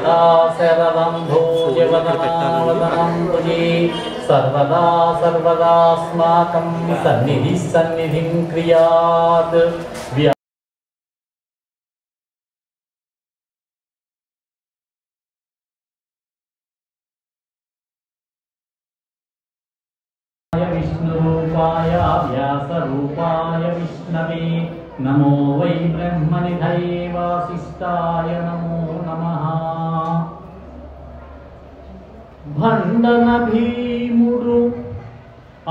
సదా శరదం భోజవదనావదనం భుజే సర్వదా సర్వదాస్మాకం సన్నిధిం క్రియాత్. విష్ణురూపాయ వ్యాసరూపాయ విష్ణవే నమో వై బ్రహ్మనిధయే వాసిష్ఠాయ నమో నమః. భండన భీముడు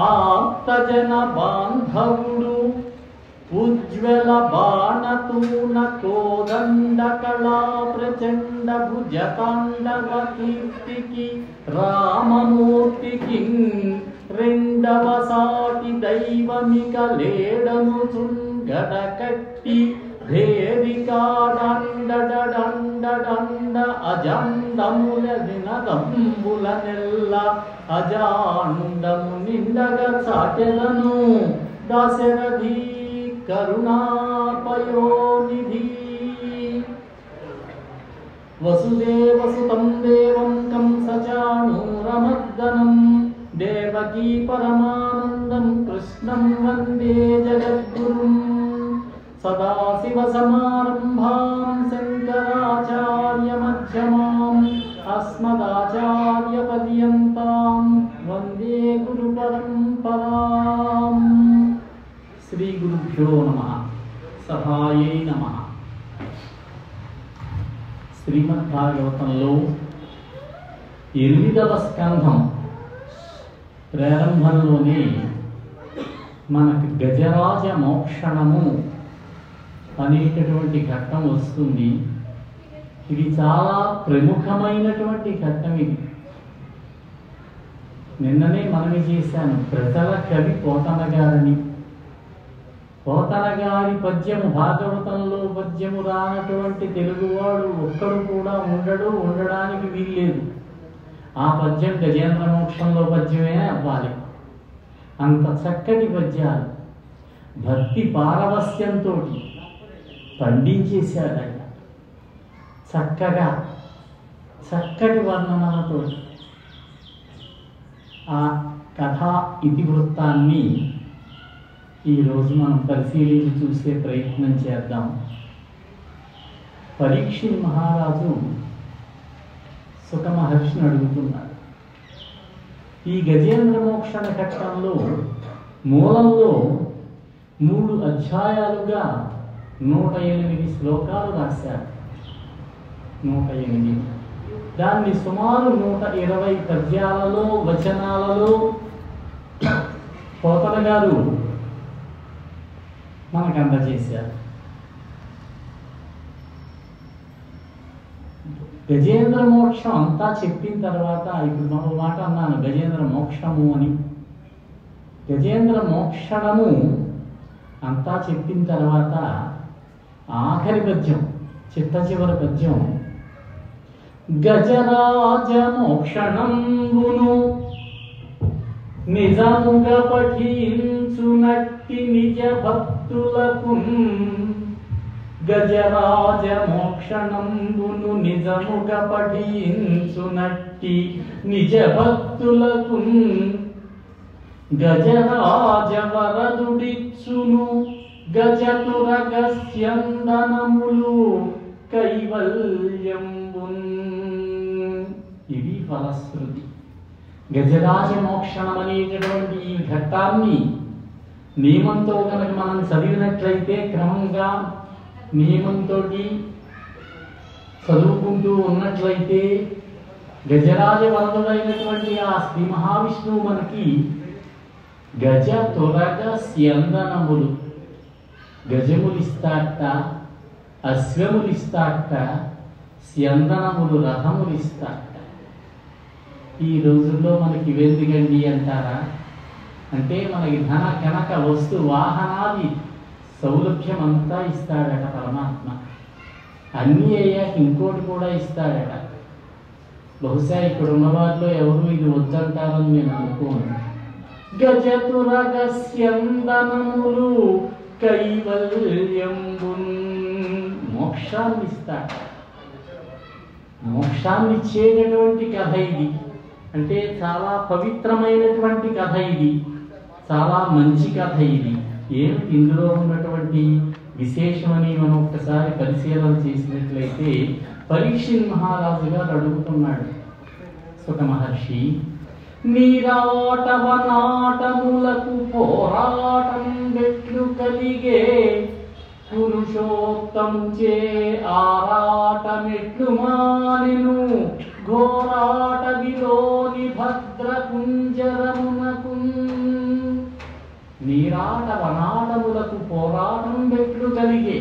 ఆర్తజన బాంధవుడు ఉజ్వల బాణతూన కోదండ కళా ప్రచండ భుజతాండవ కీర్తికి రామమూర్తికి రెండవ సాటి దైవమిక లేడను చుంగడ కట్టి భేదికాడండ అజండముల దినదంబుల నెల్ల అజాండము నిండగ చాటెలను దశరథి కరుణాపయోనిధి. వసుదేవసుతం దేవం కంసచాణూరమర్దనం దేవకీ పరమానందం కృష్ణం వందే జగద్గురుం. సదాశివ సమారంభాం శంకరాచార్య మధ్యమాం అస్మదాచార్య పర్యంతాం వందే గురు పరంపరాం. శ్రీ గురుభ్యో నమః. సహాయై నమః. శ్రీమద్భాగవతంలో 8వ స్కంధం ప్రారంభంలోనే మనకి గజరాజ మోక్షణము అనేటటువంటి ఘట్టం వస్తుంది. ఇది చాలా ప్రముఖమైనటువంటి ఘట్టం. ఇది నిన్ననే మనవి చేశాను. ప్రజల కవి పోతన గారని. పోతన గారి పద్యము భాగవతంలో పద్యము రానటువంటి తెలుగువాడు ఒక్కడు కూడా ఉండడానికి వీల్లేదు. ఆ పద్యం గజేంద్ర మోక్షంలో పద్యమే అవ్వాలి. అంత చక్కటి పద్యాలు భక్తి పారవస్యంతో పండించేశాడు ఆయన. చక్కగా చక్కటి వర్ణనలతో ఆ కథా ఇతివృత్తాన్ని ఈరోజు మనం పరిశీలించి చూసే ప్రయత్నం చేద్దాం. పరీక్షిత్ మహారాజు సుఖ మహర్షిని అడుగుతున్నాడు. ఈ గజేంద్ర మోక్షణ ఘట్టంలో మూలంలో 3 అధ్యాయాలుగా 108 శ్లోకాలు రాశారు. 108. దాన్ని సుమారు 120 పద్యాలలో వచనాలలో పోతన గారు మనకు అందజేశారు. గజేంద్ర మోక్షం అంతా చెప్పిన తర్వాత ఇప్పుడు మరో మాట అన్నాను, గజేంద్ర మోక్షము అని. గజేంద్ర మోక్షణము అంతా చెప్పిన తర్వాత ఆఖరి పద్యం, చిట్ట చివరి పద్యం, గజరాజ మోక్షణంబును నిజముగా పఠించునట్టి నిజ భక్తులకు. గజరాజ మోక్షణంబును నిజముగా పఠించునట్టి నిజ భక్తులకు. గజరాజ వరదుడిచ్చును గజతురగస్యందనములు కైవల్యంబున్. ఇది ఫలశ్రుతి. గజరాజ మోక్షణం అనేటటువంటి ఈ ఘట్టాన్ని నియమంతో కనుక మనం చదివినట్లయితే, క్రమంగా నియమంతో చదువుకుంటూ ఉన్నట్లయితే, గజరాజ వరదుడైనటువంటి ఆ శ్రీ మహావిష్ణువు మనకి గజ తురగ స్యందనములు, గజములిస్తాట, అశ్వములిస్తాట, స్యందనములు రథములిస్తాట. ఈ రోజుల్లో మనకి ఇవెందుకండి అంటారా? అంటే మనకి ధన కనక వస్తు వాహనాది సౌలభ్యం అంతా ఇస్తాడట పరమాత్మ. అన్నీ అయ్యాక ఇంకోటి కూడా ఇస్తాడట. బహుశా ఇక్కడ ఉన్న వారిలో ఎవరు ఇది వద్దంటారని నేను అనుకోను. గజతురగస్యందనములు కైవల్యంబున్. మోక్షాన్ని ఇస్తాడు. మోక్షాన్ని ఇచ్చేటటువంటి కథ ఇది. అంటే చాలా పవిత్రమైనటువంటి కథ ఇది, చాలా మంచి కథ ఇది. ఏమిటి ఇందులో ఉన్నటువంటి విశేషమని మనం ఒక్కసారి పరిశీలన చేసినట్లయితే, పరీక్షిత్ మహారాజు గారు అడుగుతున్నాడు సుఖ మహర్షి, నీరాటవనాటములకు పోరాటం బెట్లు కలిగే, పురుషోత్తముచే ఆరాటమెట్లు మానెను, ఘోరాటవిలోని భద్రకుంజరమునకు. నీరాటవనాటములకు పోరాటం బెట్లు కలిగే.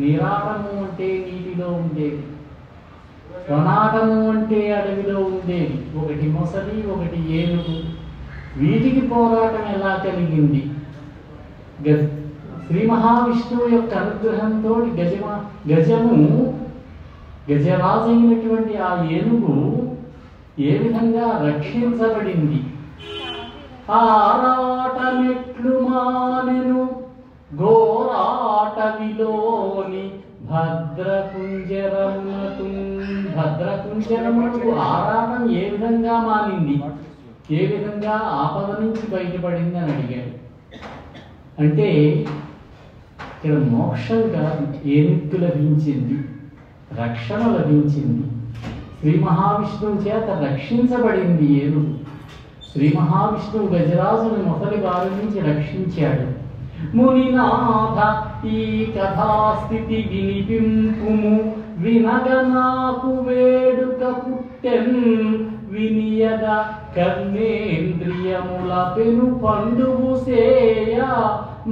నీరాటము అంటే నీటిలో ఉండేది, వనాటము అంటే అడవిలో ఉండేది. ఒకటి మొసలి, ఒకటి ఏనుగు. వీటికి పోరాటం ఎలా కలిగింది? శ్రీ మహావిష్ణువు యొక్క అనుగ్రహంతో గజరాజు అయినటువంటి ఆ ఏనుగు ఏ విధంగా రక్షించబడింది? ఆరాటమెట్లు మానెను, ఘోరాటవిలోని భద్రకుంజరమునకు. భద్రకుంజరమునకు ఆరాటం ఏ విధంగా మానింది, ఏ విధంగా ఆపద నుంచి బయటపడింది అని అడిగాడు. అంటే ఇక్కడ మోక్షం కాదు, ఏనుగు లభించింది, రక్షణ లభించింది. శ్రీ మహావిష్ణువు చేత రక్షించబడింది ఏనుగు. శ్రీ మహావిష్ణువు గజరాజుని మొసలి బారి నుంచి రక్షించాడు. మునినాథ ఈ కథాస్థితి వినిపింపుము, వినగ నాకు వేడుక పుట్టెన్, వినియద కర్ణేంద్రియముల పెను పండుగు సేయ,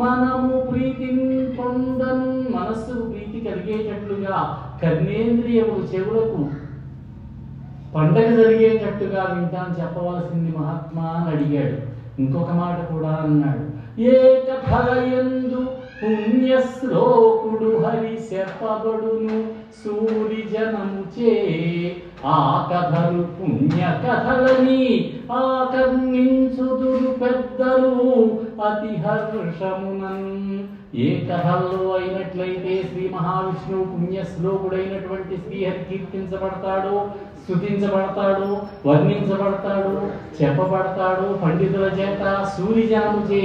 మనము ప్రీతిని పొందను. మనస్సుకు ప్రీతి కలిగేటట్లుగా కర్ణేంద్రియములు చెవులకు పండగ జరిగేటట్టుగా వింటాను చెప్పవలసింది మహాత్మా అని అడిగాడు. ఇంకొక మాట కూడా అన్నాడు, ఏ కథలయందు పుణ్యశ్లోకుడు హరి చెప్పబడును, సూరి జనముచే ఆ కథలు పుణ్య కథలని ఆకర్ణించుదురు పెద్దలు అతి హర్షమునన్. ఏ కథల్లో అయినట్లయితే శ్రీ మహావిష్ణువు పుణ్యశ్లోకుడైనటువంటి శ్రీహరి కీర్తించబడతాడు, స్తుతించబడతాడు, వర్ణించబడతాడు, చెప్పబడతాడు పండితుల చేత, సూర్యజనముచే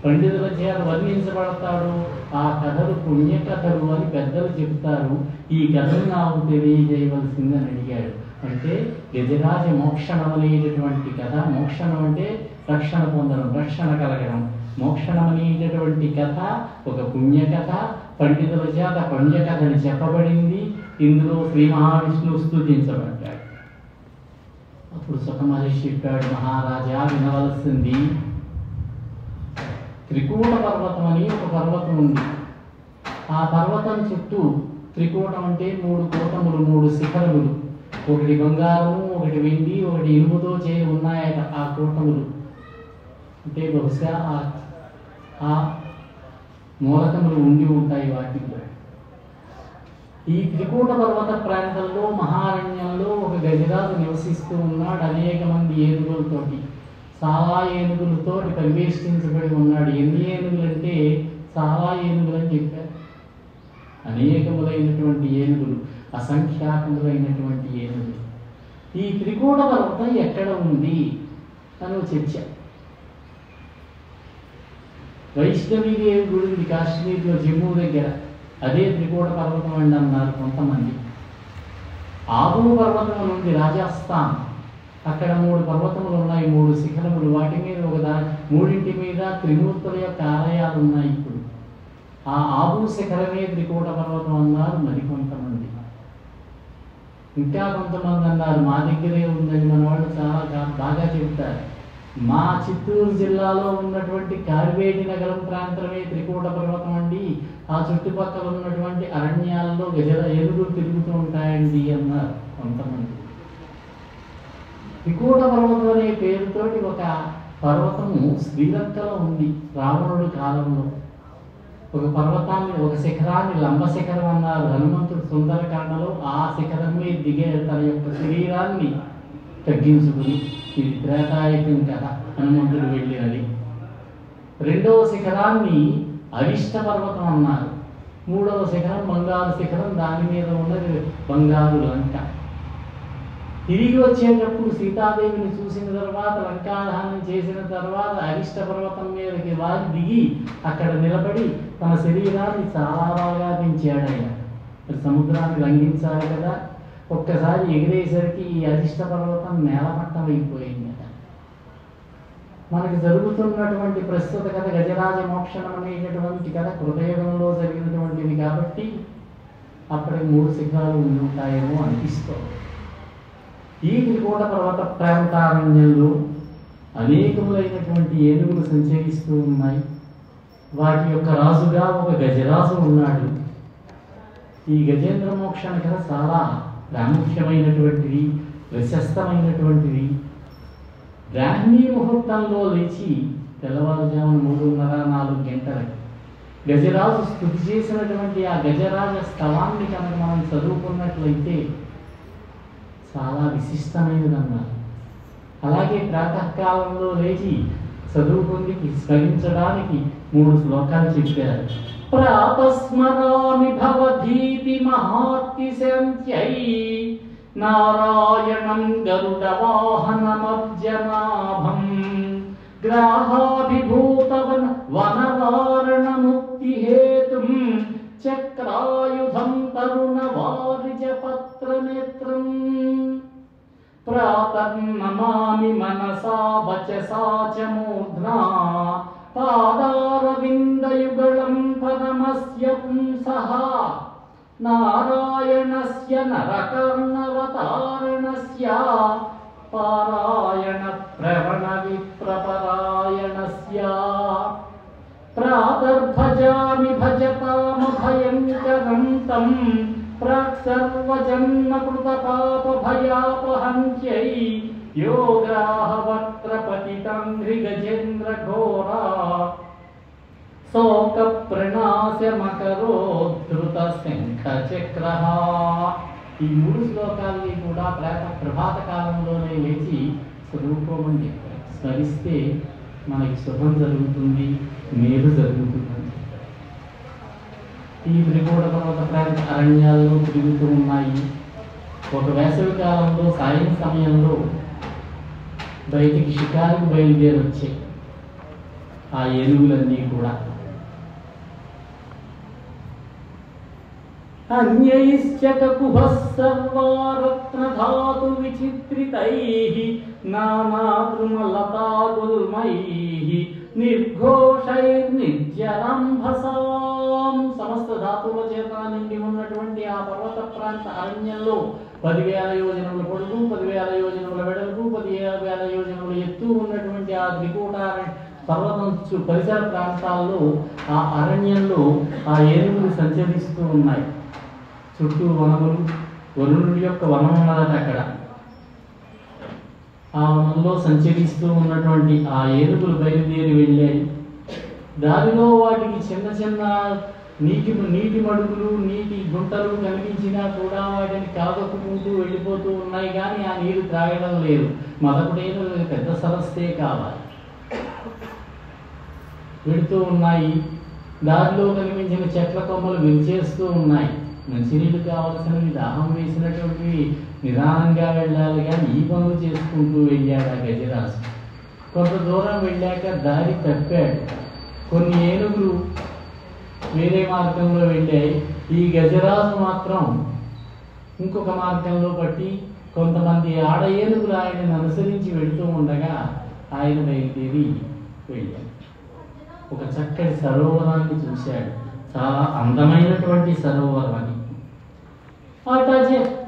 పండితుల చేత వర్ణించబడతాడు. ఆ కథలు పుణ్యకథలు అని పెద్దలు చెబుతారు. ఈ కథను నాకు తెలియజేయవలసిందని అడిగాడు. అంటే గజరాజ మోక్షణం అనేటటువంటి కథ. మోక్షణం అంటే రక్షణ పొందడం, రక్షణ కలగడం. మోక్షణం అనేటటువంటి కథ ఒక పుణ్యకథ, పండితుల చేత పుణ్యకథని చెప్పబడింది. ఇందులో శ్రీ మహావిష్ణువు స్తుతించబడ్డాడు. అప్పుడు సుఖ మహర్షి చెప్పాడు, మహారాజా వినవలసింది, త్రికూట పర్వతం అని ఒక పర్వతం ఉంది. ఆ పర్వతం చుట్టూ, త్రికూటం అంటే 3 కూటములు, 3 శిఖరములు, ఒకటి బంగారము, ఒకటి వెండి, ఒకటి ఇనుముతో చేరి ఉన్నాయట ఆ కూటములు. అంటే బహుశా ఆ మూలకములు ఉండి ఉంటాయి వాటిలో. ఈ త్రికూట పర్వత ప్రాంతంలో మహారణ్యంలో ఒక గజరాజు నివసిస్తూ ఉన్నాడు. అనేక మంది ఏనుగులతోటి, చాలా ఏనుగులతో పరివేష్టించబడి ఉన్నాడు. ఎన్ని ఏనుగులు అంటే చాలా ఏనుగులు అని చెప్పారు. అనేకములైనటువంటి ఏనుగులు, అసంఖ్యాకములైనటువంటి ఏనుగులు. ఈ త్రికూట పర్వతం ఎక్కడ ఉంది అని చర్చ. వైష్ణవీదేవి గుడి ఉంది కాశ్మీర్లో, జమ్మూ దగ్గర. అదే త్రికూట పర్వతం అండి అన్నారు కొంతమంది. ఆబూ పర్వతం ఉంది రాజస్థాన్. అక్కడ 3 పర్వతములు ఉన్నాయి, 3 శిఖరములు. వాటి మీద మూడింటి మీద త్రిమూర్తుల యొక్క ఆలయాలు ఉన్నాయి. ఇప్పుడు ఆ ఆబూ శిఖరమే త్రికూట పర్వతం అన్నారు మరికొంతమంది. ఇంకా కొంతమంది అన్నారు మా దగ్గరే ఉందని. మన వాళ్ళు చాలా బాగా చెబుతారు. మా చిత్తూరు జిల్లాలో ఉన్నటువంటి కార్వేటి నగరం ప్రాంతమే త్రికూట పర్వతం అండి. ఆ చుట్టుపక్కల ఉన్నటువంటి అరణ్యాల్లో ఏనుగులు తిరుగుతూ ఉంటాయండి అన్నారు కొంతమంది. త్రికూట పర్వతం అనే పేరుతోటి ఒక పర్వతము శ్రీలంకలో ఉంది. రావణుడి కాలంలో ఒక పర్వతాన్ని, ఒక శిఖరాన్ని లంబ శిఖరం అన్నారు హనుమంతుడు సుందరకాండలో. ఆ శిఖరం మీద దిగే తన యొక్క శరీరాన్ని తగ్గించుకుని, ఇది త్రేతాయుగం కదా హనుమంతుడు వెళ్ళినది. 2వ శిఖరాన్ని అరిష్ట పర్వతం అన్నారు. 3వ శిఖరం బంగారు శిఖరం, దాని మీద ఉన్నది బంగారు లంక. తిరిగి వచ్చేటప్పుడు సీతాదేవిని చూసిన తర్వాత, లంకాదహనం చేసిన తర్వాత అరిష్ట పర్వతం మీదకి వారి దిగి అక్కడ నిలబడి తన శరీరాన్ని చాలా బాగా పెంచాడు ఆయన. సముద్రాన్ని లంఘించాలి కదా, ఒక్కసారి ఎగిరేసరికి ఈ అరిష్ట పర్వతం నేలమట్టం అయిపోయింది. మనకి జరుగుతున్నటువంటి ప్రస్తుత కథ గజరాజ మోక్షణం అనేటటువంటి కథ కృతయుగంలో జరిగినటువంటిది కాబట్టి అప్పటికి 3 శిఖరాలు ఉంటాయేమో అనిపిస్తుంది. ఈ త్రికూట పర్వత ప్రాంతారణ్యంలో అనేకములైనటువంటి ఏనుగులు సంచరిస్తూ ఉన్నాయి. వాటి యొక్క రాజుగా ఒక గజరాజు ఉన్నాడు. ఈ గజేంద్ర మోక్షణ కథ చాలా ప్రాముఖ్యమైనటువంటిది, ప్రశస్తమైనటువంటిది. బ్రాహ్మీ ముహూర్తంలో లేచి తెల్లవారుజామున 3:30-4 గంటలకి గజరాజు స్తుతి చేసినటువంటి ఆ గజరాజ స్తవాన్ని కనుక మనం చదువుకున్నట్లయితే చాలా విశిష్టమైనదన్నారు. అలాగే ప్రాతకాలంలో లేచి చదువుకుంది స్మరించడానికి 3 శ్లోకాలు చెప్పారు. ప్రాతస్మరామి భవధీతి మహాత్తిశంత్యై నారాయణం గరుడవాహనమర్జనాభం గ్రాహాభిభూతవన వనవారణ ముక్తి హేతుం చక్రాయుధం తరుణ వారిజ పత్రనేత్రం ప్రాతర్నమామి మనసా వచసా చ మూర్ధ్నా పాదారవిందయుగళం పరమస్య పుంసః నారాయణస్య నరకర్ణవతారణస్య పారాయణ ప్రవణ విప్రపరాయణస్య ప్రాతర్భజామి భజతామ భయంకరం తం ప్రాక్సర్వజన్మకృత పాప భయాపహంత్యై యోగ్రాహవక్త్రపతితం ధ్రిగజేంద్ర ఘోరా శోక ప్రణాశమకరోద్ధృత శంఖ చక్రః. ఈ 3 శ్లోకాలని కూడా ప్రభాత కాలంలోనే లేచి చదువుకోమని చెప్పారు. స్మరిస్తే మనకి శుభం జరుగుతుంది, మేలు జరుగుతుంది. ఈ త్రికూట పర్వత ప్రాంత అరణ్యాల్లో తిరుగుతూ ఉన్నాయి. ఒక వేసవి కాలంలో సాయం సమయంలో బయటికి షికారుకు బయలుదేరి వచ్చాయి ఆ ఏనుగులన్నీ కూడా. అన్యైశ్చ కకుభః సర్వారత్నధాతు విచిత్రితైః నానాద్రుమలతాగుల్మైః నిర్ఘోషైర్నిర్జరంభసాం. సమస్త ధాతువుల చేత నిండి ఉన్నటువంటి ఆ పర్వత ప్రాంత అరణ్యంలో 10,000 యోజనముల పొడుగు, 10,000 యోజనముల వెడల్పు, 10,000 యోజనముల ఎత్తు ఉన్నటువంటి ఆ త్రికూట పర్వతం పరిసర ప్రాంతాల్లో ఆ అరణ్యంలో ఆ ఏనుగులు సంచరిస్తూ ఉన్నాయి. చుట్టూ వనములు, వరుణుడి యొక్క వనం ఉన్నదట అక్కడ. ఆ వనంలో సంచరిస్తూ ఉన్నటువంటి ఆ ఏనుగులు బయలుదేరి వెళ్ళాయి. దారిలో వాటికి చిన్న చిన్న నీటి మడుగులు, నీటి గుంటలు కనిపించినా కూడా వాటిని కాదొక్కుంటూ వెళ్ళిపోతూ ఉన్నాయి. కానీ ఆ నీరు త్రాగడం లేదు. మొదటైన పెద్ద సరస్సే కావాలి. వెళుతూ ఉన్నాయి. దారిలో కనిపించిన చెట్ల కొమ్మలు విరిచేస్తూ ఉన్నాయి. మంచినీళ్ళు కావాల్సినవి, దాహం వేసినటువంటివి నిదానంగా వెళ్ళాలి. కానీ ఈ పనులు చేసుకుంటూ వెళ్ళాడు ఆ గజరాజు. కొంత దూరం వెళ్ళాక దారి తప్పాడు. కొన్ని ఏనుగులు వేరే మార్గంలో వెళ్ళాయి. ఈ గజరాజు మాత్రం ఇంకొక మార్గంలో పట్టి కొంతమంది ఆడ ఏనుగులు ఆయనను అనుసరించి వెళుతూ ఉండగా ఆయన బయలుదేరి వెళ్ళాడు. ఒక చక్కటి సరోవరాన్ని చూశాడు. చాలా అందమైనటువంటి సరోవరం అది.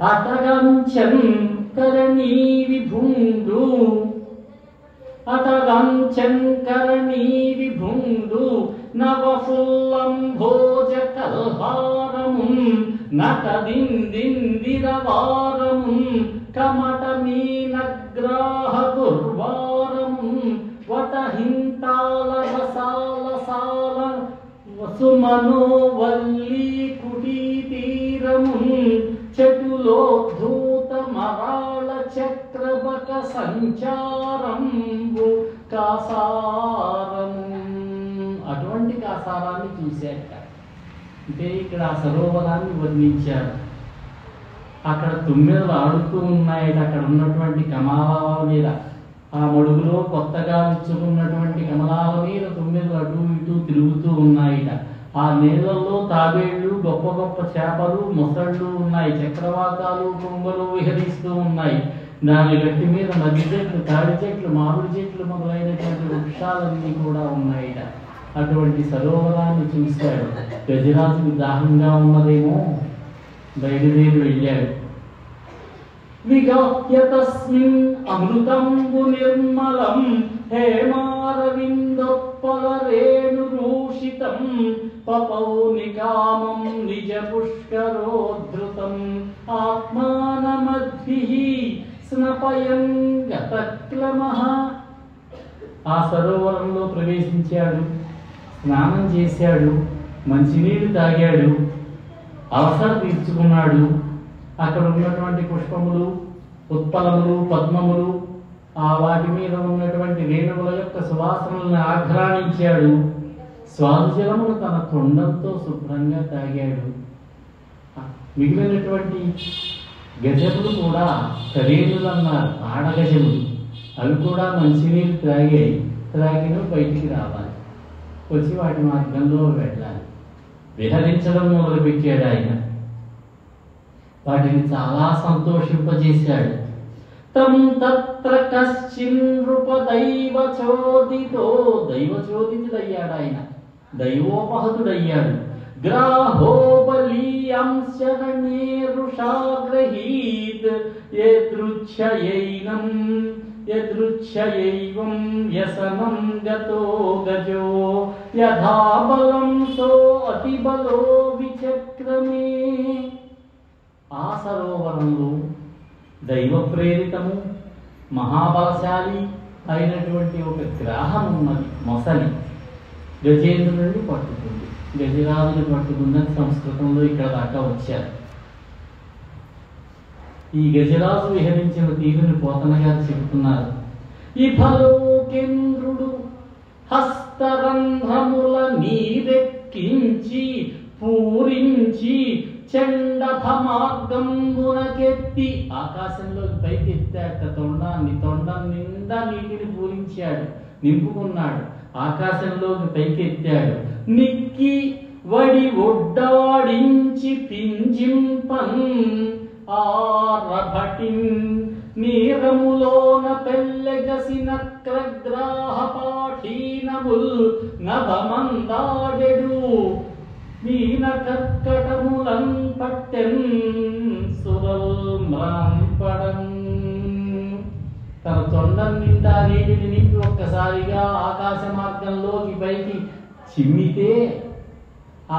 అటగంచన్ కరణీ విభుండు, అటగంచన్ కరణీ విభుండు నవఫుల్లంభోజ కల్హారము నటదిందిందిరవారము కమట మీనగ్రాహ దుర్వారము వటహింతాల వసాల వసుమనోవల్లీ కుటీ తీరము చటులోద్ధూత మరాళ చక్రబక సంచారంబు కాసారము. అటువంటి కాసారాన్ని చూశాక అంటే ఇక్కడ ఆ సరోవరాన్ని వర్ణించారు. అక్కడ తుమ్మెదలు ఆడుతూ ఉన్నాయట. అక్కడ ఉన్నటువంటి కమలాల మీద, ఆ మడుగులో కొత్తగా విచ్చుకున్నటువంటి కమలాల మీద తుమ్మెదలు అటు ఇటు తిరుగుతూ ఉన్నాయిట. ఆ నీళ్ళల్లో తాబేళ్లు, గొప్ప గొప్ప చేపలు, మొసళ్ళు ఉన్నాయి. చక్రవాకాలు, కొంగలు విహరిస్తూ ఉన్నాయి. దాని గట్టి మీద మద్ది చెట్లు, తాడి చెట్లు, మామిడి చెట్లు మొదలైనటువంటి వృక్షాలన్నీ కూడా ఉన్నాయిట. అటువంటి సరోవరాన్ని చూశాడు. గజరాజుకి దాహంగా ఉన్నదేమో, బయలుదేరి వెళ్ళాడు. విగాహ్య తస్మిన్ అమృతంబు నిర్మలం హేమారవిందోత్పలరేణురూషితం పపౌనికామం నిజ పుష్కరోద్ధృతం ఆత్మానమద్భిః స్నపయం గతక్లమః. ఆ సరోవరంలో ప్రవేశించాడు, స్నానం చేశాడు, మంచినీళ్ళు తాగాడు, అవసరం తీర్చుకున్నాడు. అక్కడ ఉన్నటువంటి పుష్పములు, ఉత్పలములు, పద్మములు, ఆ వాటి మీద ఉన్నటువంటి రేణువుల యొక్క సువాసనలను ఆఘ్రాణించాడు. స్వాదుజలమును తన తొండంతో శుభ్రంగా తాగాడు. మిగిలినటువంటి గజములు కూడా కరేణులు అన్నారు, ఆడగజములు. అవి కూడా మంచినీళ్ళు త్రాగిన బయటికి రావాలి, వచ్చి వాటి మార్గంలో వెళ్ళాలి. విహరించడం మొదలుపెట్టాడు ఆయన. వాటిని చాలా సంతోషింపజేశాడు. తం తత్ర కశ్చిన్ నృప దైవచోదితో, దైవచోదితుడయ్యాడు ఆయన, దైవోపహతుడయ్యాడు. గ్రాహో బలీయాంశరణేరుషాగ్రహీత్ యదృచ్ఛయైవం వ్యసనం గతో గజో యథా బలం సో అతిబలో విచక్రమే. ఆ సరోవరంలో దైవ ప్రేరితము, మహాబలశాలి అయినటువంటి ఒక గ్రాహం ఉన్నది, మొసలి. గజేంద్రుడిని పట్టుకుంది, గజరాజుని పట్టుకుందని సంస్కృతంలో ఇక్కడ దాకా వచ్చారు. ఈ గజరాజు విహరించిన తీరుని పోతన గారు చెబుతున్నారు. ఇఫలోకేంద్రుడు హస్తరంధ్రముల నీరెక్కించి పూరించి చండభ మార్గంబునకెత్తి, ఆకాశంలోకి పైకి ఎత్తాట తొండాన్ని. తొండం నిండా నీటిని పూరించాడు, నింపుకున్నాడు. ఆకాశంలోకి పైకి ఎత్తాడు. నిక్కి వడి ఒడ్డాడించి పింజింపన్ ఆరభటిన్ నీరములోన పెల్లెగసి నక్రగ్రాహ పాఠీనముల్ నభమందాడెడు మీన కర్కటములన్ పట్టెన్ సురల్ మ్రాంపడం. తన తొండం నిండా నీటిని నింపి ఒక్కసారిగా ఆకాశ మార్గంలోకి పైకి చిమ్మితే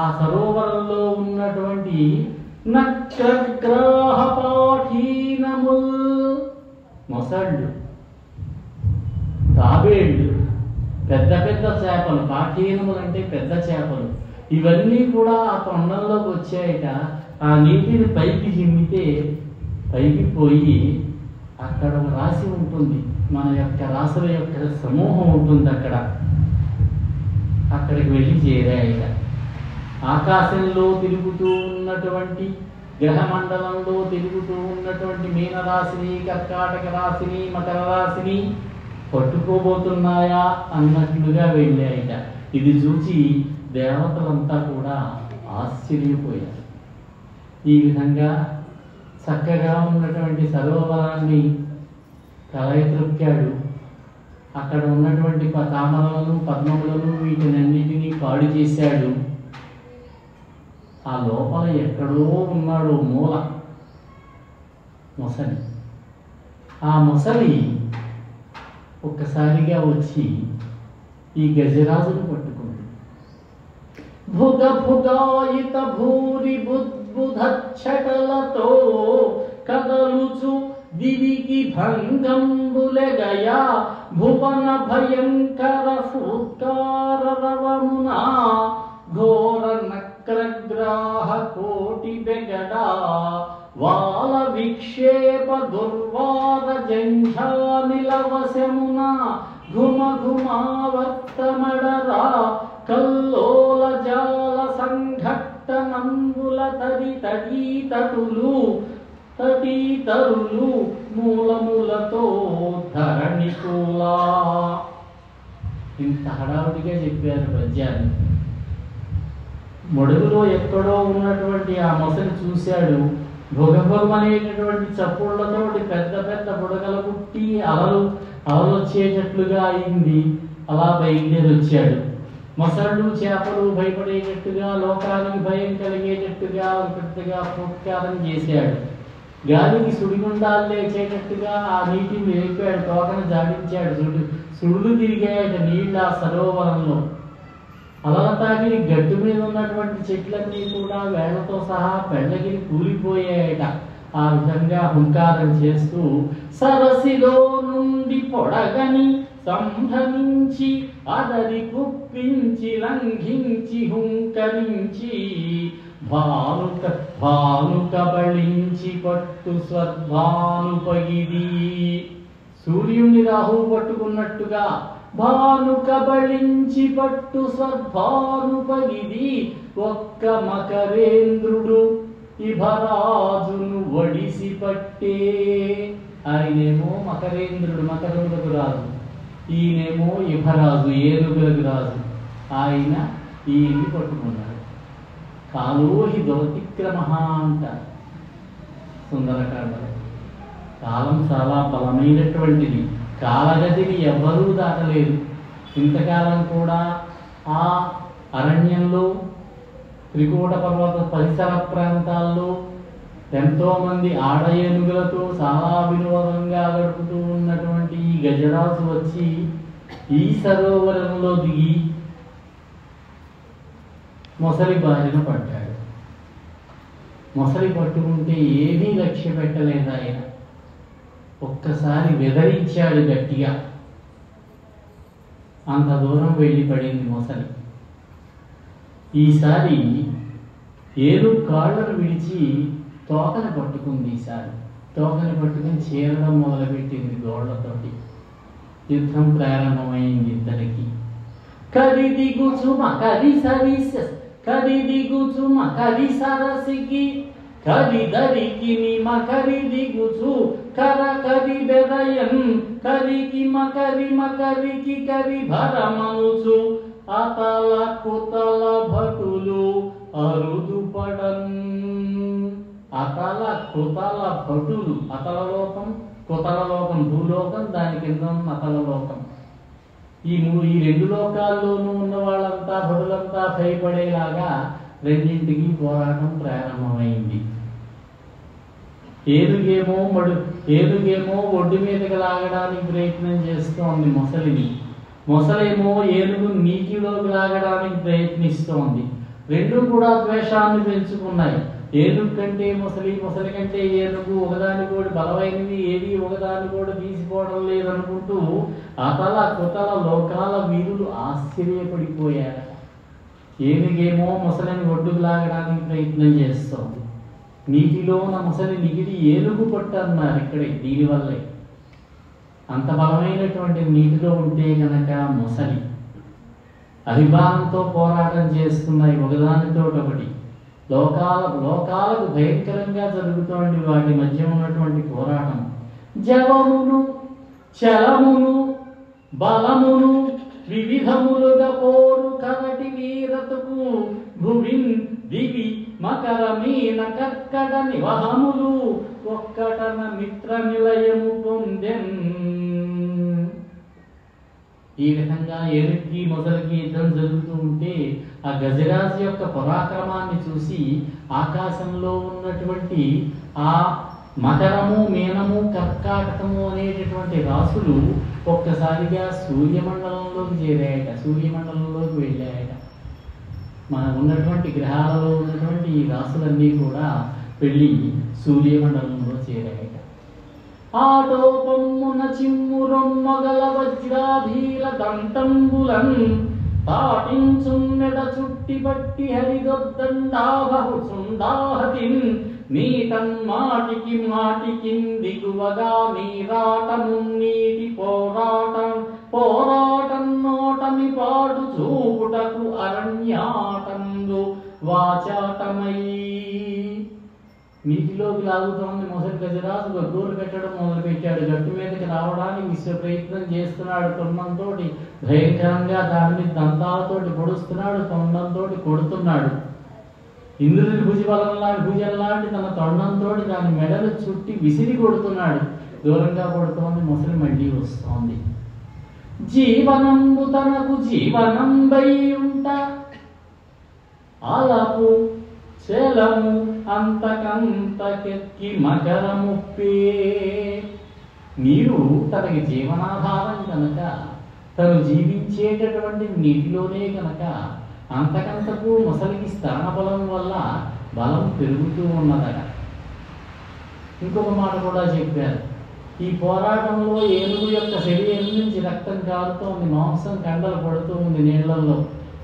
ఆ సరోవరంలో ఉన్నటువంటి నక్రగ్రాహ పాఠీనముల్, మొసళ్ళు, తాబేళ్ళు, పెద్ద పెద్ద చేపలు, పాఠీనములు అంటే పెద్ద చేపలు, ఇవన్నీ కూడా ఆ తొండంలోకి వచ్చాయట. ఆ నీటిని పైకి చిమ్మితే పైకి పోయి అక్కడ ఒక రాశి ఉంటుంది, మన యొక్క రాశుల యొక్క సమూహం ఉంటుంది అక్కడ. అక్కడికి వెళ్ళి చేరాయట. ఆకాశంలో తిరుగుతూ ఉన్నటువంటి గ్రహమండలంలో తిరుగుతూ ఉన్నటువంటి మీనరాశిని, కర్కాటక రాశిని, మకర రాశిని పట్టుకోబోతున్నాయా అన్నట్లుగా వెళ్ళాయట. ఇది చూసి దేవతలంతా కూడా ఆశ్చర్యపోయారు. ఈ విధంగా చక్కగా ఉన్నటువంటి సరోవరాన్ని కలయిత్రొక్కాడు. అక్కడ ఉన్నటువంటి తామరలను, పద్మములను, వీటినన్నిటినీ పాడు చేశాడు. ఆ లోపల ఎక్కడో ఉన్నాడు మూల మొసలి. ఆ మొసలి ఒక్కసారిగా వచ్చి ఈ గజరాజును పట్టుకుంది. భుగ భుగాయిత భూరి బుద్బుధచ్చటలతో కదలుచు దివికి భంగంబులెగయా భువన భయంకర ఫూత్కార రవమునా ఘోర నక్రగ్రాహ కోటి బెగడా వాల విక్షేప దుర్వార జంఝానిలవశమున ఘుమ ఘుమావర్తమడరా కల్లోల జాల సంఘట్టనంబుల తడి తడీ తటులు తటీతరులు మూలములతో ధరణి కూలా. ఇంత హడావుడిగా చెప్పారు పద్యాన్ని. మడుగులో ఎక్కడో ఉన్నటువంటి ఆ మొసలి చూశాడు. భుగభుగమనేటటువంటి చప్పుళ్లతోటి పెద్ద పెద్ద బుడగలు పుట్టి అలలు వచ్చేటట్లుగా అయింది. అలా బయలుదేరి వచ్చాడు. మొసళ్ళు చేపలు భయపడేటట్టుగా, లోకానికి భయం కలిగేటట్టుగా పెద్దగా ఫుట్కారం చేశాడు. గాలికి సుడిగుండాలు లేచేటట్టుగా ఆ నీటిని వేపాడు, తోకను జాడించాడు. సుడులు తిరిగాయట నీళ్ళ సరోవరంలో. అలల తాకిడి గట్టు మీద ఉన్నటువంటి చెట్లన్నీ కూడా వేళ్లతో సహా పెళ్ళగిరి కూలిపోయాయట. ఆ విధంగా హుంకారం చేస్తూ సరసిలో నుండి పొడగని సంభ్రమించి అదరి కుప్పించి లంఘించి హుంకరించి భానుక బళించి పట్టు స్వర్భానుపగిది. సూర్యుని రాహువు పట్టుకున్నట్టుగా భానుక బళించి పట్టు స్వర్భానుపగిది. ఒక్క మకరేంద్రుడు ఇభరాజును వడిసి పట్టే. ఆయనేమో మకరేంద్రుడు, మకరములకు రాజు. ఈయనేమో ఇభరాజు, ఏనుగులకు రాజు. ఆయన ఈయన్ని పట్టుకున్నాడు. కాలోహి దౌతిక్రమ అంటారు సుందరకాండలో. కాలం చాలా బలమైనటువంటిది. కాలగతిని ఎవ్వరూ దాటలేదు. ఇంతకాలం కూడా ఆ అరణ్యంలో, త్రికూట పర్వత పరిసర ప్రాంతాల్లో ఎంతోమంది ఆడ ఏనుగులతో చాలా వినోదంగా గడుపుతూ ఉన్నటువంటి ఈ గజరాజు వచ్చి ఈ సరోవరంలో దిగి మొసలి బారిన పడ్డాడు. మొసలి పట్టుకుంటే ఏమీ లక్ష్య పెట్టలేదు ఆయన. ఒక్కసారి వెదరించాడు గట్టిగా. అంత దూరం వెళ్ళి పడింది మొసలి. ఈసారి ఏనుగు కాళ్ళను విడిచి తోకను పట్టుకుంది. ఈసారి తోకను పట్టుకుని చీరడం మొదలుపెట్టింది గోళ్లతోటి. యుద్ధం ప్రారంభమైంది ఇద్దరికి. కరిదిగుచు మకరి సరసికి కరిదరికి మకరి దిగుచు కర కరి బెదయన్ కరికి మకరికి కరి భరమనుచు అతల కుతల భటులు అరుదుపడన్. అతల కుతల భటులు, అతలలోకం కుతలలోకం భూలోకం, దాని కింద అతలలోకం. ఈ రెండు లోకాల్లోనూ ఉన్న వాళ్ళంతా భటులంతా భయపడేలాగా రెండింటికి పోరాటం ప్రారంభమైంది. ఏనుగేమో ఒడ్డు మీదకి లాగడానికి ప్రయత్నం చేస్తోంది మొసలిని. మొసలేమో ఏనుగు నీటిలోకి లాగడానికి ప్రయత్నిస్తోంది. రెండు కూడా ద్వేషాన్ని పెంచుకున్నాయి. ఏనుగు కంటే మొసలి, మొసలి కంటే ఏనుగు ఒకదాని కూడా బలమైనది, ఏది ఒకదాని కూడా తీసిపోవడం లేదనుకుంటూ అతల కుతల లోకాల వీరులు ఆశ్చర్యపడిపోయారు. ఏనుగేమో మొసలిని ఒడ్డుకు లాగడానికి ప్రయత్నం చేస్తోంది. నీటిలో ఉన్న మొసలి నిగిడి ఏనుగు పట్టు అన్నారు ఇక్కడే. దీనివల్లే అంత బలమైనటువంటి నీటిలో ఉంటే గనక మొసలి అభిమానంతో పోరాటం చేస్తున్నాయి ఒకదానితో ఒకటి. లోకాలకు భయంకరంగా జరుగుతోంది వాటి మధ్య ఉన్నటువంటి పోరాటం. జవమును చలమును బలమును వివిధములుగా పోరు కరటి వీరతకు భువిన్ దివి మకరమీన కర్కట నివహములు ఒక్కటన మిత్ర నిలయము పొందెన్. ఈ విధంగా ఏనుగుకి మొసలికి యుద్ధం జరుగుతూ ఉంటే ఆ గజరాజు యొక్క పరాక్రమాన్ని చూసి ఆకాశంలో ఉన్నటువంటి ఆ మకరము, మీనము, కర్కాటకము అనేటటువంటి రాసులు ఒక్కసారిగా సూర్యమండలంలోకి చేరాయట, సూర్యమండలంలోకి వెళ్ళాయట. మన ఉన్నటువంటి గ్రహాలలో ఉన్నటువంటి ఈ రాసులన్నీ కూడా వెళ్ళి సూర్యమండలంలో చేరాయట. ఆటోపమ్మున చిమ్మురొమ్మగల వజ్రాభీల దంతంబులన్ తాటించున్నెడ చుట్టి బట్టి హరిదొద్దండాభు సుందాహతిన్ నీటన్మాటికి దిగువగా నీరాటమున్నీటి పోరాటం నోటమి పాడు చూపుటకు అరణ్యాటందు వాచాటమై. నీటిలోకి లాగుతోంది మొసలి. గజరాజు గగ్గోలు పెట్టడం మొదలుపెట్టాడు. గట్టు మీదకి రావడానికి విశ్వ ప్రయత్నం చేస్తున్నాడు. తొండంతో భయంకరంగా దాని మీద దంతాలతోటి పొడుస్తున్నాడు, తొండంతో కొడుతున్నాడు. ఇంద్రుడి భుజంలాంటి తన తొండంతో దాని మెడలు చుట్టి విసిరి కొడుతున్నాడు. దూరంగా కొడుతోంది మొసలి. మళ్ళీ వస్తోంది. జీవనంబు తనకు జీవనంబై ఉంట అలపు శలము అంతకంతకెక్కి మకరముప్పే. నీరు తనకి జీవనాధారం కనుక, తను జీవించేటటువంటి నీటిలోనే కనుక అంతకంతకు మొసలికి స్థాన బలం వల్ల బలం పెరుగుతూ ఉన్నదట. ఇంకొక మాట కూడా చెప్పారు. ఈ పోరాటంలో ఏనుగు యొక్క శరీరం నుంచి రక్తం కారుతోంది, మాంసం కండలు పడుతూ ఉంది నీళ్లలో.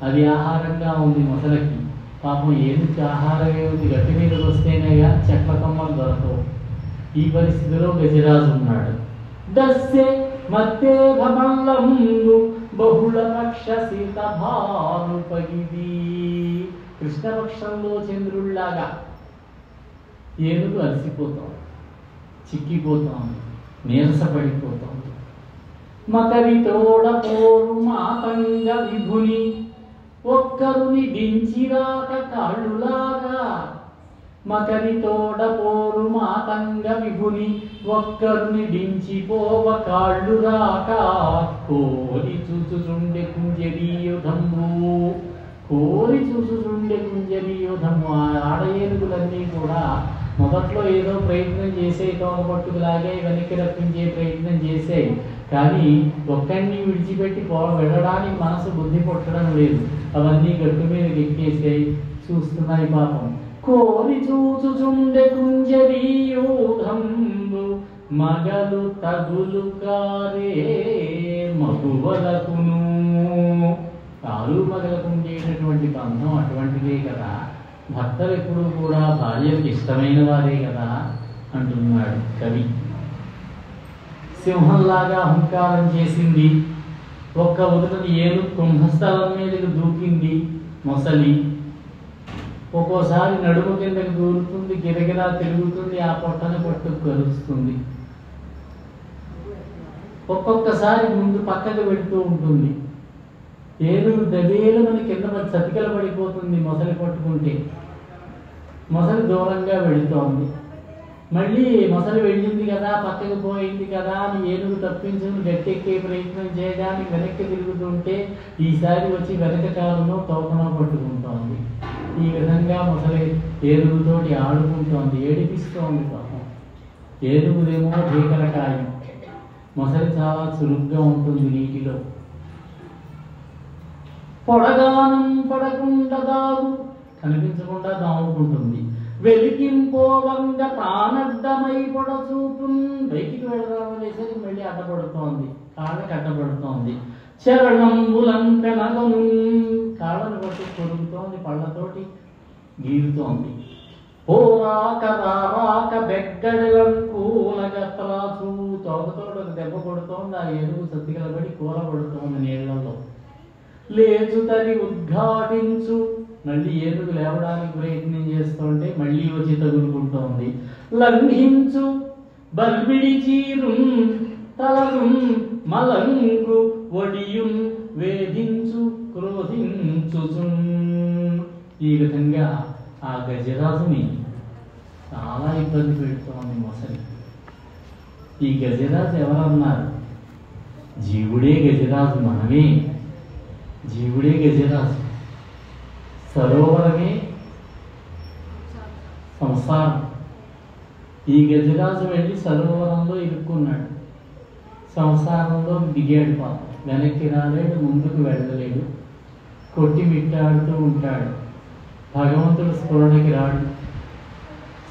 అది ఆహారంగా ఉంది మొసలికి. పాపం ఏనుగుకి ఆహారం ఏమిటి? గట్టి మీదకి వస్తేనే కానీ చెట్ల కొమ్మలు దొరకవు. ఈ పరిస్థితిలో గజరాజు ఉన్నాడు. దస్సే మధ్య భమల్ల ముందు బహుళ పక్ష సీత భానుపగిది. కృష్ణపక్షంలో చంద్రుళ్లాగా ఏనుగు అలసిపోతోంది, చిక్కిపోతోంది, నీరసపడిపోతోంది. మకరి తోడ పోరు మాతంగ విభుని ఒక్కరుని దించిరాక కాళ్ళులాగా. మకరి తోడ పోరు మాతంగ విభుని ఒక్కరుని దించిపోవ కాళ్ళు రాక. కోరి చూచుచుండె కుంజరీయుధము, కోరి చూచుచుండె కుంజరీయుధము. ఆ ఆడ ఏనుగులన్నీ కూడా మొదట్లో ఏదో ప్రయత్నం చేసే, తోక పట్టుకులాగే వెనక్కి రప్పించే ప్రయత్నం చేసాయి. కానీ ఒక్కడిని విడిచిపెట్టి వెళ్ళడానికి మనసు బుద్ధి పుట్టడం లేదు. అవన్నీ గట్టు మీదకి ఎక్కేసాయి, చూస్తున్నాయి పాపం. కోరి చూచుచుండె కుంజరీయూధంబు మగలు తగులు కారే మగువలకును. కాలు మగలకు ఉండేటటువంటి బంధం అటువంటిదే కదా. భర్తలు ఎప్పుడు కూడా భార్యలకు ఇష్టమైన వారే కదా అంటున్నాడు కవి. సింహంలాగా అహంకారం చేసింది. ఒక్క ఉదటని ఏనుగు కుంభస్థలం మీదకి దూకింది మొసలి. ఒక్కోసారి నడుము కిందకి దూరుతుంది, గిరగిరా తిరుగుతుంది, ఆ పొట్టని పట్టుకు కలుస్తుంది. ఒక్కొక్కసారి ముందు పక్కకు పెడుతూ ఉంటుంది. ఏనుగు దబేలు మన కింద చతికలు పడిపోతుంది మొసలి పట్టుకుంటే. మొసలి దూరంగా వెళుతోంది. మళ్ళీ మొసలి వెళ్ళింది కదా, పక్కకు పోయింది కదా అని ఏనుగు తప్పించుకుని గట్టెక్కే ప్రయత్నం చేయడానికి వెనక్కి తిరుగుతుంటే ఈసారి వచ్చి వెనక కాలంలో తోకనో పట్టుకుంటోంది. ఈ విధంగా మొసలి ఏనుగుతోటి ఆడుకుంటోంది, ఏడిపిస్తోంది పాపం. ఏనుగుదేమో భీకరకాయం, మొసలి చాలా చురుగ్గా ఉంటుంది నీటిలో. పొడగానం పడకుండా దాగు, కనిపించకుండా దాముకుంటుంది. వెలికింపోవంగ తానడ్డమై పొడచూపు, బయటికి వెళదామనేసరికి మళ్ళీ అడ్డపడుతోంది, కాళ్ళకి అడ్డపడుతోంది. చరణంబులంకనగను, కాళ్ళను పట్టి కొరుకుతోంది, పళ్ళతోటి గీరుతోంది. పోరాక రాక బెగ్గడలంకూలగత్రాచూ, తోకతోటి ఒక దెబ్బ కొడుతోంది. ఆ ఏనుగు సత్తిగలబడి కూలబడుతోంది నీళ్లలో. లేచు తరి ఉద్ఘాటించు, మళ్ళీ ఏనుగు లేవడానికి ప్రయత్నం చేస్తుంటే మళ్ళీ వచ్చి తగులుకుంటోంది. లంఘించు బల్బిడి చీరు తలరు మలంకు ఒడియు వేధించు క్రోధించుచు. ఈ విధంగా ఆ గజరాజుని చాలా ఇబ్బంది పెడుతోంది మొసలి. ఈ గజరాజు ఎవరన్నారు? జీవుడే గజరాజు, మనమే. జీవుడే గజరాజు, సరోవరమే సంసారం. ఈ గజరాజు వెళ్ళి సరోవరంలో ఇరుక్కున్నాడు, సంసారంలో దిగాడు పాపం. వెనక్కి రాలేడు, ముందుకు వెళ్ళలేడు, కొట్టి మిట్టాడుతూ ఉంటాడు. భగవంతుడు స్ఫురణకి రాడు,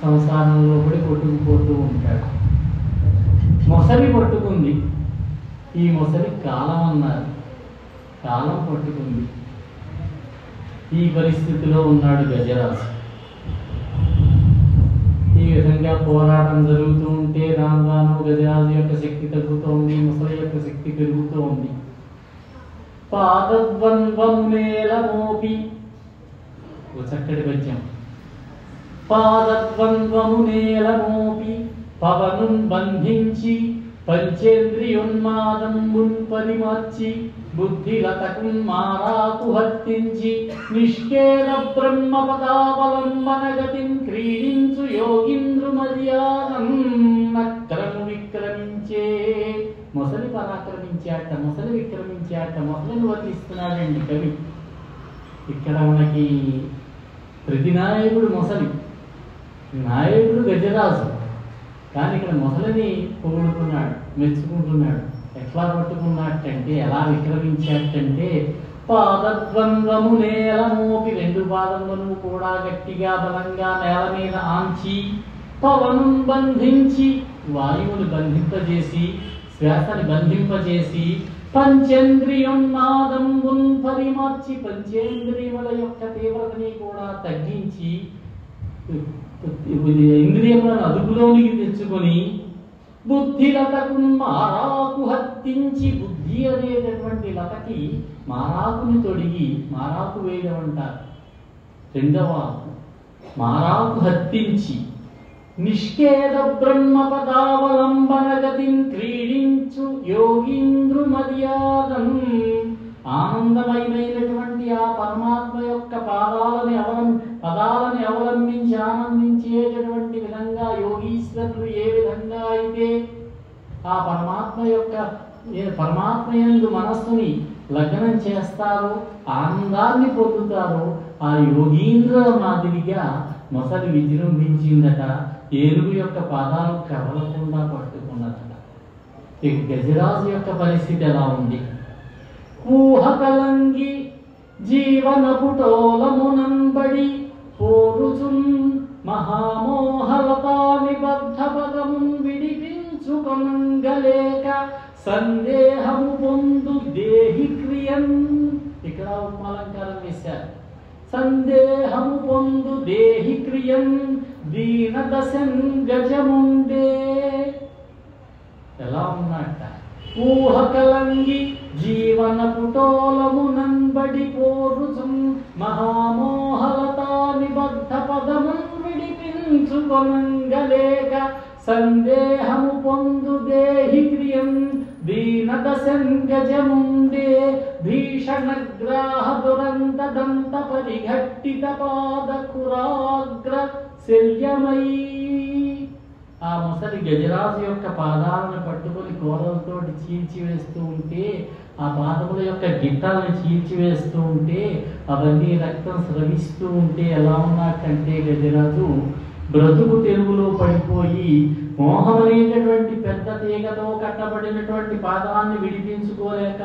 సంసారంలో కూడా కొట్టుకుపోతూ ఉంటాడు. మొసలి పట్టుకుంది. ఈ మొసలి కాలం అన్నారు, కాలం పట్టుకుంది. ఈ పరిస్థితిలో ఉన్నాడు గజరాజు. ఈ విధంగా పోరాటం జరుగుతూ ఉంటే రాను రాను గజరాజు యొక్క శక్తి తగ్గుతోంది, ముసలి యొక్క శక్తి పెరుగుతూ ఉంది. పాదద్వంద్వం నేల మోపి, ఓ చక్కటి పద్యం. పాదద్వంద్వము నేలమోపి పవనున్ బంధించి పంచేంద్రియోన్మాదంబున్ పరిమర్చి బుద్ధిలతకున్ మారాకు హత్తించి నిష్కేల బ్రహ్మ పదావలంబనగతిన్ క్రీడించు యోగింద్రు మర్యాదం నక్రము విక్రమించే. మొసలి పరాక్రమించాట, మొసలి విక్రమించాట, మొసలిని వర్తిస్తున్నాడండి కవి. ఇక్కడ మనకి ప్రతినాయకుడు మొసలి, నాయకుడు గజరాజు. కానీ ఇక్కడ మొసలిని పొగుడుకున్నాడు, మెచ్చుకుంటున్నాడు. ఎట్లా పట్టుకున్నట్టంటే, ఎలా విక్రమించాటంటే, పాదద్వంద్వము నేల మోపి, రెండు పాదములను కూడా గట్టిగా బలంగా నేల మీద ఆంచి, పవనం బంధించి, వాయువుని బంధింపజేసి, శ్వాసని బంధింపజేసి, పంచేంద్రియోన్మాదంబున్ పరిమర్చి, పంచేంద్రియముల యొక్క తీవ్రతని కూడా తగ్గించి, ఇంద్రియములను అదుపులోనికి తెచ్చుకొని, బుద్ధి లతకు మారాకు హత్తించి, బుద్ధి అనేటటువంటి లతకి మారాకుని తొడిగి, మారాకు వేయడం అంటారు. రెండవ మారాకు హత్తించి, నిష్కేద బ్రహ్మ పదావలంబన గతిన్ క్రీడించు యోగీంద్రు మర్యాదం. ఆనందమయమైనటువంటి ఆ పరమాత్మ యొక్క పదాలని అవలంబించి ఆనందించేటటువంటి విధంగా యోగీశ్వరులు ఏ విధంగా అయితే ఆ పరమాత్మ యందు మనస్సుని లగ్నం చేస్తారో, ఆనందాన్ని పొందుతారో, ఆ యోగీంద్ర మాదిరిగా మొసలి విజృంభించిందట. ఏనుగు యొక్క పాదాలు కదలకుండా పట్టుకున్నదట. ఇక గజరాజు యొక్క పరిస్థితి ఎలా ఉంది? ఊహకలంగి జీవనపుటోలమునంబడి పోరుచున్ మహామోహలతా నిబద్ధ పదమున్ విడిపించుకొనంగలేక సందేహము పొందు దేహి క్రియన్. ఇక్కడ ఉపమాలంకారం వేశారు. సందేహము పొందు దేహి క్రియం దీనదశన్ గజముండే. ఎలా ఉన్నట్ట? ఊహకలంగి జీవన పుటోలమునంబడి పోరుచున్ మహామోహలతా నిబద్ధ పదమున్ విడిపించుకొనంగలేక సందేహము పొందు దేహి క్రియం దీనదశన్ గజముండే. భీషణగ్రాహ దురంత దంత పరిఘట్టిత పాదకురాగ్ర శల్యమై. ఆ మొసలి గజరాజు యొక్క పాదాలను పట్టుకొని కోరలతోటి చీల్చివేస్తూ ఉంటే, ఆ పాదముల యొక్క గిట్టలను చీల్చివేస్తూ ఉంటే, అవన్నీ రక్తం స్రవిస్తూ ఉంటే ఎలా ఉన్నట్టంటే గజరాజు బ్రతుకు తెరువులో పడిపోయి మోహమనేటటువంటి పెద్ద తీగతో కట్టబడినటువంటి పాదాన్ని విడిపించుకోలేక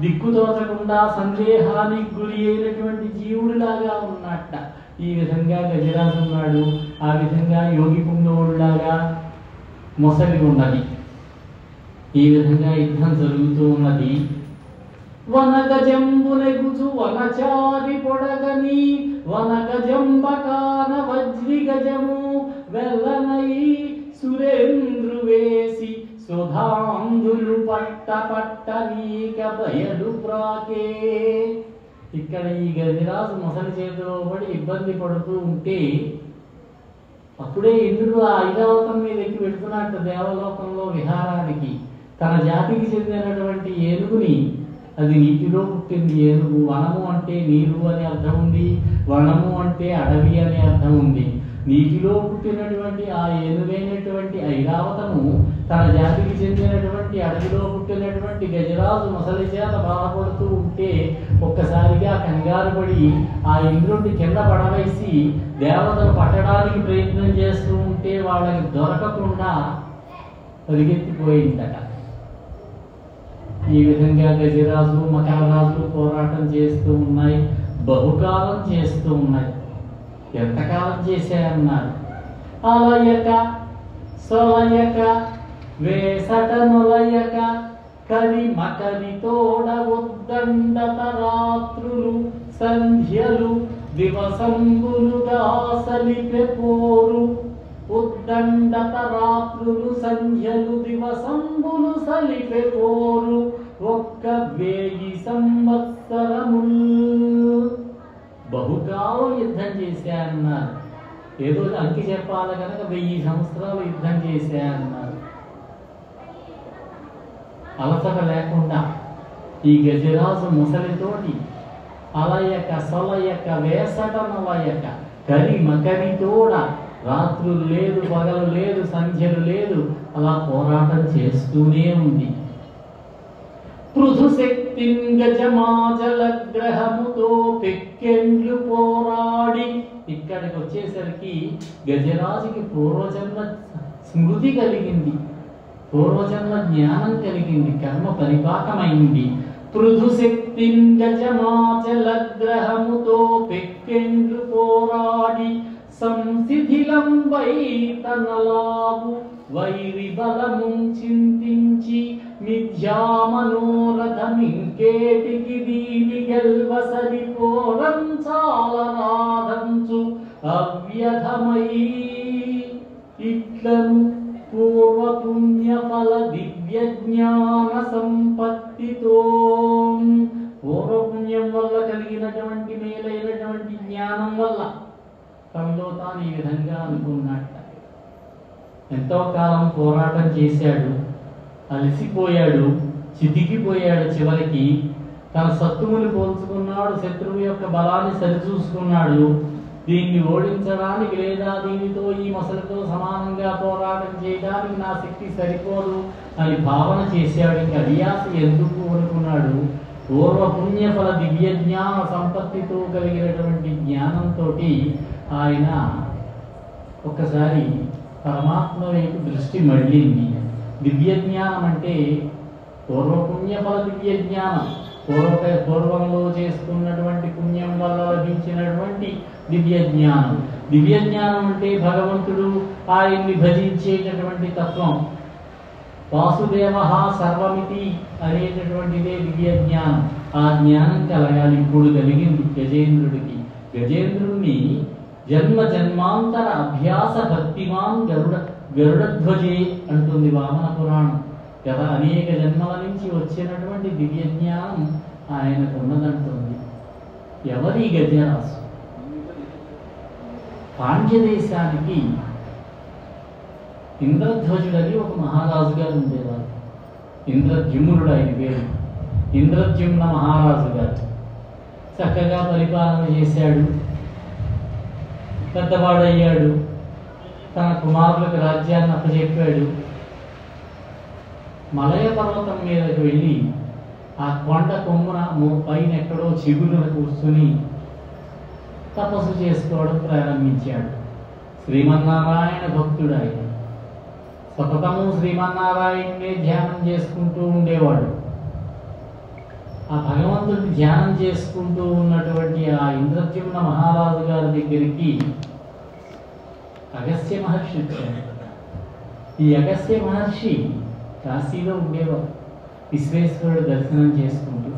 దిక్కుతోచకుండా సందేహానికి గురి అయినటువంటి జీవుడిలాగా ఉన్నట్ట. ఈ విధంగా గజరాజు ఉన్నాడు. ఆ విధంగా యోగి పుంగవుడిలాగా మొసలి ఉన్నది. ఈ విధంగా యుద్ధం జరుగుతూ ఉన్నది. వనగజంబునెగుచు వనచారి పొడగని వనగజంబకాన వజ్రి గజము వెల్లనై సురేంద్రు వేసి సుధాంధులు పట్ట పట్టనీక బయలు ప్రాకే. ఇక్కడ ఈ గజరాజు మొసలి చేతిలో పడి ఇబ్బంది పడుతూ ఉంటే, అప్పుడే ఇంద్రుడు ఆ ఐరావతం మీద ఎక్కి పెడుతున్నట్టు దేవలోకంలో విహారానికి. తన జాతికి చెందినటువంటి ఏనుగుని, అది నీటిలో పుట్టింది ఏనుగు. వనము అంటే నీరు అనే అర్థం ఉంది, వనము అంటే అడవి అనే అర్థం ఉంది. నీటిలో పుట్టినటువంటి ఆ ఏనుగైనటువంటి ఐరావతము తన జాతికి చెందినటువంటి అడవిలో పుట్టినటువంటి గజరాజు మొసలి చేత బాధపడుతూ ఉంటే ఒక్కసారిగా కంగారు పడి ఆ ఇంద్రుడిని కింద పడవేసి దేవతలు పట్టడానికి ప్రయత్నం చేస్తూ ఉంటే వాళ్ళకి దొరకకుండా పరిగెత్తిపోయిందట. ఈ విధంగా గజరాజు మకరరాజు పోరాటం చేస్తూ ఉన్నాయి. బహుకాలం చేస్తూ ఉన్నాయి. ఎంతకాలం చేశాయన్నారు? అలయక సొలయక వేసట నొలయక కరి మకరి తోడ ఉద్దండత రాత్రులు సంధ్యలు దివసంబులుగా సలిపె పోరు. ఉద్దండత రాత్రులు సంధ్యలు దివసంబులు సలిపె పోరు. ఒక్క 1000 సంవత్సరములు బహుకాలం యుద్ధం చేశారన్నారు. ఏదో అంకి చెప్పాలి కనుక 1000 సంవత్సరాలు యుద్ధం చేశా అన్నారు. అలసట లేకుండా ఈ గజరాజు ముసలితోటి అలయక సొలయక వేసట నలయక కరి మకరితోడ రాత్రులు లేదు, పగలు లేదు, సంధ్యలు లేదు, అలా పోరాటం చేస్తూనే ఉంది. పృథుశక్తిన్ గజమాజల గ్రహముతో పెక్కెండ్లు పోరాడి. ఇక్కడికి వచ్చేసరికి గజరాజుకి పూర్వజన్మ స్మృతి కలిగింది, పూర్వజన్మ జ్ఞానం కలిగింది, కర్మ పరిపాకమైంది. పృథుశక్తిన్ గజమాజల గ్రహముతో పెక్కెండ్లు పోరాడి సంశిథిలం వైతనలావు వైరి బలముం చింతించి మిథ్యామనోరథమింకేటికి దీని గెల్వసరి పోరంచాలరాధంచు అవ్యధమై ఇట్లను పూర్వపుణ్యఫల దివ్య జ్ఞాన సంపత్తితో. పూర్వపుణ్యం వల్ల కలిగినటువంటి మేలైనటువంటి జ్ఞానం వల్ల తనలో తాను ఈ విధంగా అనుకున్నట్ట. ఎంతో కాలం పోరాటం చేశాడు, అలసిపోయాడు, చితికిపోయాడు. చివరికి తన సత్తువుని పోల్చుకున్నాడు, శత్రువు యొక్క బలాన్ని సరిచూసుకున్నాడు. దీన్ని ఓడించడానికి లేదా దీనితో ఈ మొసలితో సమానంగా పోరాటం చేయడానికి నా శక్తి సరిపోదు అని భావన చేశాడు. ఇంకా అడియాస ఎందుకు అనుకున్నాడు? పూర్వపుణ్యఫల దివ్య జ్ఞాన సంపత్తితో కలిగినటువంటి జ్ఞానంతో ఆయన ఒక్కసారి పరమాత్మ వైపు దృష్టి మళ్ళింది. దివ్య జ్ఞానం అంటే పూర్వపుణ్యఫల దివ్య జ్ఞానం, పూర్వంలో చేసుకున్నటువంటి పుణ్యం వల్ల లభించినటువంటి దివ్య జ్ఞానం. దివ్య జ్ఞానం అంటే భగవంతుడు ఆయన్ని భజించేటటువంటి తత్వం. వాసుదేవ సర్వమితి అనేటటువంటిదే దివ్య జ్ఞానం. ఆ జ్ఞానం కలగాలి. ఇప్పుడు కలిగింది గజేంద్రుడికి. గజేంద్రుణ్ణి జన్మ జన్మాంతర అభ్యాస భక్తిమాన్ గరుడధ్వజే అంటుంది వామన పురాణం. గత అనేక జన్మల నుంచి వచ్చినటువంటి దివ్య జ్ఞానం ఆయనకు ఉన్నదంటుంది. ఎవరి గజరాజు? పాండ్యదేశానికి ఇంద్రధ్వజుడని ఒక మహారాజు గారు ఉండేవారు. ఇంద్రద్యుమ్నుడు ఆయన పేరు. ఇంద్రద్యుమ్న మహారాజు గారు చక్కగా పరిపాలన చేశాడు, పెద్దవాడయ్యాడు, తన కుమారులకు రాజ్యాన్ని అప్పచెప్పాడు. మలయ పర్వతం మీదకి వెళ్ళి ఆ కొండ కొమ్మున పైన ఎక్కడో చిగురున కూర్చుని తపస్సు చేసుకోవడం ప్రారంభించాడు. శ్రీమన్నారాయణ భక్తుడు ఆయన. సతతము శ్రీమన్నారాయణనే ధ్యానం చేసుకుంటూ ఉండేవాడు. ఆ భగవంతుడిని ధ్యానం చేసుకుంటూ ఉన్నటువంటి ఆ ఇంద్రద్యుమ్న మహారాజు గారి దగ్గరికి అగస్త్య మహర్షి వచ్చాడు. ఈ అగస్త్య మహర్షి కాశీలో ఉండేవారు. విశ్వేశ్వరుడు దర్శనం చేసుకుంటూ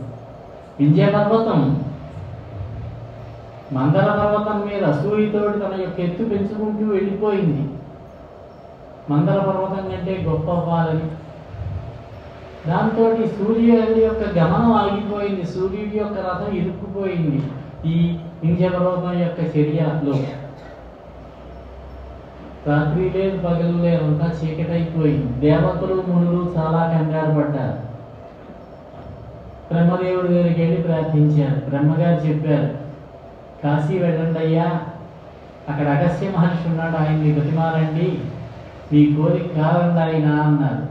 వింధ్య పర్వతం, మందర పర్వతం మీద అసూయతోటి తన యొక్క ఎత్తు పెంచుకుంటూ వెళ్ళిపోయింది. మందర పర్వతం కంటే గొప్ప అవ్వాలని. దాంతో సూర్యుడి యొక్క గమనం ఆగిపోయింది, సూర్యుడి యొక్క రథం ఇరుక్కుపోయింది ఈ వింధ్య పర్వతం యొక్క చర్యలో. రాత్రి లేదు, పగలు లేదు, అంతా చీకటైపోయింది. దేవతలు మునులు చాలా కంగారు పడ్డారు. బ్రహ్మదేవుడి దగ్గరికి వెళ్ళి ప్రార్థించారు. బ్రహ్మగారు చెప్పారు, కాశీ వెళ్ళండి అయ్యా, అక్కడ అగస్త్య మహర్షి ఉన్నాడు, ఆయన్ని బతిమాలండి, మీ కోరిక కాదండి ఆయన అన్నారు.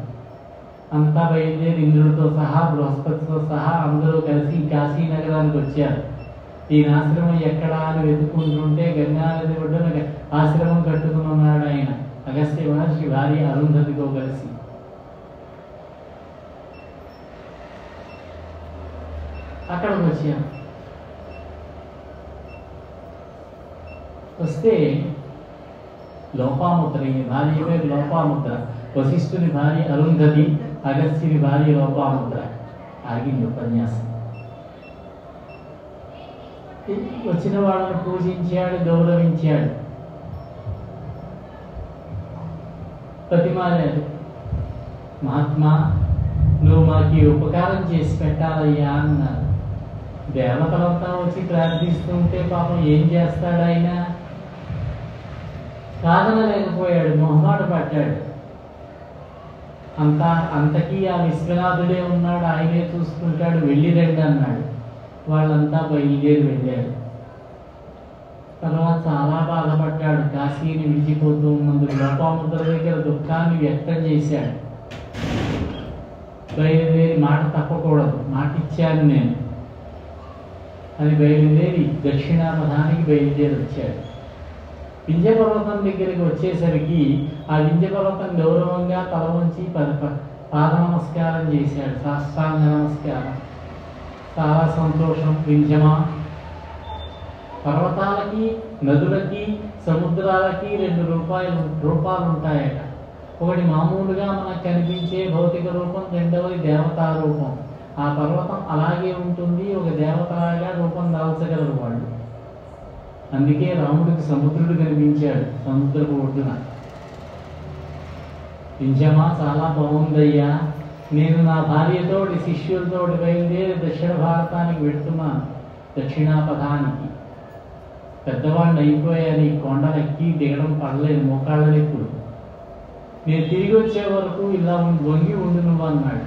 అంతా బయలుదేరి ఇంద్రుడితో సహా బృహస్పతితో సహా అందరూ కలిసి కాశీ నగరానికి వచ్చారు. ఈయన ఆశ్రమం ఎక్కడా అని వెతుకుంటుంటే గంగానది ఒడ్డున ఆశ్రమం కట్టుకుని ఉన్నాడు ఆయన, అగస్త్య మహర్షి భార్య అరుంధతితో కలిసి. అక్కడికి వచ్చాం. వస్తే లోపాముద్ర, ఈ భార్య పేరు లోపాముద్ర. వశిష్ఠుని భార్య అరుంధతి, అగస్త్యుని భార్య లోపాముద్ర. ఆగింది ఉపన్యాసం. వచ్చిన వాళ్ళని పూజించాడు, గౌరవించాడు, ప్రతిమారాడు. మహాత్మా, నువ్వు మాకు ఉపకారం చేసి పెట్టాలయ్యా అన్నారు. దేవతలంతా వచ్చి ప్రార్థిస్తుంటే పాపం ఏం చేస్తాడు ఆయన? కాదనలేకపోయాడు, మొహమాట పడ్డాడు. అంతకీ ఆ విశ్వనాథుడే ఉన్నాడు, ఆయనే చూసుకుంటాడు, వెళ్ళి రండి అన్నాడు. వాళ్ళంతా బయలుదేరి వెళ్ళారు. తర్వాత చాలా బాధపడ్డాడు. కాశీని విడిచిపోతూ ఉన్నందుకు లోపాముద్ర దగ్గర దుఃఖాన్ని వ్యక్తం చేశాడు. బయలుదేరి మాట తప్పకూడదు, మాట ఇచ్చాను నేను అని బయలుదేరి దక్షిణాపథానికి బయలుదేరి వచ్చాడు. వింధ్యపర్వతం దగ్గరికి వచ్చేసరికి ఆ వింధ్యపర్వతం గౌరవంగా తల వంచి పాద నమస్కారం చేశాడు, సాష్టాంగ నమస్కారం. చాలా సంతోషం. వింధ్యమా, పర్వతాలకి, నదులకి, సముద్రాలకి రెండు రూపాలు ఉంటాయట. ఒకటి మామూలుగా మనకు కనిపించే భౌతిక రూపం, రెండవది దేవతా రూపం. ఆ పర్వతం అలాగే ఉంటుంది, ఒక దేవతలాగా రూపం దాల్చగలరు వాళ్ళు. అందుకే రాముడికి సముద్రుడు కనిపించాడు సముద్రపు ఒడ్డున. వింధ్యమా, చాలా బాగుందయ్యా, నేను నా భార్యతోటి శిష్యులతోటి బయలుదేరి దక్షిణ భారతానికి వెళ్తున్నాను, దక్షిణాపథానికి. పెద్దవాడిని అయిపోయాను, ఈ కొండలెక్కి దిగడం పడలేదు, మోకాళ్ళని ఇప్పుడు. నేను తిరిగి వచ్చే వరకు ఇలా వంగి ఉండు నువ్వు అన్నాడు.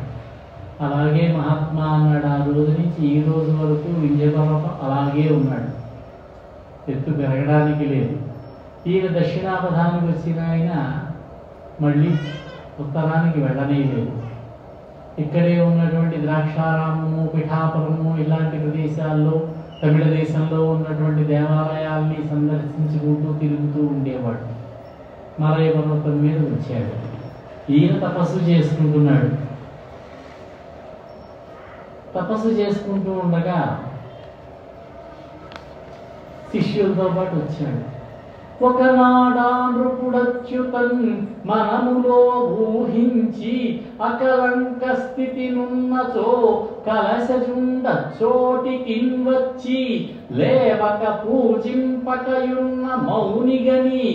అలాగే మహాత్మా అన్నాడు. ఆ రోజు నుంచి ఈ రోజు వరకు వింధ్యపర్వతం అలాగే ఉన్నాడు, ఎత్తు పెరగడానికి లేదు. ఈయన దక్షిణాపథానికి వచ్చిన ఆయన మళ్ళీ ఉత్తరానికి వెళ్ళనే లేదు. ఇక్కడే ఉన్నటువంటి ద్రాక్షారామము, పిఠాపురము ఇలాంటి ప్రదేశాల్లో, తమిళ దేశంలో ఉన్నటువంటి దేవాలయాల్ని సందర్శించుకుంటూ తిరుగుతూ ఉండేవాడు. మలయ పర్వతం మీద వచ్చాడు. ఈయన తపస్సు చేసుకుంటున్నాడు. తపస్సు చేసుకుంటూ ఉండగా శిష్యులతో పాటు వచ్చాడు. ఒకనాడా నృపుడచ్యుతన్ మనములో ఊహించి అకలంక స్థితి నున్నచో కలశజుండ చోటికిన్ వచ్చి లేవక పూజింపకయున్న మౌనిగని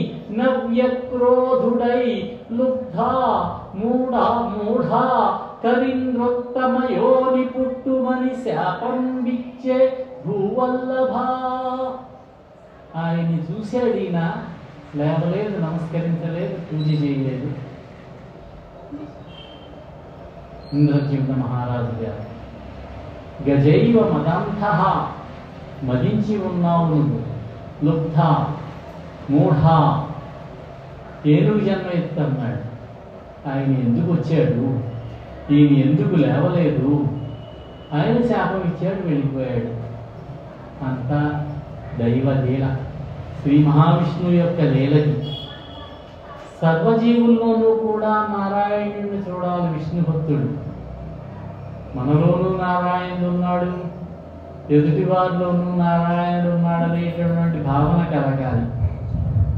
నవ్యక్రోధుడై లుబ్ధా మూఢా కరిన్రొత్తమయోని పుట్టుమని శాపం విచ్చే భూవల్లభా. ఆయన్ని చూశాడు. ఈయన లేవలేదు, నమస్కరించలేదు, పూజ చేయలేదు. ఇంద్రజిమ్న మహారాజు గారు, గజైవ మదంథ, మదించి ఉన్నావు నువ్వు, లుబ్ధ మూఢ, ఏనుగు జన్మ ఎత్తన్నాడు. ఆయన ఎందుకు వచ్చాడు, ఈయన ఎందుకు లేవలేదు, ఆయన శాపం ఇచ్చాడు, వెళ్ళిపోయాడు. అంతా దైవ లీల, శ్రీ మహావిష్ణువు యొక్క లీలకి. సర్వజీవుల్లోనూ కూడా నారాయణుడిని చూడాలి విష్ణు భక్తుడు. మనలోనూ నారాయణుడు ఉన్నాడు, ఎదుటి వారిలోనూ నారాయణుడు ఉన్నాడు అనేటటువంటి భావన కలగాలి.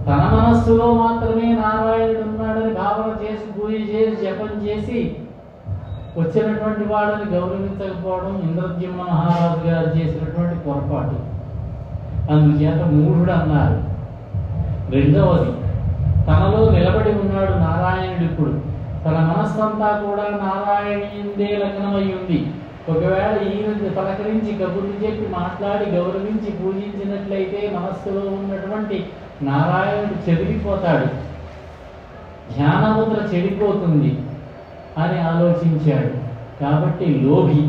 తన మనస్సులో మాత్రమే నారాయణుడు ఉన్నాడని భావన చేసి, పూజ చేసి, జపం చేసి వచ్చినటువంటి వాళ్ళని గౌరవించకపోవడం ఇంద్రజిమ్న మహారాజు గారు చేసినటువంటి పొరపాటు. అందుచేత మూఢుడు అన్నారు. రెండవది, తనలో నిలబడి ఉన్నాడు నారాయణుడు. ఇప్పుడు తన మనస్సంతా కూడా నారాయణుడే లగ్నమై ఉంది. ఒకవేళ ఈయన పలకరించి కబుర్లు చెప్పి మాట్లాడి గౌరవించి పూజించినట్లయితే మనస్సులో ఉన్నటువంటి నారాయణుడు చెదిరిపోతాడు, ధ్యానముద్ర చెడిపోతుంది అని ఆలోచించాడు. కాబట్టి లోభి,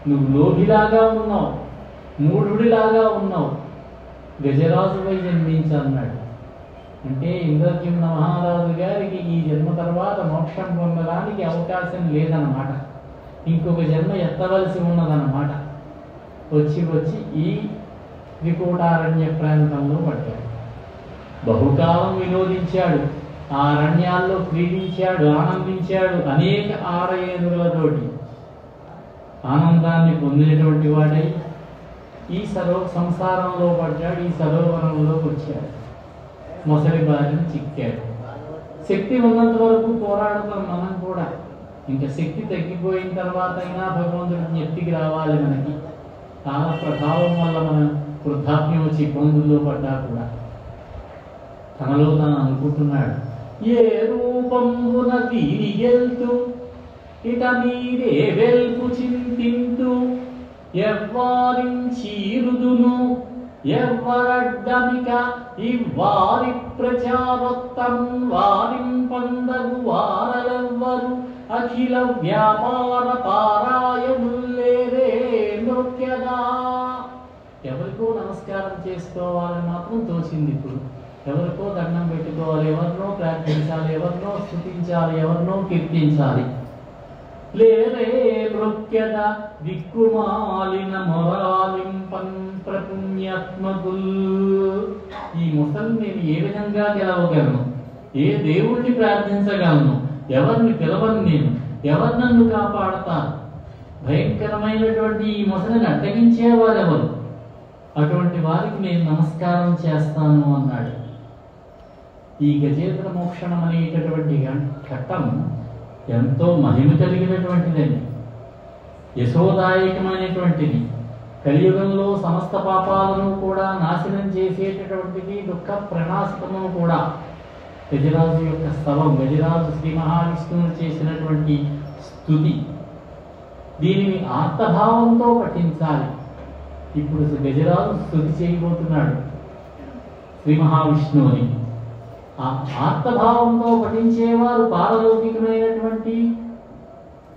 నువ్వు లోభిలాగా ఉన్నావు, మూఢుడిలాగా ఉన్నావు, గజరాజుపై జన్మించన్నాడు. అంటే ఇంద్రజిమ్న మహారాజు గారికి ఈ జన్మ తర్వాత మోక్షం పొందడానికి అవకాశం లేదన్నమాట, ఇంకొక జన్మ ఎత్తవలసి ఉన్నదన్నమాట. వచ్చి ఈ త్రికూటారణ్య ప్రాంతంలో పడ్డాడు. బహుకాలం వినోదించాడు, ఆ అరణ్యాల్లో క్రీడించాడు, ఆనందించాడు. అనేక ఆరయేనుగులతోటి ఆనందాన్ని పొందినటువంటి వాడై ఈ సంసారంలో పడ్డాడు. ఈ సరోవరంలోకి వచ్చాడు, మొసలి బారిన చిక్కాడు. శక్తి ఉన్నంత వరకు పోరాడుతాం మనం కూడా. ఇంకా శక్తి తగ్గిపోయిన తర్వాత అయినా భగవంతుడి జ్ఞప్తికి రావాలి. మనకి కాల ప్రభావం వల్ల మనం వృద్ధాప్యం వచ్చి ఇబ్బందుల్లో పడ్డా కూడా తనలో తాను అనుకుంటున్నాడు, ఏ రూపంబున తీరి గెల్తూ ఇట మీరే వెల్పు చింతింతూ ఎవ్వారించీరుదును ఎవ్వరడ్డమిక ఇవ్వారి ప్రచారోత్తమం వారింపందగు వారలెవ్వరు అఖిల వ్యాపార పారాయణుల్లేరే నృత్యగా. ఎవరికో నమస్కారం చేసుకోవాలని మాత్రం తోచింది. ఇప్పుడు ఎవరికో దండం పెట్టుకోవాలి, ఎవరినో ప్రార్థించాలి, ఎవరినో స్తుతించాలి, ఎవరినో కీర్తించాలి. లేరే నృత్యద దిక్కుమాలిన మొరాలింపన్ ప్రపుణ్యాత్మకుల్. ఈ ముసలి నేను ఏ విధంగా గెలవగలను, ఏ దేవుణ్ణి ప్రార్థించగలను, ఎవరిని పిలవను, నేను ఎవరు నన్ను కాపాడతారు? భయంకరమైనటువంటి ఈ ముసలిని అడ్డగించేవారెవరు? అటువంటి వారికి నేను నమస్కారం చేస్తాను అన్నాడు. ఈ గజేంద్ర మోక్షణం అనేటటువంటి ఘట్టం ఎంతో మహిమ కలిగినటువంటిదండి, యశోదాయకమైనటువంటిది. కలియుగంలో సమస్త పాపాలను కూడా నాశనం చేసేటటువంటిది, దుఃఖ ప్రణాశకము కూడా. గజరాజు యొక్క స్తవం, గజరాజు శ్రీ మహావిష్ణువును చేసినటువంటి స్తుతి, దీనిని ఆర్తభావంతో పఠించాలి. ఇప్పుడు గజరాజు స్తుతి చేయబోతున్నాడు శ్రీ మహావిష్ణువుని. ఆ ఆర్తభావంతో పఠించేవారు పారలౌకికమైనటువంటి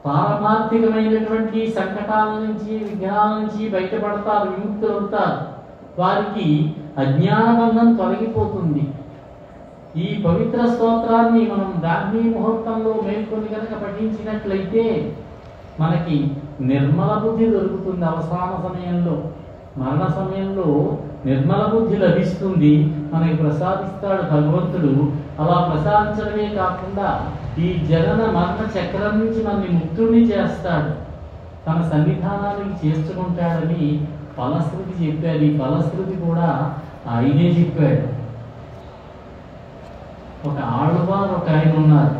పారమార్థికమైనటువంటి సంకటాల నుంచి, విఘ్నాల నుంచి బయటపడతారు, విముక్తులవుతారు. వారికి అజ్ఞానబంధం తొలగిపోతుంది. ఈ పవిత్ర స్తోత్రాన్ని మనం బ్రాహ్మీ ముహూర్తంలో మేల్కొని కనుక పఠించినట్లయితే మనకి నిర్మల బుద్ధి దొరుకుతుంది. అవసాన సమయంలో, మరణ సమయంలో నిర్మల బుద్ధి లభిస్తుంది, మనకి ప్రసాదిస్తాడు భగవంతుడు. అలా ప్రసాదించడమే కాకుండా ఈ జనన మరణ చక్రం నుంచి మనని ముక్తుడిని చేస్తాడు, తన సన్నిధానానికి చేర్చుకుంటాడని ఫలశ్రుతి చెప్పాడు. ఈ ఫలశ్రుతి కూడా ఆయనే చెప్పాడు. ఒక ఆళ్వారు ఒక ఆయన ఉన్నారు,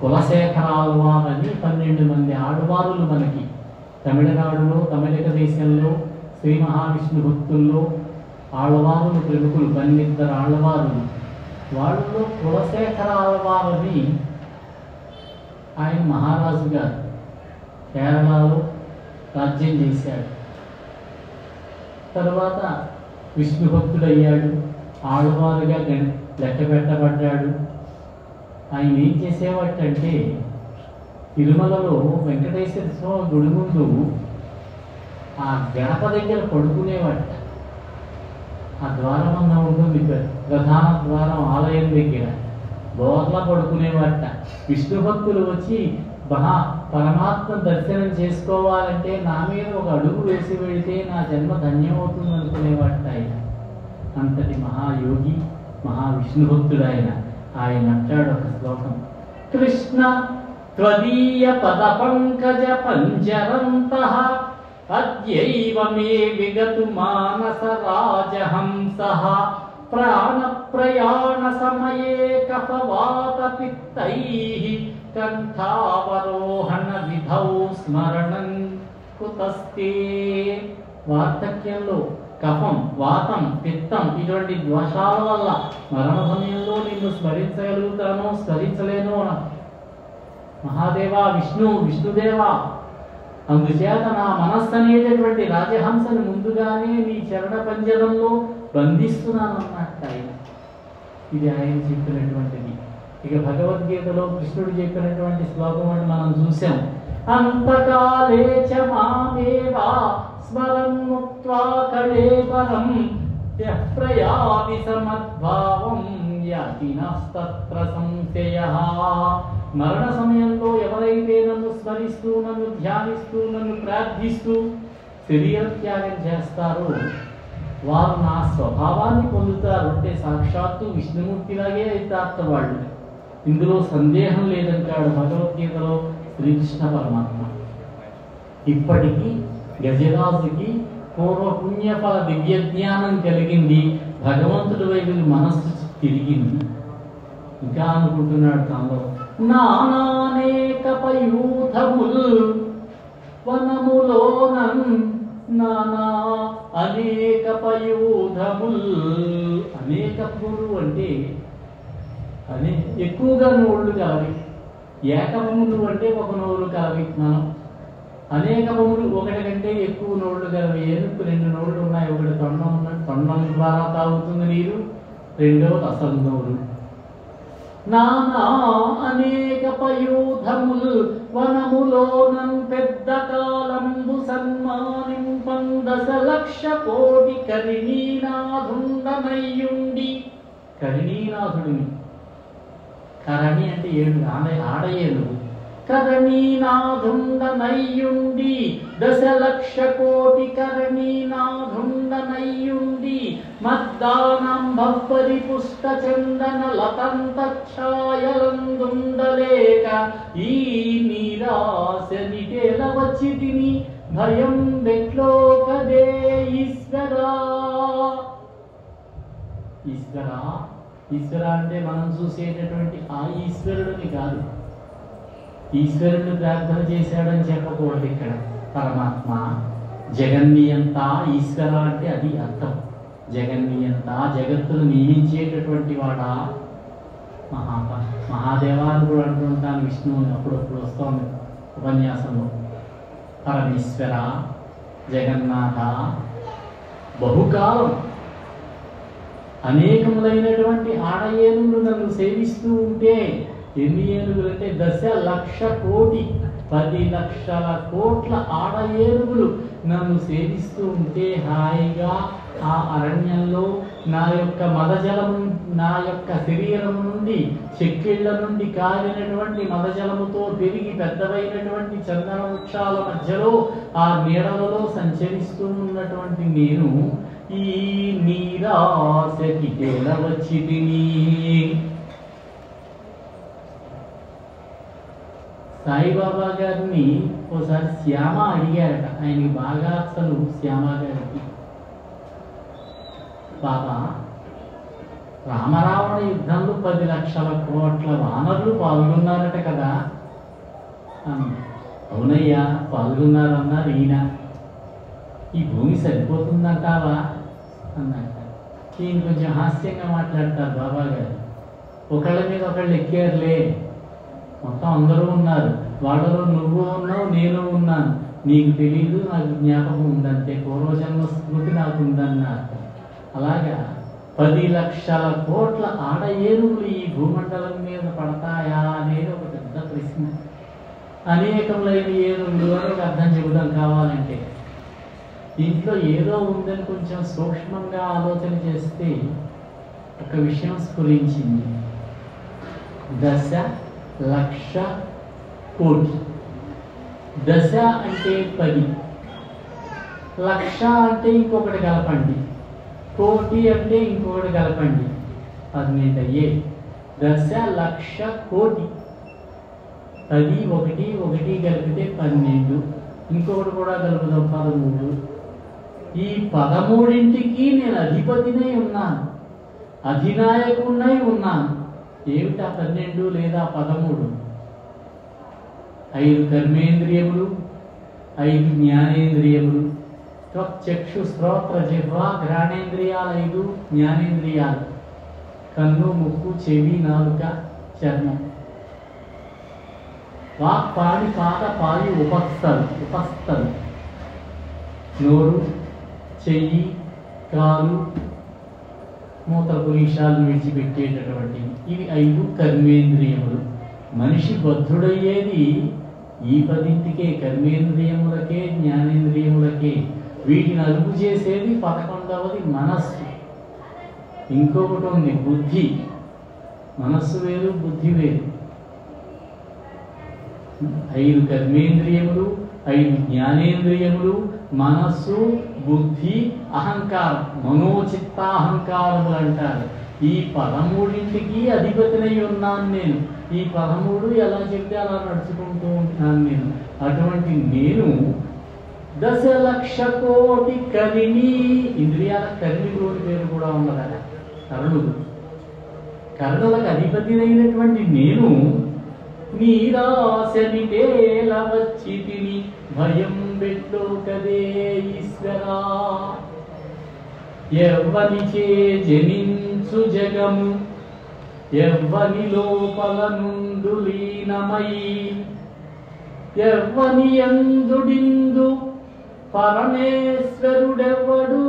కులశేఖర ఆళ్వార్ అని. 12 మంది ఆళ్వారులు మనకి తమిళనాడులో, తమిళక దేశంలో శ్రీ మహావిష్ణు భక్తుల్లో ఆళ్వారులు ప్రముఖులు. 12 ఆళ్వారులు. వాళ్ళలో కులశేఖర ఆళ్వార్ అని ఆయన మహారాజు గారు కేరళలో రాజ్యం చేశాడు. తర్వాత విష్ణు భక్తుడయ్యాడు, ఆళ్వారుగా లెక్క పెట్టబడ్డాడు. ఆయన ఏం చేసేవాటంటే తిరుమలలో వెంకటేశ్వర స్వామి గుడి ముందు ఆ గణప దగ్గర పడుకునేవాట. ఆ ద్వారం అన్న ఉంటుంది, ప్రధాన ద్వారం ఆలయం దగ్గర బోర్లా పడుకునేవాట. విష్ణు భక్తులు వచ్చి పరమాత్మ దర్శనం చేసుకోవాలంటే నా మీద ఒక అడుగు వేసి వెళితే నా జన్మ ధన్యమవుతుంది అనుకునేవాట ఆయన. అంతటి మహాయోగి, మహావిష్ణు భక్తుడు ఆయన. ఆయన అంటాడు ఒక శ్లోకం, కృష్ణ త్వదీయ పద పంకజ పంజరంతః అద్యైవ మే విగతు మానస రాజహంసః ప్రాణ ప్రయాణ సమయే కఫవాత పిత్తైః కంఠావరోహణ విధౌ స్మరణం కుతస్తే. వార్ధక్యంలో కఫం, వాతం, పిత్తం ఇటువంటి దోషాల వల్ల మరణ సమయంలో నిన్ను స్మరించగలుగుతానో స్మరించలేనో మహాదేవా విష్ణుదేవా, అందుచేత నా మనస్సు అనేటటువంటి రాజహంసను ముందుగానే నీ చరణ పంజరంలో బంధిస్తున్నాను అన్నట్టు ఆయన. ఇది ఆయన చెప్పినటువంటిది. ఇక భగవద్గీతలో కృష్ణుడు చెప్పినటువంటి శ్లోకం అని మనం చూసాం, అంతకాలే చ మామేవా స్మరన్ ముక్త్వా కళేబరం యః ప్రయాతి సమద్భావం యాతి నాస్తత్ర సంశయః. మరణ సమయంలో ఎవరైతే నన్ను స్మరిస్తూ, నన్ను ధ్యానిస్తూ, నన్ను ప్రార్థిస్తూ శరీర త్యాగం చేస్తారో వారు నా స్వభావాన్ని పొందుతారు. అంటే సాక్షాత్తు విష్ణుమూర్తిలాగే అవుతారట వాళ్ళు. ఇందులో సందేహం లేదంటాడు భగవద్గీతలో శ్రీకృష్ణ పరమాత్మ. ఇప్పటికీ గజరాజుకి పూర్వపుణ్యఫల దివ్య జ్ఞానం కలిగింది, భగవంతుడి వైపు మనస్సు తిరిగింది. ఇంకా అనుకుంటున్నాడు తనలో, నానానేక పయూథముల్ వనములోనన్ నానా అనేక పయూథముల్. అనేకములు అంటే ఎక్కువగా నోళ్ళు కలవి, ఏకములు అంటే ఒక నోరు కలవి. మనం అనేక భూములు, ఒకటి కంటే ఎక్కువ నోళ్లు గలవి. ఏనుగు 2 నోళ్లు ఉన్నాయి, ఒకటి తొండం ఉన్నాయి, తొండం ద్వారా తాగుతుంది నీరు, రెండవది అసలు నోరు. నానా అనేక పయూధములు వనములోనం పెద్ద కాలంబు సన్మానింపం 10,00,000,000,000 కరిణీనాథుండనయ్యుండి. కరిణీనాథుడిని, కరణి అంటే ఆడయేనుగు. కరణీనాథుండనయ్యుండి 10,00,000,000,000 కరణీనాథుండనయ్యుండి మద్దానంభః పరిపుష్ట చందన లతంతఛాయలందుండలేక ఈ నిరాశ నిటేల వచ్చితిని భయం వెట్లో కదే ఈశ్వరా. ఈశ్వరా, ఈశ్వర అంటే మనం చూసేటటువంటి ఆ ఈశ్వరుడిని కాదు. ఈశ్వరుడిని ప్రార్థన చేశాడని చెప్పకూడదు. ఇక్కడ పరమాత్మ జగన్నియంత, ఈశ్వర అంటే అది అర్థం. జగన్నియంత, జగత్తును నియమించేటటువంటి వాడా. మహాదేవాన్ని కూడా అంటుంటాను విష్ణువుని, అప్పుడప్పుడు వస్తోంది ఉపన్యాసంలో. పరమేశ్వర, జగన్నాథ, బహుకాలం అనేకములైనటువంటి ఆడ ఏనుగులు నన్ను సేవిస్తూ ఉంటే, ఎన్ని ఏనుగులు అంటే 10,00,000,000,000 10,00,000,000,000 ఆడ ఏనుగులు నన్ను సేవిస్తూ ఉంటే హాయిగా ఆ అరణ్యంలో నా యొక్క మదజలము, నా యొక్క శరీరము నుండి, చెక్కిళ్ల నుండి కారినటువంటి మదజలముతో పెరిగి పెద్దవైనటువంటి చందన వృక్షాల మధ్యలో ఆ నీడలలో సంచరిస్తూ ఉన్నటువంటి నేను ఈ నీరాశకి తేలవచ్చితిని. సాయిబాబా గారిని ఓసారి శ్యామ అడిగారట. ఆయనకి బాగా అసలు శ్యామ గారికి, బాబా రామరావణ యుద్ధంలో 10,00,000,000,000 వానరులు పాల్గొన్నారట కదా. అవునయ్యా పాల్గొన్నారన్నారు. ఈయన ఈ భూమి సరిపోతుందంటావా అన్నట్ట. ఈయన కొంచెం హాస్యంగా మాట్లాడతారు బాబా గారు. ఒకళ్ళ మీద ఒకళ్ళు ఎక్కారులే, మొత్తం అందరూ ఉన్నారు, వాళ్ళలో నువ్వు ఉన్నావు, నేను ఉన్నాను, నీకు తెలీదు, నాకు జ్ఞాపకం ఉందంటే, పూర్వజన్మ స్మృతి నాకు ఉందన్నారు. అలాగా 10,00,000,000,000 ఆడ ఏనుగులు ఈ భూమండలం మీద పడతాయా అనేది ఒక పెద్ద ప్రశ్న. అనేకములైన ఏనుగులు అని ఒక అర్థం చెబుదాం కావాలంటే. దీంట్లో ఏదో ఉందని కొంచెం సూక్ష్మంగా ఆలోచన చేస్తే ఒక విషయం స్ఫురించింది. 10,00,000,000,000. 10 అంటే 10, 1,00,000 అంటే ఇంకొకటి కలపండి, 1,00,000,000 అంటే ఇంకొకటి కలపండి, 18 అయ్యే 10,00,000,000,000. 10 1 1 కలిపితే 12, ఇంకొకటి కూడా కలుపుదాం 13. ఈ 13ంటికి నేను అధిపతినై ఉన్నాను, అధినాయకుడినై ఉన్నాను. ఏమిటా 12 లేదా 13? 5 కర్మేంద్రియములు, 5 జ్ఞానేంద్రియములు. చక్షు శ్రోత్ర జిహ్వా ఘ్రాణేంద్రియాలు 5 జ్ఞానేంద్రియాలు. కన్ను, ముక్కు, చెవి, నాలుక, చర్మం. వాక్, పాడి, పాద, పాయి, ఉపస్థలు. నోరు, చెయ్యి, కాలు, మూత్రపురీషాలను విడిచిపెట్టేటటువంటి ఇవి 5 కర్మేంద్రియములు. మనిషి బద్ధుడయ్యేది ఈ 10ంటికే, కర్మేంద్రియములకే, జ్ఞానేంద్రియములకే. వీటిని అదుపు చేసేది 11వది మనస్సు. ఇంకొకటి ఉంది బుద్ధి. మనస్సు వేరు, బుద్ధి వేరు. 5 కర్మేంద్రియములు, 5 జ్ఞానేంద్రియములు, మనస్సు, బుద్ధి, అహంకారం, మనోచిత్తాహంకారములు అంటారు. ఈ 13ంటికి అధిపతినై ఉన్నాను నేను. ఈ 13 ఎలా చెప్తే అలా నడుచుకుంటూ ఉంటున్నాను నేను. అటువంటి నేను 10,00,000,000,000 కరిణి. ఇంద్రియాల కర్ణికుడు అని పేరు కూడా ఉన్నదా, కర్ణుడు. కర్ణులకు అధిపతినైనటువంటి నేను నీరాశనిటేల వచ్చితిని భయం పెట్టో కదే ఈశ్వరా. ఎవ్వనిచే జనించు జగము, ఎవ్వని లోపల నుండు లీనమై ఎవ్వని యందుడిందు పరమేశ్వరుడెవ్వడు,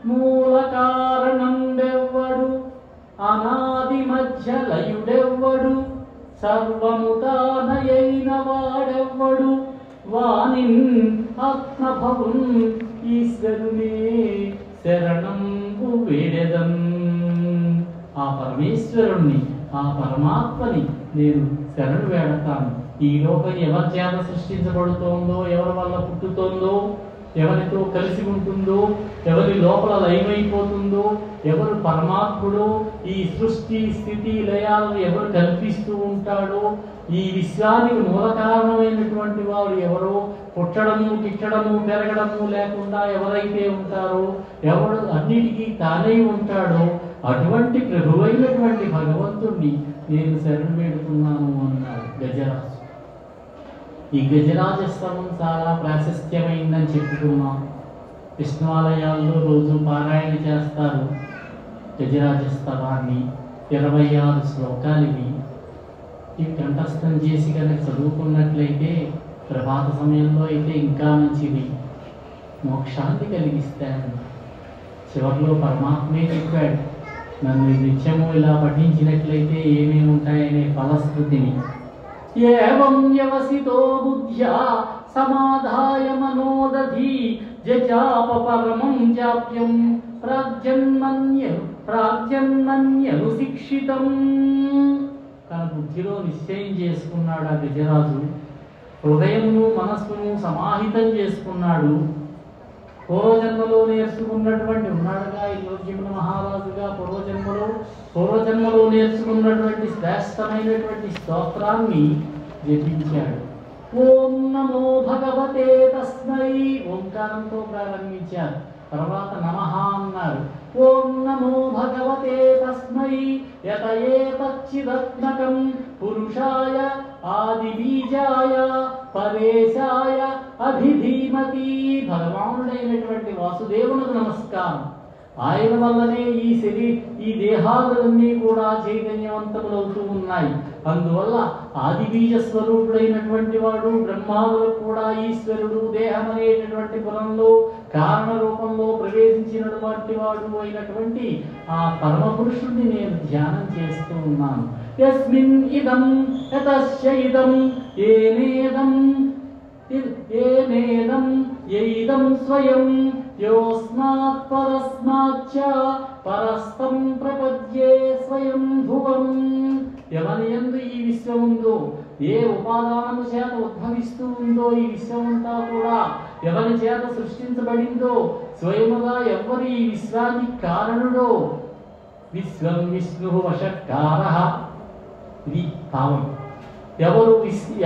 మూల కారణండెవ్వడు, అనాది మధ్యలయుడెవ్వడు, సర్వము తానయైన వాడెవ్వడు, వానిన్ ఆత్మభవం ఈశ్వరునే శరణంబు వేడెదం. ఆ పరమేశ్వరుణ్ణి, ఆ పరమాత్మని నేను శరణు వేడతాను. ఈ లోకం ఎవరి చేత సృష్టించబడుతోందో, ఎవరి వల్ల పుట్టుతోందో, ఎవరితో కలిసి ఉంటుందో, ఎవరి లోపల లయమైపోతుందో, ఎవరు పరమాత్ముడో, ఈ సృష్టి స్థితి లయాలను ఎవరు కల్పిస్తూ ఉంటాడో, ఈ విశ్వానికి మూల కారణమైనటువంటి వారు ఎవరో, పుట్టడము గిట్టడము పెరగడము లేకుండా ఎవరైతే ఉంటారో, ఎవడు అన్నిటికీ తానై ఉంటాడో అటువంటి ప్రభువైనటువంటి భగవంతుణ్ణి నేను శరణు వేడుతున్నాను అన్నాడు గజరాజు. ఈ గజరాజస్తవం చాలా ప్రాశస్త్యమైందని చెప్పుకున్నాం. విష్ణువాలయాల్లో రోజు పారాయణ చేస్తారు గజరాజస్తవాన్ని. 26 శ్లోకాలు ఇవి. ఇవి కంఠస్థం చేసి కనుక చదువుకున్నట్లయితే ప్రభాత సమయంలో అయితే ఇంకా మంచిది, మోక్షాన్ని కలిగిస్తాను. చివరిలో పరమాత్మే చెప్పాడు, నన్ను నిత్యము ఇలా పఠించినట్లయితే ఏమేమి ఉంటాయనే ఫలశ్రుతిని. ఏవం వ్యవసితో బుద్ధ్యా సమాధాయ మనోదధి జచాప పరమం జాప్యం ప్రాజ్ఞన్మన్యను శిక్షితం. తన బుద్ధిలో నిశ్చయం చేసుకున్నాడు ఆ గజరాజు. హృదయమును మనస్సును సమాహితం చేసుకున్నాడు. పూర్వజన్మలో నేర్చుకున్నటువంటి ఉన్నాడుగా ఈ యోగ్యమున మహారాజుగా పూర్వజన్మలో నేర్చుకున్నటువంటి శ్రేష్టమైనటువంటి స్తోత్రాన్ని జపించాడు. ఓం నమో భగవతే తస్మై, ఓంకారంతో ప్రారంభించారు. తర్వాత నమః అన్నారు. ఓం నమో భగవతే తస్మై యతయేతచ్చిదత్మకం పురుషాయ ఆదిబీజాయ పరేశాయ అభిధీమతి. భగవానుడైనటువంటి వాసుదేవునికి నమస్కారం. ఆయన వల్లనే ఈ దేహాలన్నీ కూడా చైతన్యవంతములవుతూ ఉన్నాయి. అందువల్ల ఆదిబీజ స్వరూపుడైనటువంటి వాడు, బ్రహ్మాదులకు కూడా ఈశ్వరుడు దేహం అనేటటువంటి పురంలో కారణ రూపంలో ప్రవేశించినటువంటి వాడు అయినటువంటి ఆ పరమ పురుషుణ్ణి నేను ధ్యానం చేస్తూ ఉన్నాను. యస్మిన్ ఇదం యతస్య ఇదం ఏనేదం యైదం స్వయం యోస్మాత్ పరస్మాచ్చ పరస్తం ప్రపద్యే స్వయం భువం. ఎవరి యందు ఈ విశ్వం ఉందో, ఏ ఉపాదానము చేత ఉద్భవిస్తూ ఉందో ఈ విశ్వమంతా కూడా ఎవరి చేత సృష్టించబడిందో, స్వయముగా ఎవరి ఈ విశ్వానికి కారణుడో, విశ్వం విష్ణు వశకారః. ఇది భావం.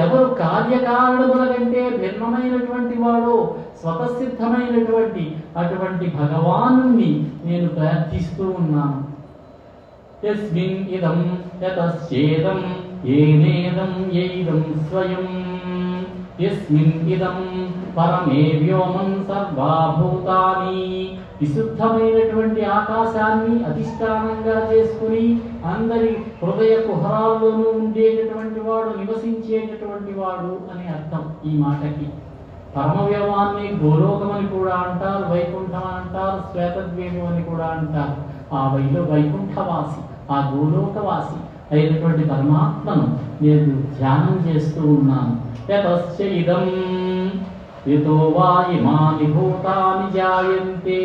ఎవరు కార్యకారణముల కంటే భిన్నమైనటువంటి వాడో, స్వతసిద్ధమైనటువంటి అటువంటి భగవానుణ్ణి నేను ప్రార్థిస్తూ ఉన్నాను. యస్మిన్ ఇదం యతస్యేదం ఏనేదం యైదం స్వయం యస్మిన్ ఇదం పరమే వ్యోమం సర్వభూతాని. విశుద్ధమైనటువంటి ఆకాశాన్ని అధిష్టానంగా చేసుకుని అందరి హృదయ కుహరాల్లోనూ ఉండేటటువంటి వాడు, నివసించేటటువంటి వాడు అని అర్థం ఈ మాటకి. పరమవ్యోమాన్ని గోలోకం అని కూడా అంటారు, వైకుంఠం అని అంటారు, శ్వేతద్వీపం అని కూడా అంటారు. ఆ వైకుంఠవాసి, ఆ గోలోకవాసి అయినటువంటి పరమాత్మను నేను ధ్యానం చేస్తూ ఉన్నాను. యతస్య ఇదం యతో వా ఇమాని భూతాని జాయంతే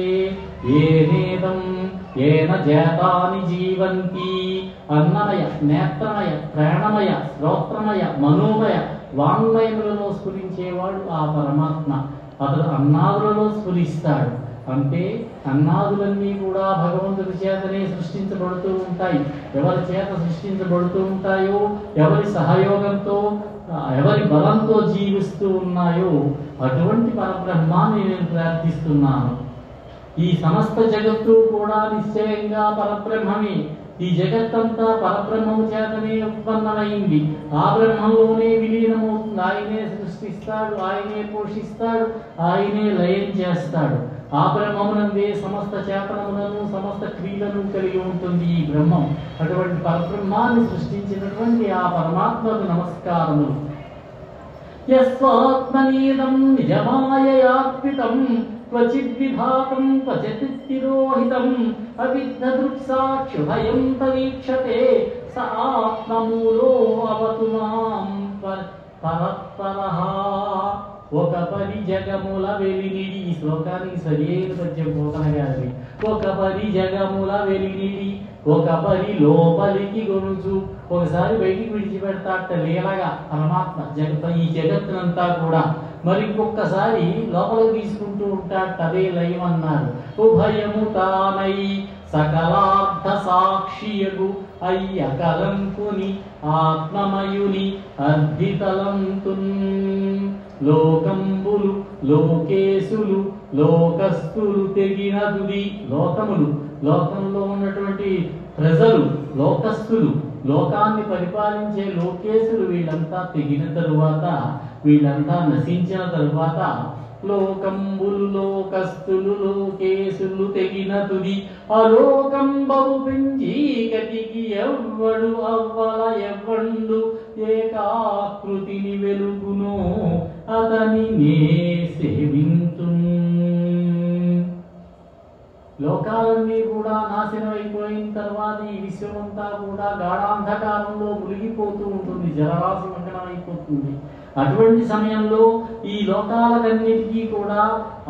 ఏనేదం ఏన జాతాని జీవంతి. అన్నమయ, నేత్రమయ, ప్రాణమయ, శ్రోత్రమయ, మనోమయ, వాంగ్మయములలో స్ఫురించేవాడు ఆ పరమాత్మ. అతడు అన్నాదులలో స్ఫురిస్తాడు. అంటే అన్నాదులన్నీ కూడా భగవంతుడి చేతనే సృష్టించబడుతూ ఉంటాయి. ఎవరి చేత సృష్టించబడుతూ ఉంటాయో, ఎవరి సహయోగంతో, ఎవరి బలంతో జీవిస్తూ ఉన్నాయో అటువంటి పరబ్రహ్మాన్ని నేను ప్రార్థిస్తున్నాను. ఈ సమస్త జగత్తు కూడా నిశ్చయంగా పరబ్రహ్మమే. ఈ జగత్తంతా పరబ్రహ్మము చేతనే ఉత్పన్నమైంది. ఆ బ్రహ్మంలోనే విలీనమవుతుంది. ఆయనే సృష్టిస్తాడు, ఆయనే పోషిస్తాడు, ఆయనే లయం చేస్తాడు. ఆ బ్రహ్మమునందే సమస్త చేతనములను, సమస్త క్రియలను కలిగి ఉంటుంది ఈ బ్రహ్మం. అటువంటి పరబ్రహ్మాన్ని సృష్టించినటువంటి ఆ పరమాత్మకు నమస్కారములు. యస్వాత్మనీదం నిజమాయయార్పితం క్వచిద్విభాతం క్వచిత్తిరోహితం అవిద్ధదృక్సాక్షుభయం తవీక్షతే స ఆత్మమూలో అవతు మాం పరత్పరః. ఒక పరి జగముల వెలినిడి, ఈ శ్లోకానికి సరియైన పద్యం పోతన గారి. ఒక పరి జగముల వెలినిడి ఒక పరి లోపలికి గొనుచు, ఒకసారి బయటికి విడిచిపెడతాట లీలగా పరమాత్మ ఈ జగత్తునంతా కూడా. మరి ఇంకొకసారి లోపలికి తీసుకుంటూ ఉంటాట, అదే లయం అన్నారు. ఉభయము తానై సకలార్థ సాక్షియగు అయ్యకలంకుని ఆత్మమయుని అర్ధితలంతున్. లోకంబులు లోకేశులు లోకస్తులు తెగిన తుది. లోకములు, లోకంలో ఉన్నటువంటి ప్రజలు, లోకస్తులు, లోకాన్ని పరిపాలించే లోకేశులు, వీళ్ళంతా తెగిన తరువాత, వీళ్ళంతా నశించిన తరువాత, లోకంబులు లోకస్తులు లోకేశులు తెగిన తుది అలోకంబవు పెంచి గతికి ఎవ్వడు అవ్వల ఎవ్వండు ఏకాకృతిని వెలుగును అతని నే సేవింతు. లోకాలన్నీ కూడా నాశనం అయిపోయిన తర్వాత ఈ విశ్వమంతా కూడా గాఢాంధకారంలో మునిగిపోతూ ఉంటుంది, జలరాశి మండలం అయిపోతుంది. అటువంటి సమయంలో ఈ లోకాలన్నిటికీ కూడా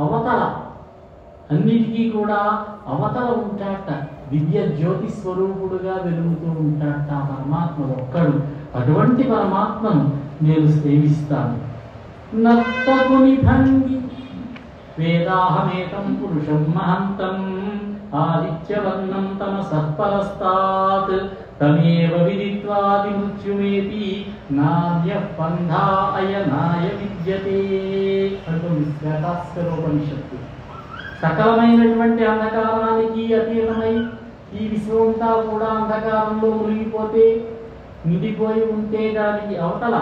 అవతల, అన్నిటికీ కూడా అవతల ఉంటాట, దివ్య జ్యోతి స్వరూపుడుగా వెలుగుతూ ఉంటాట పరమాత్మ ఒక్కడు. అటువంటి పరమాత్మను నేను సేవిస్తాను. నర్తకుని భంగి వేదాహమేతం పురుషం మహంతం ఆదిత్యవర్ణం తమ సత్పరస్తాత్ తమేవ విదిత్వాది మృత్యుమేతి నాన్యః పంథా అయనాయ విద్యతే అంటుంది శ్వేతాస్వరోపనిషత్తు. సకలమైనటువంటి అంధకారానికి అతీతమై ఈ విశ్వమంతా కూడా అంధకారంలో మునిగిపోతే, నిండిపోయి ఉంటే దానికి అవతల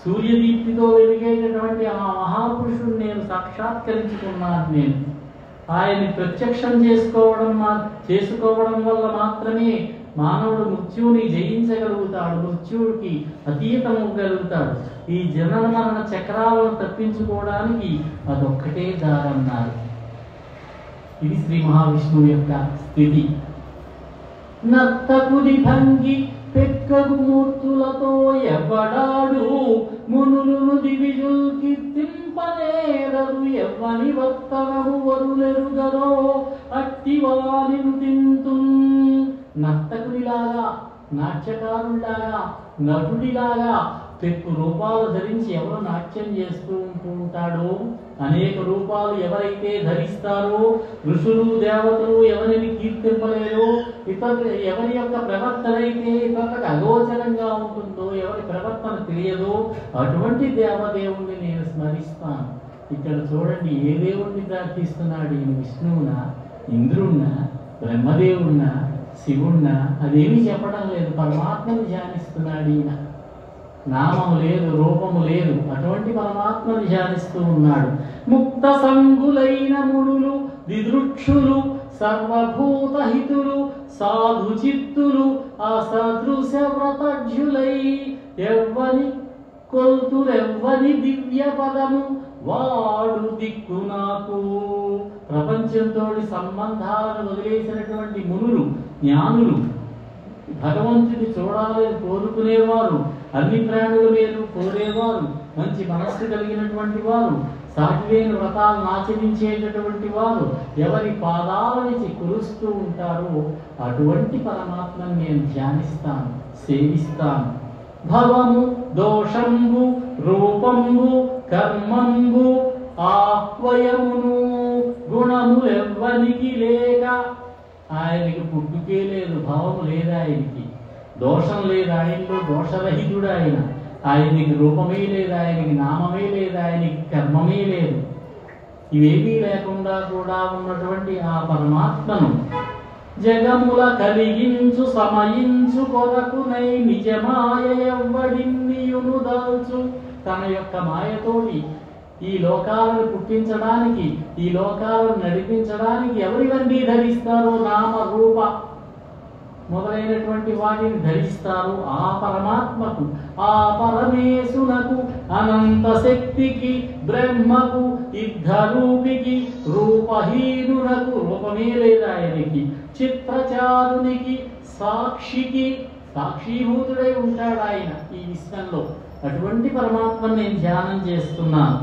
సూర్యదీప్తితో వెలిగేటటువంటి ఆ మహాపురుషుడు నేను సాక్షాత్కరించుకున్నాను. నేను ఆయన్ని ప్రత్యక్షం చేసుకోవడం వల్ల మాత్రమే మానవుడు మృత్యువుని జయించగలుగుతాడు, మృత్యువుకి అతీతమవ్వగలుగుతాడు. ఈ జనన మరణ చక్రాలను తప్పించుకోవడానికి అదొక్కటే దారన్నారు. ఇది శ్రీ మహావిష్ణువు యొక్క స్థితి. నర్తకుడి భంగి పెక్కగు మూర్తులతో ఎవడాడు మునులు దివిజుల్ కీర్తింపనేరరు ఎవ్వని వర్తనము వరులెరుగరో అట్టివానిను తింతు. నర్తకుడిలాగా, నాట్యకారుడిలాగా, నటుడిలాగా పెక్కు రూపాలు ధరించి ఎవరు నాట్యం చేస్తూ ఉంటాడో, అనేక రూపాలు ఎవరైతే ధరిస్తారో, ఋషులు దేవతలు ఎవరిని కీర్తింపలేరో, ఎవరి యొక్క ప్రవర్తన అయితే ఇతరులకు అగోచరంగా ఉంటుందో, ఎవరి ప్రవర్తన తెలియదో అటువంటి దేవదేవుణ్ణి నేను స్మరిస్తాను. ఇక్కడ చూడండి, ఏ దేవుణ్ణి ప్రార్థిస్తున్నాడు ఈయన? విష్ణువునా, ఇంద్రుణ్ణా, బ్రహ్మదేవుణ్ణా, శివుణ్ణా? అదేమీ చెప్పడం లేదు. పరమాత్మను ధ్యానిస్తున్నాడు ఈయన. నామము లేదు, రూపము లేదు, అటువంటి పరమాత్మను ధ్యానిస్తూ ఉన్నాడు. ముక్త సంగులైన మునులు దిదృక్షులు సర్వభూతహితులు సాధు చిత్తులు అసదృశ వ్రతజ్ఞులై ఎవ్వని కొల్తురెవ్వని దివ్య పదము వాడు దిక్కు నాకు. ప్రపంచంతో సంబంధాలను వదిలేసినటువంటి మునులు, జ్ఞానులు, భగవంతుని చూడాలని కోరుకునేవారు, అన్ని ప్రాణుల మీద కోరేవారు, మంచి మనస్సు కలిగినటువంటి వారు, సాటిలేని వ్రతాలను ఆచరించేటటువంటి వారు ఎవరి పాదాలని కురుస్తూ ఉంటారో అటువంటి పరమాత్మను నేను ధ్యానిస్తాను, సేవిస్తాను. భవము దోషంబు రూపంబు కర్మంబు ఆహ్వయమును గుణములెవ్వనికి లేక. ఆయనకి పుట్టుకే లేదు, భావము లేదు, ఆయనకి దోషం లేదు, ఆయనలో దోషరహితుడు ఆయన. ఆయనకి రూపమే లేదు, ఆయనకి నామమే లేదు, ఆయనకి కర్మమే లేదు. ఇవేమీ లేకుండా కూడా ఉన్నటువంటి ఆ పరమాత్మను జగముల కలిగించు సమయించు కొరకునై నిజమాయ ఎవ్వడిన్నియును దాల్చు. తన యొక్క మాయతోటి ఈ లోకాలను పుట్టించడానికి, ఈ లోకాలను నడిపించడానికి ఎవరివన్నీ ధరిస్తారో నామ రూప మొదలైనటువంటి వాటిని ధరిస్తారు. ఆ పరమాత్మకు, ఆ పరమేశునకు, అనంత శక్తికి, బ్రహ్మకు, యుద్ధరూపికి, రూపహీనునకు, రూపమే లేదా ఆయనకి, చిత్రచారునికి, సాక్షికి, సాక్షీభూతుడై ఉంటాడు ఆయన ఈ విశ్వంలో. అటువంటి పరమాత్మను నేను ధ్యానం చేస్తున్నాను.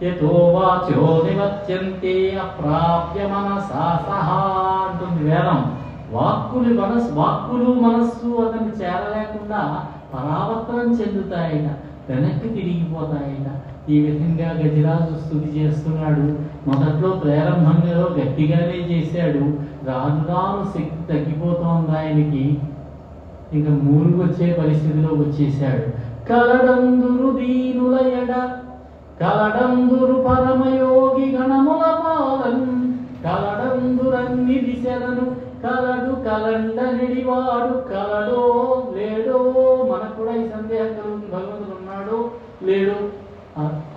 యతో వాచో నివర్త్యంతే అప్రాప్య మనసా సహా అంటుంది వేదం. వాక్కులు మనస్సు అతన్ని చేరలేకుండా పరావర్తనం చెందుతాయట, వెనక్కి తిరిగిపోతాయట. ఈ విధంగా గజరాజు స్తుతి చేస్తున్నాడు. మొదట్లో ప్రారంభంలో గట్టిగానే చేశాడు. రాను రాను శక్తి తగ్గిపోతోంది ఆయనకి. ఇంకా మూలుగు వచ్చే పరిస్థితిలో వచ్చేశాడు. కలడందురు దీనుల ఎడ కలడందురు పరమయోగి గణముల పాలన్ కలడందురన్ని దిశలను కలడు కలండనిడివాడు కలడో లేడో. మనకు కూడా ఈ సందేహం కలుగుతుంది, భగవంతుడు ఉన్నాడో లేడో.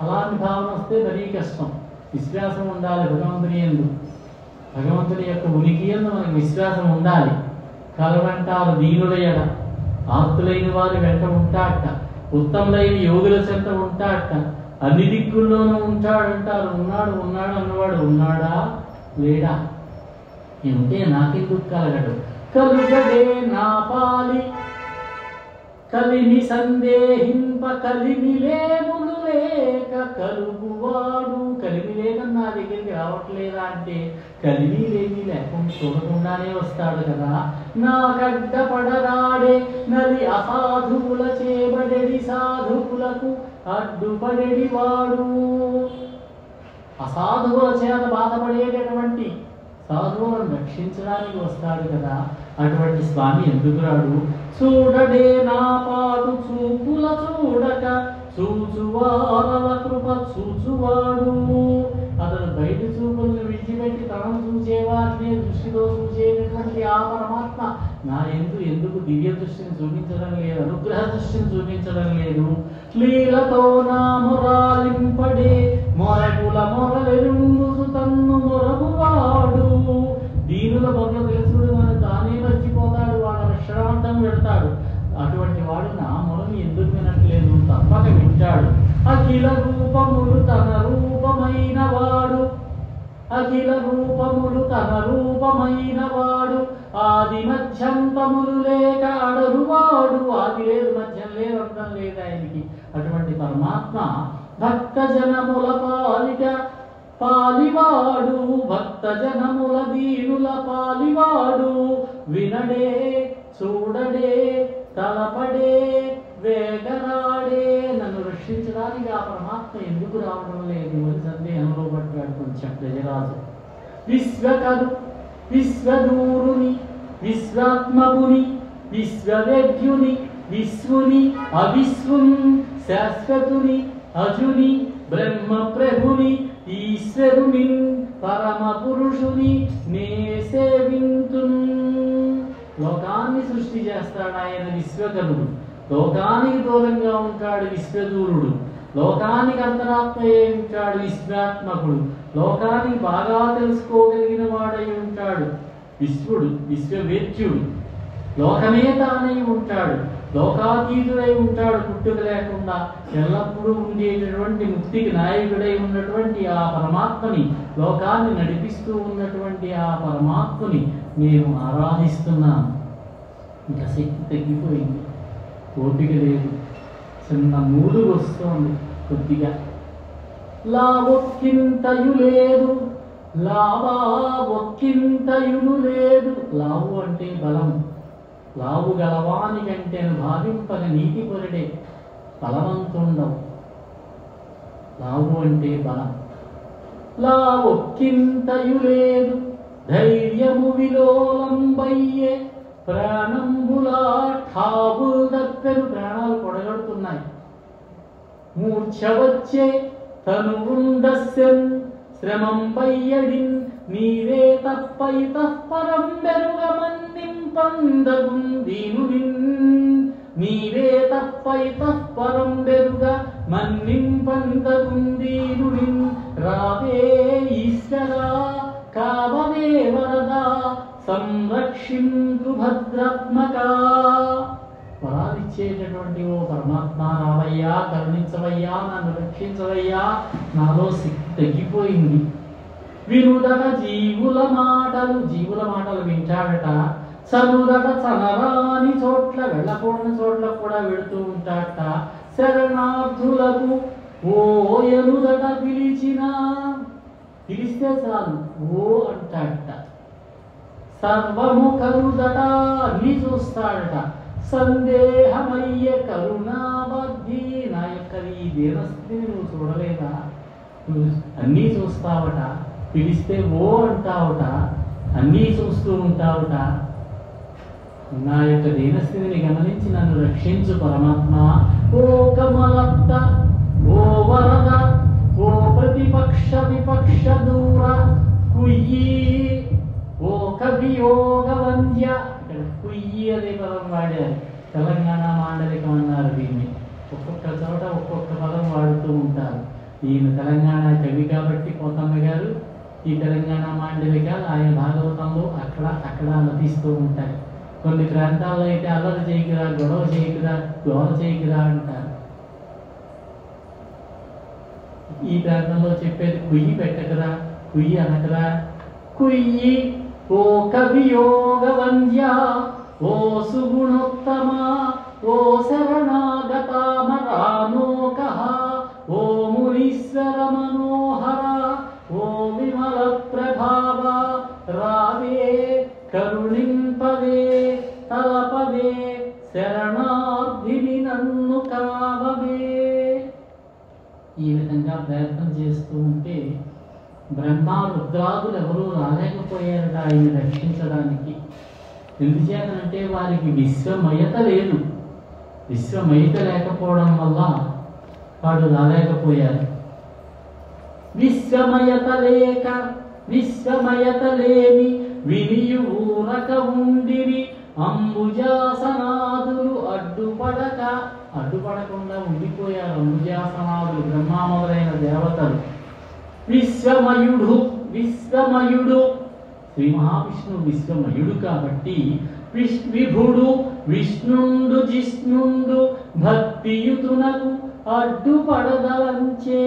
అలాంటి భావన వస్తే మరీ కష్టం. విశ్వాసం ఉండాలి భగవంతుని యందు. భగవంతుని యొక్క ఉనికి యందు మనకు విశ్వాసం ఉండాలి. కలడంటారు దీనుల ఎడ, ఆర్తులైన వారి వెంట ఉంటాడట, ఉత్తములైన యోగుల చెంత ఉంటాడట, అన్ని దిక్కుల్లోనూ ఉంటాడంటారు. ఉన్నాడు ఉన్నాడు అన్నవాడు ఉన్నాడా లేడా? ఉంటే నాకెందుకు కలగడు? కలుగడే నా పాలి కలిమి సందేహింప కలిమి లేములు లేక కలుగువాడు. కలిమి లేదని నా దగ్గరికి రావట్లేదా అంటే కలిమి లేమి లేకుండా చూడకుండానే వస్తాడు కదా. నా గడ్డపడరాడే నది అసాధువుల చేబడెడి సాధువులకు అడ్డుపడెడి వాడు. అసాధువుల చేత బాధపడేటటువంటి సాధువులను రక్షించడానికి వస్తాడు కదా. అటువంటి స్వామి ఎందుకు రాడు? చూడడే నా పాటు చూపుల చూడక చూచువారల కృప చూచువాడు. అతను బయట చూపులను విడిచిపెట్టి తనను చూచేవారిని దృష్టితో చూచేటటువంటి ఆ పరమాత్మ నా ఎందుకు దివ్య దృష్టిని చూపించడం లేదు, అనుగ్రహ దృష్టిని చూపించడం లేదు? లీలతో నా మొరాలింపడే మొరగుల మొరలెరుంగు తన్ను మొరగువాడు. దీనుల మొరలు తెలుసుడు మన తానే మర్చిపోతాడు, వాళ్ళ రక్షణార్థం పెడతాడు. అటువంటి వాడు నా మొరలు ఎందుకు వినట్లేదు? తప్పక వింటాడు. అఖిల రూపములు తన రూపమైన వాడు, అఖిల రూపములు తన రూపమైన వాడు, ఆది మధ్యంతములు లేక అడరువాడు. ఆది లేదు, మధ్యం లేదు, అంతం లేదు ఆయనకి. అటువంటి పరమాత్మ భక్త జనముల పాలిట పాలివాడు, భక్త జనముల దీనుల పాలివాడు. వినడే చూడడే తలపడే వేగరాడే. నన్ను రక్షించడానికి ఆ పరమాత్మ ఎందుకు రావడం లేదు అని సందేహంలో పడ్డాడు కొంచెం గజరాజు. విశ్వకరు విశ్వదూరుని విశ్వాత్మకుని విశ్వవేద్యుని విశ్వుని అవిశ్వుని శాశ్వతుని అజుని బ్రహ్మ ప్రభుని ఈశ్వరుని పరమ పురుషుని నే సేవింతున్. లోకాన్ని సృష్టి చేస్తాడు ఆయన విశ్వకరుడు. లోకానికి దూరంగా ఉంటాడు విశ్వదూరుడు. లోకానికి అంతరాత్మయే ఉంటాడు విశ్వాత్మకుడు. లోకానికి బాగా తెలుసుకోగలిగిన వాడై ఉంటాడు విశ్వడు, విశ్వవేద్యుడు. లోకమే తానై ఉంటాడు, లోకాతీతుడై ఉంటాడు. పుట్టుక లేకుండా ఎల్లప్పుడూ ఉండేటటువంటి ముక్తికి నాయకుడై ఉన్నటువంటి ఆ పరమాత్మని, లోకాన్ని నడిపిస్తూ ఉన్నటువంటి ఆ పరమాత్మని నేను ఆరాధిస్తున్నాను. ఇంకా శక్తి తగ్గిపోయింది, ఓపిక లేదు, చిన్న మూడు వస్తోంది కొద్దిగా. లావొక్కింతయు లేదు లావా ఒక్కింతయును లేదు. లావు అంటే బలం. లావు గలవాని కంటే భావింపగ నీతి పొరడే బలవంతుండవు. లావు అంటే బలం. లావొక్కింతయు లేదు ధైర్యము విలోలంబయ్యే ప్రాణంబులా ఠాబుల్ దప్పెను. ప్రాణాలు పొడగడుతున్నాయి. మూర్ఛ వచ్చే తనువుండస్యం శ్రమం పయ్యడిన్ నీవే తప్పై తప్పరం బెరుగమన్నింపందగుం దీనునిన్. నీవే తప్పై తప్పరం బెరుగ మన్నింపందగుం దీనునిన్. రావే ఈశ్వరా కావవే వరదా సంరక్షింతు ఉన్నటువంటి ఓ పరమాత్మ రావయ్యా, కరుణించవయ్యా, నన్ను రక్షించవయ్యా, నాలో శక్తి తగ్గిపోయింది. వినుదట జీవుల మాటలు వింటాడట. చదువుదట చనరాని చోట్ల, వెళ్ళకూడని చోట్ల కూడా వెళుతూ ఉంటాడట. శరణార్థులకు ఓ ఎనుదట పిలిస్తే చాలు ఓ అంటాడట. సర్వము కరుదట, అన్ని చూస్తాడట. సందేహమయ్య కరుణాబద్ధి, నా యొక్క ఈ దీనస్థితిని నువ్వు చూడలేదా? నువ్వు అన్నీ చూస్తావట, పిలిస్తే ఓ అంటావుట, అన్నీ చూస్తూ ఉంటావుట. నా యొక్క దీనస్థితిని గమనించి నన్ను రక్షించు పరమాత్మ. ఓ కమలత్త, ఓ వరద, ఓ ప్రతిపక్ష విపక్ష దూర కుయ్యి, ఓ కవియోగ వంద్య. ఇక్కడ కుయ్యి అనే పదం వాడారు. తెలంగాణ మాండలికం అన్నారు దీన్ని. ఒక్కొక్క చోట ఒక్కొక్క పదం వాడుతూ ఉంటారు. ఈయన తెలంగాణ కవి కాబట్టి పోతన్న గారు ఈ తెలంగాణ మాండలికాలు ఆయన భాగవతంలో అక్కడ నటిస్తూ ఉంటాయి. కొన్ని ప్రాంతాల్లో అయితే అల్లరి చేయకురా, గొడవ చేయకురా, గోల చేయకురా అంటారు. ఈ ప్రాంతంలో చెప్పేది కుయ్యి పెట్టకురా, కుయ్యి అనకరా. కుయ్యి ఓ కవియోగ వంద్య, ఓ సుగుణోత్తమ, ఓ శరణాగతామరానోక, ఓ మునీశ్వర మనోహర, ఓ విమల ప్రభావ, రావే కరుణింపవే, తలపవే, శరణార్థిని నన్ను కావవే. ఈ విధంగా ప్రయత్నం చేస్తూ ఉంటే బ్రహ్మ రుద్రాదులు ఎవరూ రాలేకపోయారట ఆయన రక్షించడానికి. ఎందుచేతనంటే వారికి విశ్వమయత లేదు. విశ్వమయత లేకపోవడం వల్ల వాడు రాలేకపోయారు. విశ్వమయత లేని వినియు ఊరక ఉండిరి, అంబుజాసనాదులు అడ్డుపడకుండా ఉండిపోయారు. అంబుజాసనాదులు బ్రహ్మ మొదలైన దేవతలు. విశ్వమయుడు శ్రీ మహావిష్ణువు విశ్వమయుడు కాబట్టి విభుడు విష్ణుండు జిష్ణుండు భక్తియుతునకు అడ్డుపడదలంచే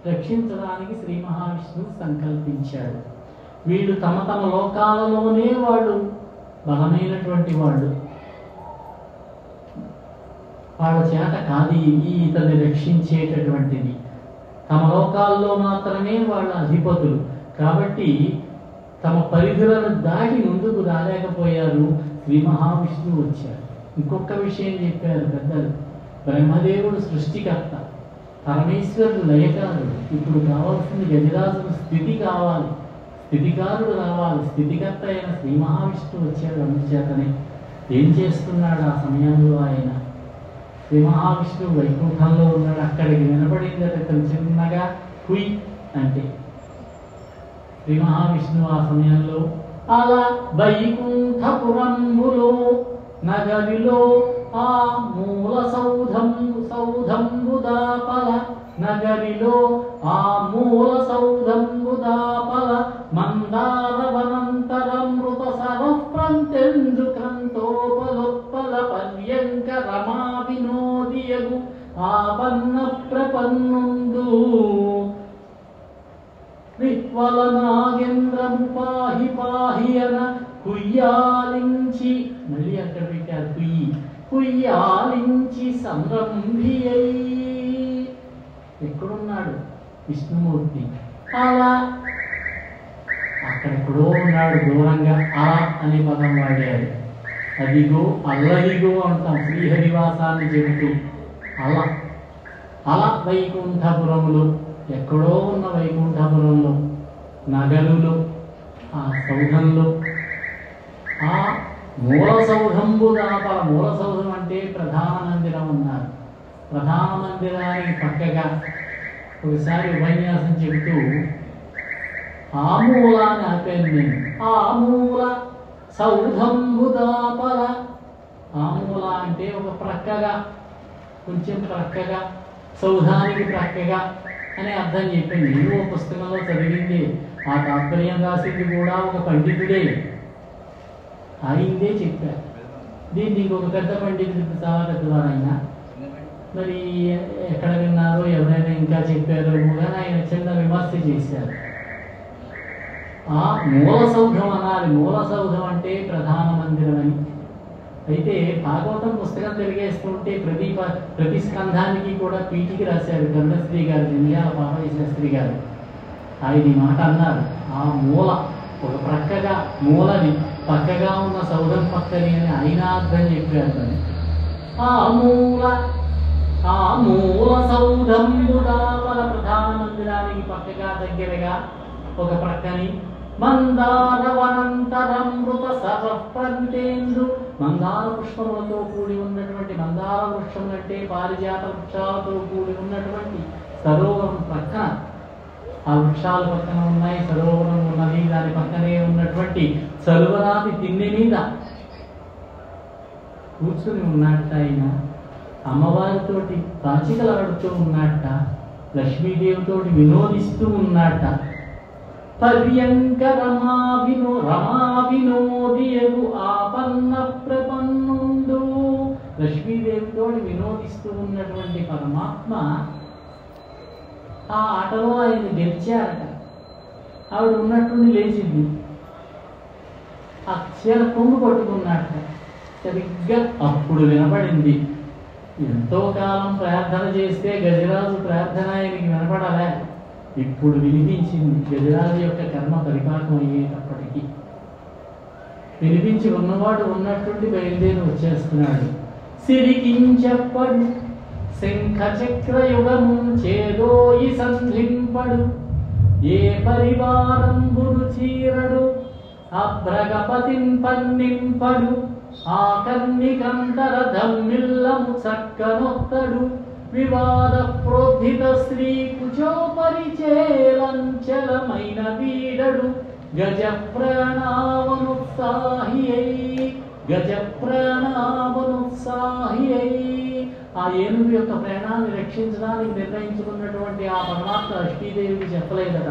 రక్షించడానికి శ్రీ మహావిష్ణువు సంకల్పించాడు. వీళ్ళు తమ తమ లోకాలలోనే వాళ్ళు బలమైనటువంటి వాళ్ళు. వాళ్ళ చేత కాదు ఇతన్ని రక్షించేటటువంటిది. తమ లోకాల్లో మాత్రమే వాళ్ళ అధిపతులు కాబట్టి తమ పరిధులను దాటి ముందుకు రాలేకపోయారు. శ్రీ మహావిష్ణువు వచ్చారు. ఇంకొక విషయం చెప్పారు పెద్దలు. బ్రహ్మదేవుడు సృష్టికర్త, పరమేశ్వరుడు లయకారుడు. ఇప్పుడు కావాల్సింది గజరాజుకు స్థితి కావాలి, స్థితికారుడు రావాలి. స్థితికర్త అయిన శ్రీ మహావిష్ణువు వచ్చాడు. అందుచేతనే ఏం చేస్తున్నాడు ఆ సమయంలో ఆయన? శ్రీ మహావిష్ణువు వైకుంఠంలో ఉన్నాడు. అక్కడికి వినపడింది అతను చిన్నగా హుయ్ అంటే. శ్రీ మహావిష్ణువు ఆ సమయంలో అలా వైకుంఠపురంబులో నగరిలో ఆ మూల సౌధంబుదాపల, నగరిలో ఆ మూల సౌధంబుదాపల, మందారవనంతరమృత సరప్రంతెందు క్రంతోపలోత్పల పర్యంక రమా వినోదియగు ఆపన్న ప్రపన్నుండు విహ్వల నాగేంద్రము పాహి పాహి అన కుయ్యాలించి, మళ్ళీ అక్కడ పెట్టారు కుయ్యాలించి సంరంభి అయి. ఎక్కడున్నాడు విష్ణుమూర్తి? అలా అక్కడెక్కడో ఉన్నాడు దూరంగా. అలా అనే పదం వాడారు. అదిగో అల్లదిగో అంటాం శ్రీహరివాసాన్ని చెబుతూ. అలా వైకుంఠపురములో, ఎక్కడో ఉన్న వైకుంఠపురంలో, నగరులో, ఆ సౌధంలో, ఆ మూల సౌధంబు దాపల. మూల సౌధం అంటే ప్రధాన మందిరం అన్నారు. ప్రధాన మందిరానికి పక్కగా ఒకసారి ఉపన్యాసం చెబుతూ ఆ మూల అని ఆపాను నేను. ఆ మూల సౌధంబు దాపల. ఆ మూల అంటే ఒక ప్రక్కగా, కొంచెం ప్రక్కగా, సౌధానికి ప్రక్కగా అనే అర్థం చెప్పింది. ఏదో పుస్తకంలో చదివింది. ఆ తాత్పర్యం రాసింది కూడా ఒక పండితుడే. ఆయనదే చెప్పారు. దీన్ని ఇంకొక పెద్ద పండితుడు, చాలా పెద్దవారైనా, మరి ఎక్కడ విన్నారో ఎవరైనా ఇంకా చెప్పారో కానీ ఆయన చిన్న విమర్శ చేశారు. ఆ మూల సౌధం అనాలి. మూల సౌధం అంటే ప్రధాన మందిరం అని. అయితే భాగవతం పుస్తకం తిరిగేస్తుంటే ప్రతి స్కంధానికి కూడా పీఠికి రాశారు కరుణశ్రీ గారు, జంధ్యాల పాపయ్య శాస్త్రి గారు. ఆయన ఈ మాట అన్నారు, ఆ మూల ఒక ప్రక్కగా మూలని పక్కగా ఉన్న సౌధం పక్కని అని ఆయన అర్థం చెప్పారు. ఆ మూల సౌధంబుదాపల ప్రధాన మందిరానికి పక్కగా దగ్గరగా ఒక ప్రక్కని మందారవనంతరమృత సర్వప్రంతేందు, మందార పుష్పములతో కూడి ఉన్నటువంటి, మందార వృక్షం అంటే పారిజాత వృక్షాలతో కూడి ఉన్నటువంటి సరోవరం ప్రక్కన, ఆ వృక్షాల పక్కన ఉన్నాయి, సరోవరం ఉన్నది, దాని పక్కనే ఉన్నటువంటి సలువరాతి తిన్నె మీద కూర్చుని ఉన్నట్ట ఆయన. అమ్మవారితోటి పాచికలాడుతూ ఉన్నట్ట, లక్ష్మీదేవితోటి వినోదిస్తూ ఉన్నట్ట. పర్యంక రమా వినోదియగు ఆపన్న ప్రపన్నుండు, లక్ష్మీదేవితోటి వినోదిస్తూ ఉన్నటువంటి పరమాత్మ ఆ ఆటలో ఆయన గెలిచారట. ఆవిడ ఉన్నట్టుండి లేచింది, ఆ చీర కొంగు పట్టుకున్నట్ట. సరిగ్గా అప్పుడు వినపడింది. ఎంతో కాలం ప్రార్థన చేస్తే గజరాజు ప్రార్థన ఆయనకి వినపడాలే, ఇప్పుడు వినిపించింది. గజరాజు యొక్క కర్మ పరిపాకం అయ్యేటప్పటికీ వినిపించి ఉన్నవాడు ఉన్నట్టుండి బయలుదేరి వచ్చేస్తున్నాడు. సిరికించెప్పడు శంఖ చక్రయుగము చేదోయి సంధింపడు, ఏ పరివారంబును చీరడు అభ్రగపతిన్ పన్నింపడు, ఆ కన్నికంతర ధమ్మిల్లము చక్కనొత్తడు, వివాద ప్రోద్ధిత స్త్రీ కుచోపరిచేలంచలమైన వీడడు, గజ ప్రాణావనుత్సాహి ఆ ఏనుగు యొక్క ప్రాణాన్ని రక్షించడానికి నిర్ణయించుకున్నటువంటి ఆ పరమాత్మ లక్ష్మీదేవికి చెప్పలేదట.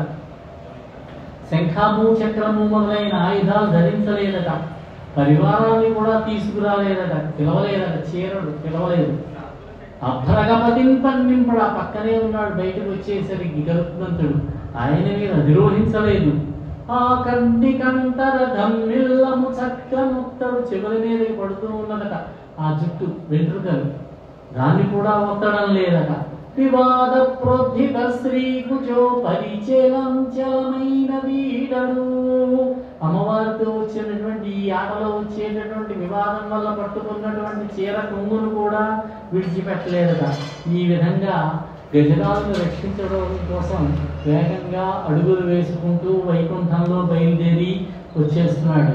శంఖము చక్రము మొదలైన ఆయుధాలు ధరించలేదట. పరివారాన్ని కూడా తీసుకురాలేదట, పిలవలేదట. చీరడు పిలవలేదు. అభ్రగపతిని పన్నింపడు, ఆ పక్కనే ఉన్నాడు. బయటకు వచ్చేసరికి గరుత్మంతుడు ఆయన మీద అధిరోహించలేదు. ఆ కన్నికంతర ధమ్మిల్లము చక్కనొత్తడు, చెవుల మీదకి పడుతూ ఉన్నదట ఆ జుట్టు వెంట్రుకలు, దాన్ని కూడా ఒత్తడం లేదట. వివాద ప్రోద్ధిత స్త్రీ కుచో పరిచలంచలమైన వీడడు, అమ్మవారితో వచ్చినటువంటి ఈ ఆటలో వచ్చేటటువంటి వివాదం వల్ల పట్టుకున్నటువంటి చీర కొంగును కూడా విడిచిపెట్టలేదట. ఈ విధంగా గజరాజును రక్షించడం కోసం వేగంగా అడుగులు వేసుకుంటూ వైకుంఠంలో బయలుదేరి వచ్చేస్తున్నాడు.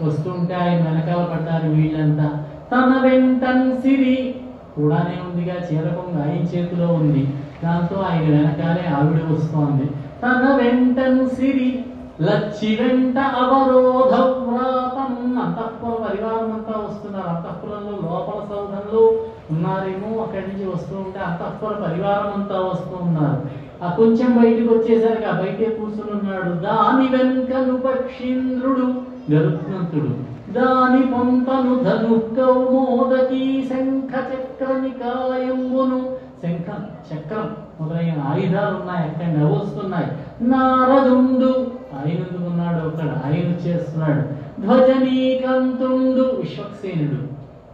వస్తుంటే ఆయన వెనకాల పడ్డారు వీళ్ళంతా. తన వెంటన్ సిరి కూడానే ఉందిగా, చీర కొంగు ఆయన చేతిలో ఉంది, దాంతో ఆయన వెనకాలే ఆవిడ వస్తోంది. తన వెంటన్ సిరి లచ్చి వెంట అవరోధ వ్రాతం, అంతఃపుర పరివారం అంతా వస్తున్నారు. అంతఃపురంలో లోపల సౌధంలో ఉన్నారేమో, అక్కడి నుంచి వస్తూ ఉంటే అంతఃపుర పరివారం అంతా వస్తూ ఉన్నారు. ఆ కొంచెం బయటకు వచ్చేసరికి ఆ బయటే కూర్చుని ఉన్నాడు. దాని వెనుకను పక్షీంద్రుడు గరుత్మంతుడు, దాని పొంతను ధను కౌమోదకీ శంఖ చక్ర నికాయంబును, శంఖ చక్రం మొదలైన ఆయుధాలు ఉన్నాయి, అక్కడ నవ్వొస్తున్నాయి. నారదుండు ఆయన ఎందుకున్నాడు అక్కడ, ఆయన చేస్తున్నాడు. ధ్వజనీకంతుండు విశ్వక్సేనుడు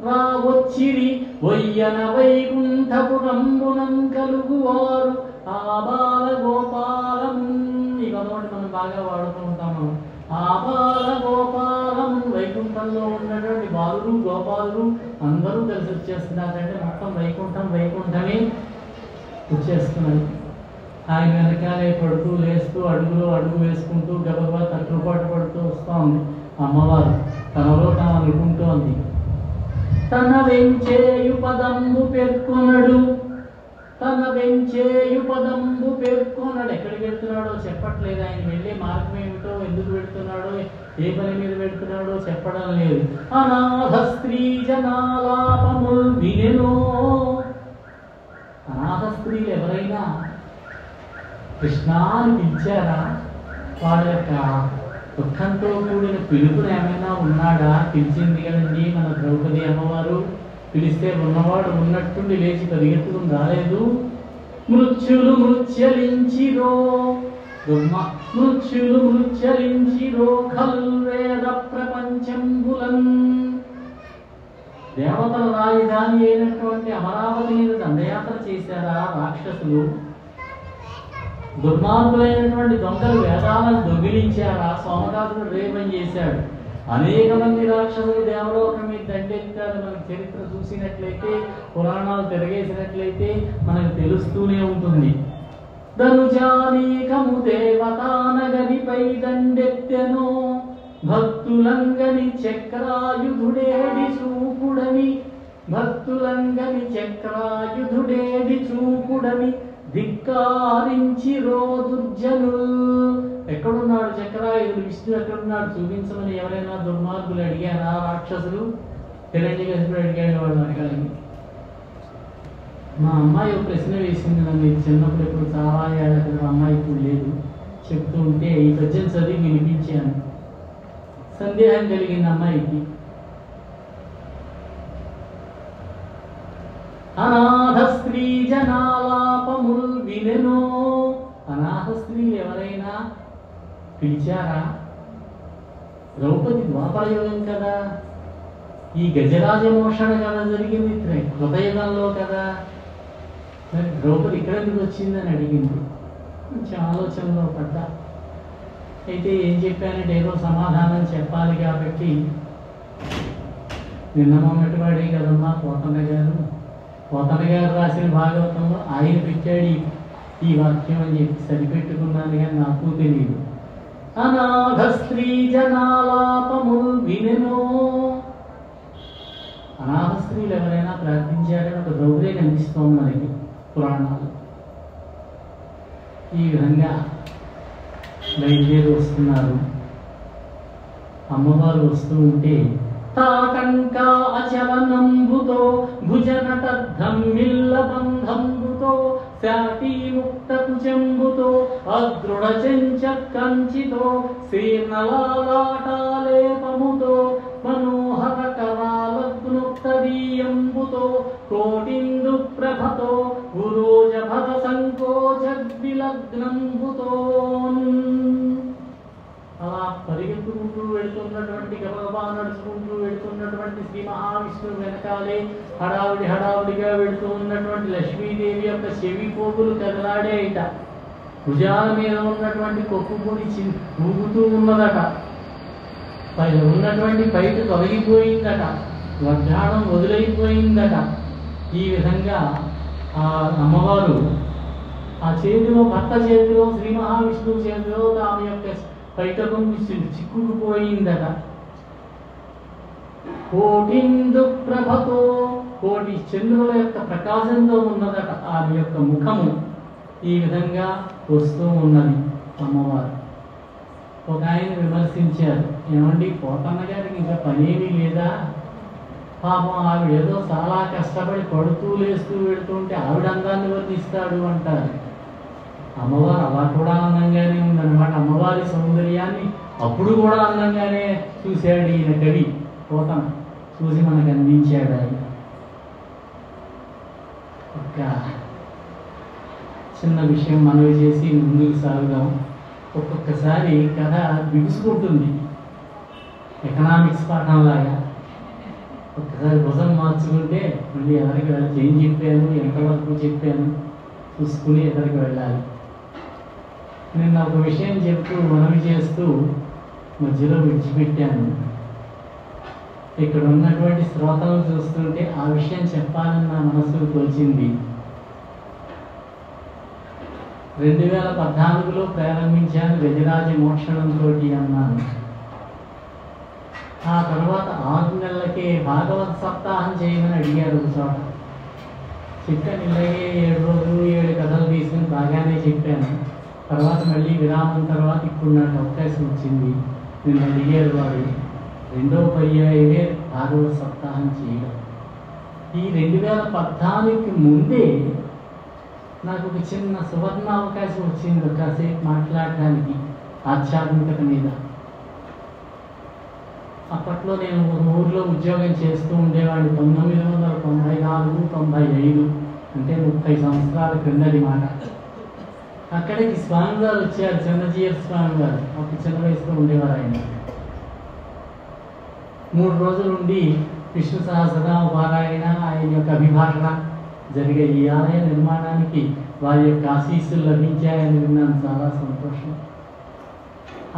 రావొచ్చిరి, వయ్యన వైకుంఠపురంబునం కలుగువారు ఆ బాల గోపాలం. ఈ పదం మనం బాగా వాడుతూ ఉంటాము. ఆ బాల గోపాలం, వైకుంఠంలో ఉన్నటువంటి బాలురు గోపాలురు అందరూ కలిసి వచ్చేస్తున్నారంటే మొత్తం వైకుంఠమే వచ్చేస్తున్నారు. ఆయన వెనకాలే పడుతూ లేస్తూ అడుగు వేసుకుంటూ గబగబా తట్టుపాటు పడుతూ వస్తోంది అమ్మవారు. తనలో తాను అనుకుంటోంది. తన వెంచేయు పదంబు పేర్కొనడు, ఎక్కడికి వెళ్తున్నాడో చెప్పట్లేదు. ఆయన వెళ్ళే మార్గం ఏమిటో, ఎందుకు వెళ్తున్నాడో, ఏ పని మీద వెళ్తున్నాడో చెప్పడం లేదు. అనాథ స్త్రీ జనాలాపముల్ వినెనో, అనాథ స్త్రీలు ఎవరైనా కృష్ణాన్ని పిలిచారా? వాళ్ళ యొక్క దుఃఖంతో కూడిన పిలుపుని ఏమైనా ఉన్నాడా? పిలిచింది కదండి మన ద్రౌపది అమ్మవారు. పిలిస్తే ఉన్నవాడు ఉన్నట్టుండి లేచి పరిగెత్తుకుని రాలేదు. మృత్యులు మృత్యలించిరో మృత్యులు మృత్యలించిరో ఖల్వేద ప్రపంచంబులన్. దేవతల రాజధాని అయినటువంటి అమరావతి మీద దండయాత్ర చేశారా రాక్షసులు? దుర్మార్గులైనటువంటి దొంగలు వేదాలను దొంగిలించారా? సోమనాథుడు రేపం చేశాడు. అనేక మంది రాక్షసులు దేవలోకం మీద దండెత్తారు. మనకి చరిత్ర చూసినట్లయితే, పురాణాలు తిరగేసినట్లయితే మనకు తెలుస్తూనే ఉంటుంది. ధనుజానీకము దేవతానగరిపై దండెత్తెనో భక్తులంగని చక్రాయుధుడేడి చూపుడని భక్తులంగని చక్రాయుధుడేడి చూపుడని ధిక్కారించిరో దుర్జనులు. ఎక్కడున్నాడు చక్రాయుధుడు? విష్ణు ఎక్కడున్నాడు చూపించమని ఎవరైనా దుర్మార్గులు అడిగారా? రాక్షసులు హిరణ్యకశిపుడు అడిగాడు. వాళ్ళు అడగాలి. మా అమ్మాయి ఒక ప్రశ్న వేసింది నన్ను చిన్నప్పుడు. ఎప్పుడు చాలా ఏళ్ళ క్రితం, అమ్మాయి ఇప్పుడు లేదు. చెప్తూ ఉంటే ఈ పద్యం చదివి వినిపించాను. సందేహం కలిగింది అమ్మాయికి. అనాథ స్త్రీ జనాలాపముల్ వినెనో. అనాథ స్త్రీలు ఎవరైనా పిలిచారా? ద్రౌపది ద్వాపరయుగం కదా, ఈ గజరాజమోషణ కదా జరిగింది కృతయుగంలో కదా. మరి ద్రౌపది ఇక్కడ ఎందుకు వచ్చిందని అడిగింది. కొంచెం ఆలోచనలో పడ్డా. అయితే ఏం చెప్పానంటే ఏదో సమాధానం చెప్పాలి కాబట్టి, నిన్న మొన్నటివాడే కదమ్మా పోతన్న గారు. పోతన్న గారు రాసిన భాగవతంలో ఆయన పెట్టాడు ఈ వాక్యం అని చెప్పి సరిపెట్టుకున్నాను, కానీ నాకు తెలియదు. అనాథ స్త్రీ జనాలాపముల్ వినెనో. అనాథ స్త్రీలు ఎవరైనా ప్రార్థించారని ఒక ద్రౌపదే కనిపిస్తోంది మనకి పురాణాలు. ఈ విధంగా బయలుదేరి వస్తున్నారు. అమ్మవారు వస్తూ ఉంటే తాటంకా అచలనంబుతో భుజనటద్ధమ్మిల్ల బంధంబుతో శాటీ ముక్త కుచెంబుతో అదృఢ చెంచకంచితో శ్రీర్ణలాటాలేపముతో మనోహర కరాలగ్నుక్తదీయంబుతో కోటిందు ప్రభతో గురోజ భద సంకోచద్విలగ్నంబుతో. అలా పరిగెత్తుకుంటూ వెళుతున్నటువంటి, గబగబా నడుచుకుంటూ వెళుతున్నటువంటి శ్రీ మహావిష్ణువు వెనకాలే హడావుడిగా వెళుతూ ఉన్నటువంటి లక్ష్మీదేవి యొక్క చెవి పోగులు కదలాడేట. భుజాల మీద ఉన్నటువంటి కొప్పు పొడి ఊగుతూ ఉన్నదట. ఉన్నటువంటి పైట తొలగిపోయిందట. వడ్డాణం వదిలైపోయిందట. ఈ విధంగా ఆ అమ్మవారు ఆ చేతిలో, భర్త చేతిలో, శ్రీ మహావిష్ణువు చేతిలో ఆమె యొక్క పైటకం చిక్కుకుపోయిందట. కోటిందు ప్రభతో, కోటి చంద్రుల యొక్క ప్రకాశంతో ఉన్నదట ఆమె యొక్క ముఖము. ఈ విధంగా వస్తూ ఉన్నది అమ్మవారు. ఒక ఆయన విమర్శించారు, ఏమండి పోతన్న గారికి ఇంకా పనేమీ లేదా? పాపం ఆవిడ ఏదో చాలా కష్టపడి పడుతూ లేస్తూ వెళుతుంటే ఆవిడ అందాన్ని వర్ణిస్తాడు అంటారు. అమ్మవారు అలా కూడా అందంగానే ఉందన్నమాట. అమ్మవారి సౌందర్యాన్ని అప్పుడు కూడా అందంగానే చూశాడు ఈయన కవి పోతన. చూసి మనకు అందించాడు ఆయన. ఒక చిన్న విషయం మనవి చేసి ముందుకు సాగుదాం. ఒక్కొక్కసారి కథ బిగుసుకుంటుంది, ఎకనామిక్స్ పాఠంలాగా. ఒక్కసారి భుజం మార్చుకుంటే మళ్ళీ ఎవరికి వెళ్ళి ఏం చెప్పాను, ఎంతవరకు చెప్పాను చూసుకుని ఎక్కడికి వెళ్ళాలి. నిన్న ఒక విషయం చెప్తూ మనవి చేస్తూ మధ్యలో విడిచిపెట్టాను. ఇక్కడ ఉన్నటువంటి శ్రోతలను చూస్తుంటే ఆ విషయం చెప్పాలని నా మనసుకు తోచింది. 2014లో ప్రారంభించాను గజరాజ మోక్షణంతో అన్నాను. ఆ తర్వాత 6 నెలలకే భాగవత సప్తాహం చేయమని అడిగారు ఒక చోట. చెప్పాను, ఇలాగే 7 రోజులు 7 కథలు తీసుకుని బాగానే చెప్పాను. తర్వాత మళ్ళీ విరామం తర్వాత ఇప్పుడు నాకు అవకాశం వచ్చింది. నిన్ను అడిగారు వారు, 2వ పర్యాయమే భాగవత సప్తాహం చేయడం. ఈ 2014కి ముందే నాకు ఒక చిన్న సువర్ణ అవకాశం వచ్చింది కాసేపు మాట్లాడడానికి ఆధ్యాత్మికత మీద. అప్పట్లో నేను ఒక ఊర్లో ఉద్యోగం చేస్తూ ఉండేవాడిని. 1994, 95 అంటే 30 సంవత్సరాల క్రిందటి మాట. అక్కడికి స్వామివారు వచ్చారు, చిన్నజీయర్ స్వామివారు. అప్పుడు చిన్న వయసులో ఉండేవారు ఆయన. 3 రోజులు ఉండి విష్ణు సహస్రనామ పారాయణ, ఆయన యొక్క అభిభాషణ జరిగే ఈ ఆలయ నిర్మాణానికి వారి యొక్క ఆశీస్సులు లభించాయని విన్నాను. చాలా సంతోషం.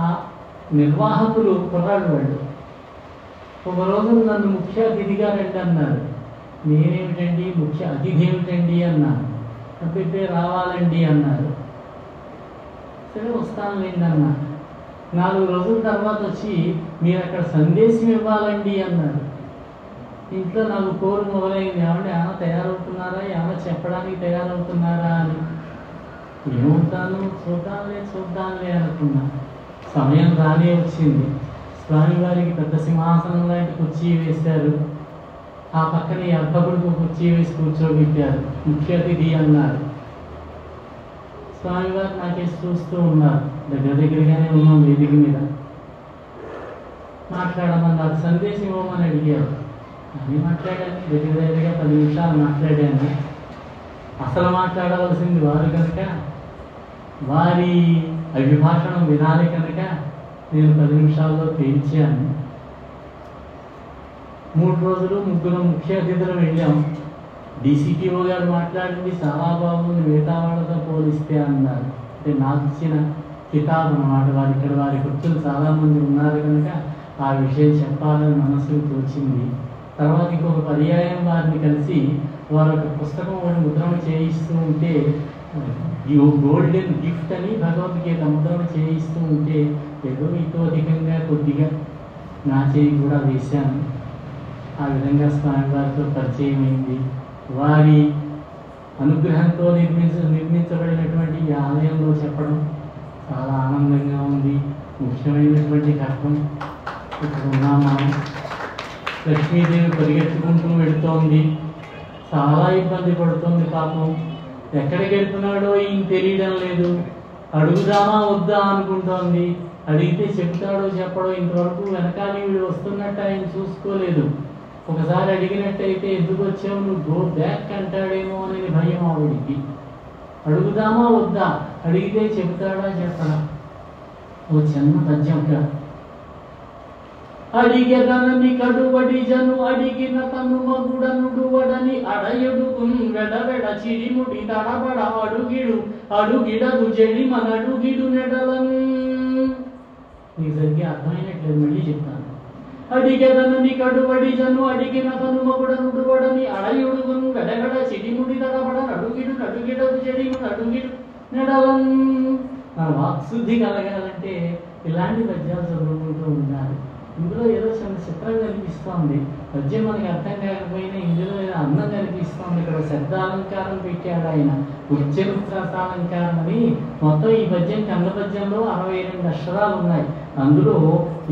ఆ నిర్వాహకులు కుర్రాడు వాళ్ళు. ఒక రోజు నన్ను ముఖ్య అతిథిగా రండి అన్నారు. నేనేమిటండి ముఖ్య అతిథి ఏమిటండి అన్నాను. అబ్బే రావాలండి అన్నారు. సరే వస్తానులేండి అన్నా. 4 రోజుల తర్వాత వచ్చి మీరు అక్కడ సందేశం ఇవ్వాలండి అన్నారు. ఇంట్లో నాకు కోరు మొదలైంది. ఏమంటే ఏమైనా తయారవుతున్నారా, ఏమైనా చెప్పడానికి తయారవుతున్నారా అని. ఏమవుతాను, చూద్దాంలే అనుకున్నా. సమయం రానే వచ్చింది. స్వామివారికి పెద్ద సింహాసనం లాంటి కుర్చీ వేశారు. ఆ పక్కన అర్భకుడికి కుర్చీ వేసి కూర్చోబెట్టారు. ముఖ్య అతిథి అన్నారు. స్వామివారు నాకేసి చూస్తూ ఉన్నారు. దగ్గరగానే ఉన్నాం వేదిక మీద. మాట్లాడమన్నారు. సందేశం ఇవ్వమని అడిగారు. అని మాట్లాడాను. దగ్గరగా 10 నిమిషాలు మాట్లాడాను. అసలు మాట్లాడవలసింది వారు కనుక, వారి అభిభాషణం వినాలి కనుక నేను 10 నిమిషాల్లో తేల్చాను. 3 రోజులు 3 ముఖ్య అతిథులు వెళ్ళాం. DCTO గారు మాట్లాడింది చాలా బాగుంది, మిగతా వాళ్ళతో పోలిస్తే అన్నారు. అంటే నాకు ఇచ్చిన కితాబ్ అన్నమాట. వారి కుర్చీలు చాలామంది ఉన్నారు కనుక ఆ విషయం చెప్పాలని మనసుకు తోచింది. తర్వాత ఇంకొక పర్యాయం వారిని కలిసి వారు ఒక పుస్తకం ఒకటి ముద్రణ చేయిస్తూ ఉంటే, గోల్డెన్ గిఫ్ట్ అని భగవద్గీత ముద్రణ చేయిస్తూ ఉంటే ఏదో ఇతోధికంగా కొద్దిగా నా చేయి కూడా వేశాను. ఆ విధంగా స్వామివారితో పరిచయం అయింది. వారి అనుగ్రహంతో నిర్మించబడినటువంటి ఈ ఆలయంలో చెప్పడం చాలా ఆనందంగా ఉంది. ముఖ్యమైనటువంటి ఘట్టం. ఇక్కడ ఉన్నాం మనం. లక్ష్మీదేవి పరిగెత్తుకుంటూ వెళుతోంది. చాలా ఇబ్బంది పడుతుంది పాపం. ఎక్కడికి వెళ్తున్నాడో ఈయన తెలియడం లేదు. అడుగుదామా వద్దా అనుకుంటోంది. అడిగితే చెప్తాడో చెప్పడో. ఇంతవరకు వెనకాల వీడు వస్తున్నట్టు ఆయన చూసుకోలేదు. ఒకసారి అడిగినట్టయితే ఎందుకు వచ్చావు, నువ్వు గో బ్యాక్ అంటాడేమో అనేది భయం ఆవిడికి. అడుగుదామా వద్దా, అడిగితే చెబుతాడా చెప్పడా. ఓ చిన్న పద్యం. అడిగెదనని కడుబడి జను అడిగిన తను మగుడనుడువడని అడయుడుకున్ వెడవెడ చిడిముడి తడబడ అడుగిడదు జడి మనడుగిడు నెడలన్. నీకు సరిగ్గా అర్థమైనట్లేదు, మళ్ళీ చెప్తాను. అడిగెదనని కడుబడి జను అడిగిన తను మగుడనుడువడని అడయుడుకున్ వెడవెడ చిడిముడి తడబడ అడుగిడదు జడి మనడుగిడు నెడలన్. మన వాక్శుద్ధి కలగాలంటే ఇలాంటి పద్యాలు చదువుకుంటూ ఉండాలి. ఇందులో ఏదో చిన్న చిత్రం కనిపిస్తోంది. పద్యం మనకి అర్థం కాకపోయినా ఇందులో ఏదో అందం కనిపిస్తోంది. ఇక్కడ శబ్దాలంకారం పెట్టాడు ఆయన, ఉచ్చరిత్రాలంకారం అని. మొత్తం ఈ పద్యం కన్న పద్యంలో 62 అక్షరాలు ఉన్నాయి. అందులో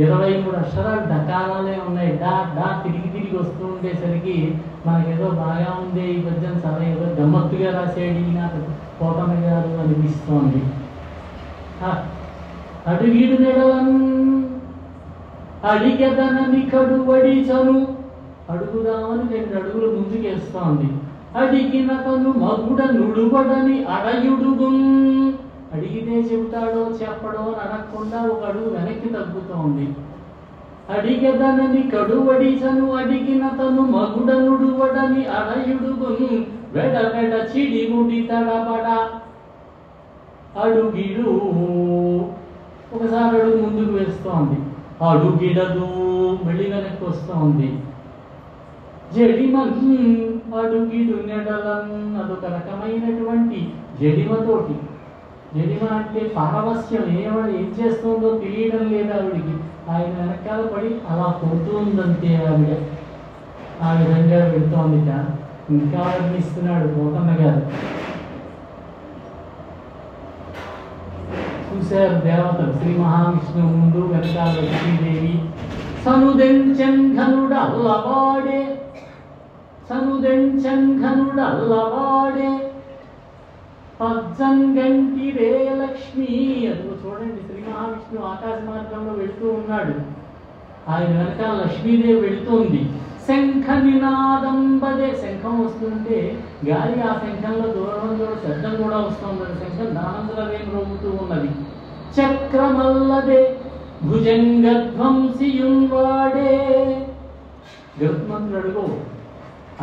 23 అక్షరాలు డకారాలే ఉన్నాయి. డా తిరిగి వస్తూ ఉండేసరికి మనకేదో బాగా ఉంది ఈ పద్యం, చాలా ఏదో గమ్మత్తుగా రాసేది నాకు పోతన్న గారు అనిపిస్తోంది. అడుగిడు నెడవన్ అడిగెదనని కడుబడి చను. అడుగుదామని 2 అడుగులు ముందుకేస్తోంది. అడిగిన తను మగుడ నుడువడని అడయుడుగున్. అడిగితే చెబుతాడో చెప్పడో అని అడగకుండా 1 అడుగు వెనక్కి తగ్గుతోంది. అడిగెదనని కడుబడి చను అడిగిన తను మగుడ నుడువడని అడయుడుగున్ వెడవెడ చిడిముడి తడబడ అడుగిడు. ఒకసారి అడుగు ముందుకు వేస్తోంది. అడుగిడదు, మళ్ళీ వెనక్కి వస్తోంది. జడిమన్ అడుగిడు నెడలన్. అదొక రకమైనటువంటి జడిమతోటి. జడిమ అంటే పారవస్యం. ఏం చేస్తుందో తెలియడం లేదు ఆవిడికి. ఆయన వెనకాల పడి అలా పోతూ ఉందంతే ఆవిడ. ఆ విధంగా వెళుతోందిట. ఇంకా వర్ణిస్తున్నాడు పోతన్న గారు. చూశారు దేవతలు. శ్రీ మహావిష్ణువు ముందు, వెనకాల లక్ష్మీదేవి. సనుదెంచంఘనుడల్లవాడే పజ్జంగంటి రే లక్ష్మి. అందులో చూడండి, శ్రీ మహావిష్ణువు ఆకాశ మార్గంలో వెళుతూ ఉన్నాడు. ఆయన వెనకాల లక్ష్మీదేవి వెళుతోంది. శంఖ నినాదం బదే, శంఖం వస్తుంటే గాలి ఆ శంఖంలో దూరం శబ్దం కూడా వస్తుంది. శంఖం దానంతరవేం రోగుతూ ఉన్నది. చక్రమల్లదే భుజంగధ్వంసియుంవాడే, గరుత్మంతుడు అడుగు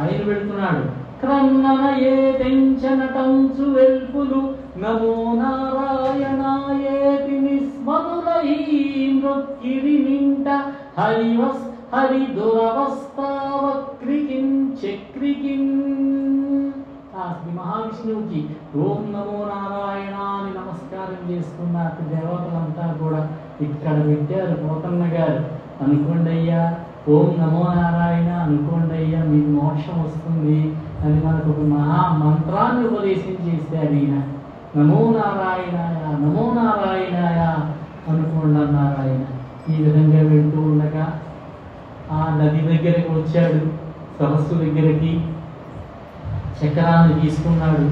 ఆయన వెళుతున్నాడు. క్రన్నన ఏ తెంచనటంచు వెల్పులు నమో నారాయణాయేతి నిస్మరులై మృక్కిరి నింట హరి దురవస్థావక్రికిం చక్రికిం. ఆ శ్రీ మహావిష్ణువుకి ఓం నమో నారాయణ అని నమస్కారం చేసుకున్న దేవతలంతా కూడా ఇక్కడ పెట్టారు. పోతన్న గారు అనుకోండి అయ్యా, ఓం నమో నారాయణ అనుకోండి అయ్యా, మీకు మోక్షం వస్తుంది అని మనకు ఒక మహా మంత్రాన్ని ఉపదేశం చేశారు ఈయన. నమో నారాయణాయ నమో నారాయణాయ అనుకోండి అన్నారు ఆయన. ఈ విధంగా వెళ్తూ ఉండగా ఆ నది దగ్గరికి వచ్చాడు, సరస్సు దగ్గరికి. చక్రాన్ని తీసుకున్నాడు.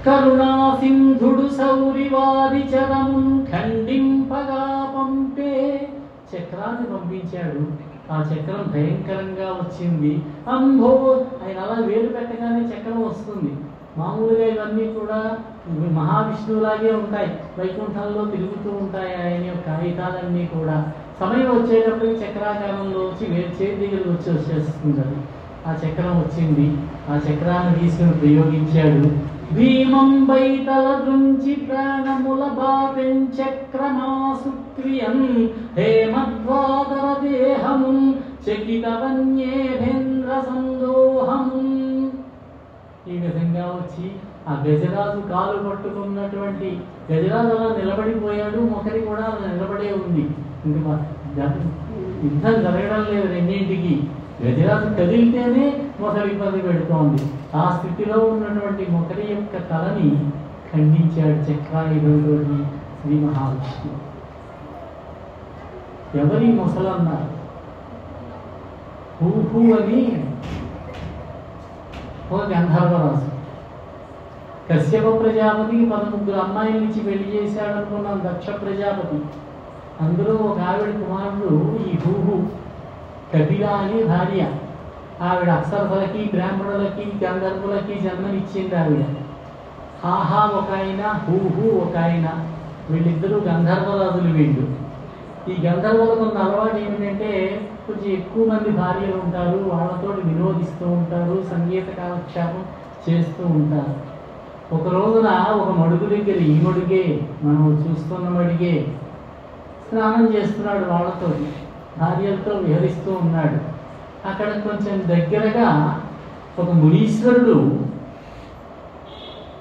కరుణా సింధుడు సౌరివాది చరమున్ ఖండింపగా పంపే, చక్రాన్ని పంపించాడు. ఆ చక్రం భయంకరంగా వచ్చింది. అంభో, ఆయన అలా వేలు పెట్టగానే చక్రం వస్తుంది. మామూలుగా ఇవన్నీ కూడా మహావిష్ణువులాగే ఉంటాయి, వైకుంఠంలో తిరుగుతూ ఉంటాయి ఆయన యొక్క ఆయుధాలన్నీ కూడా. సమయం వచ్చేటప్పటికి చక్రాకారంలో వచ్చి వేరు చేతి దగ్గరికి వచ్చేస్తుంది. అది ఆ చక్రం వచ్చింది. ఆ చక్రాన్ని తీసుకుని ప్రయోగించాడు. భీమం బైతల నుంచి ప్రాణముల బాపెం చక్రమాసుక్రియం హేమద్వాదర దేహము చకితవన్యేభేంద్ర సందోహము. ఈ విధంగా వచ్చి ఆ గజరాజు కాలు పట్టుకున్నటువంటి గజరాజు అలా నిలబడిపోయాడు. మొకరి కూడా నిలబడే ఉంది. ఇంకా యుద్ధం జరగడం లేదు రెండింటికి. గజరాజు కదిలితేనే మొదలు ఇబ్బంది పెడుతోంది. ఆ స్థితిలో ఉన్నటువంటి మొకరి యొక్క తలని ఖండించాడు చక్రాయుధంలోని శ్రీ మహావిష్ణువు. ఎవరి మొసలన్నారు? హూ అని ఒక గంధర్వరాజు. కశ్యప ప్రజాపతికి 13 అమ్మాయిల నుంచి పెళ్లి చేశాడు అనుకున్నాం దక్ష ప్రజాపతి. అందులో ఒక ఆవిడ కుమారుడు ఈ హూహు, కపిల అని భార్య. ఆవిడ అప్సరసలకి బ్రాహ్మణులకి గంధర్వులకి జన్మనిచ్చింది ఆవిడ. హాహా ఒక ఆయన, హూహు ఒక ఆయన. వీళ్ళిద్దరూ గంధర్వరాజులు వీళ్ళు. ఈ గంధర్వులకు ఉన్న అలవాటు ఏమిటంటే కొంచెం ఎక్కువ మంది భార్యలు ఉంటారు, వాళ్ళతో వినోదిస్తూ ఉంటారు, సంగీత కాలక్షేపం చేస్తూ ఉంటారు. ఒక రోజున ఒక మడుగు దగ్గర, ఈ మడుగే మనం చూస్తున్న మడిగే, స్నానం చేస్తున్నాడు. వాళ్ళతో భార్యలతో విహరిస్తూ ఉన్నాడు. అక్కడ కొంచెం దగ్గరగా ఒక మునీశ్వరుడు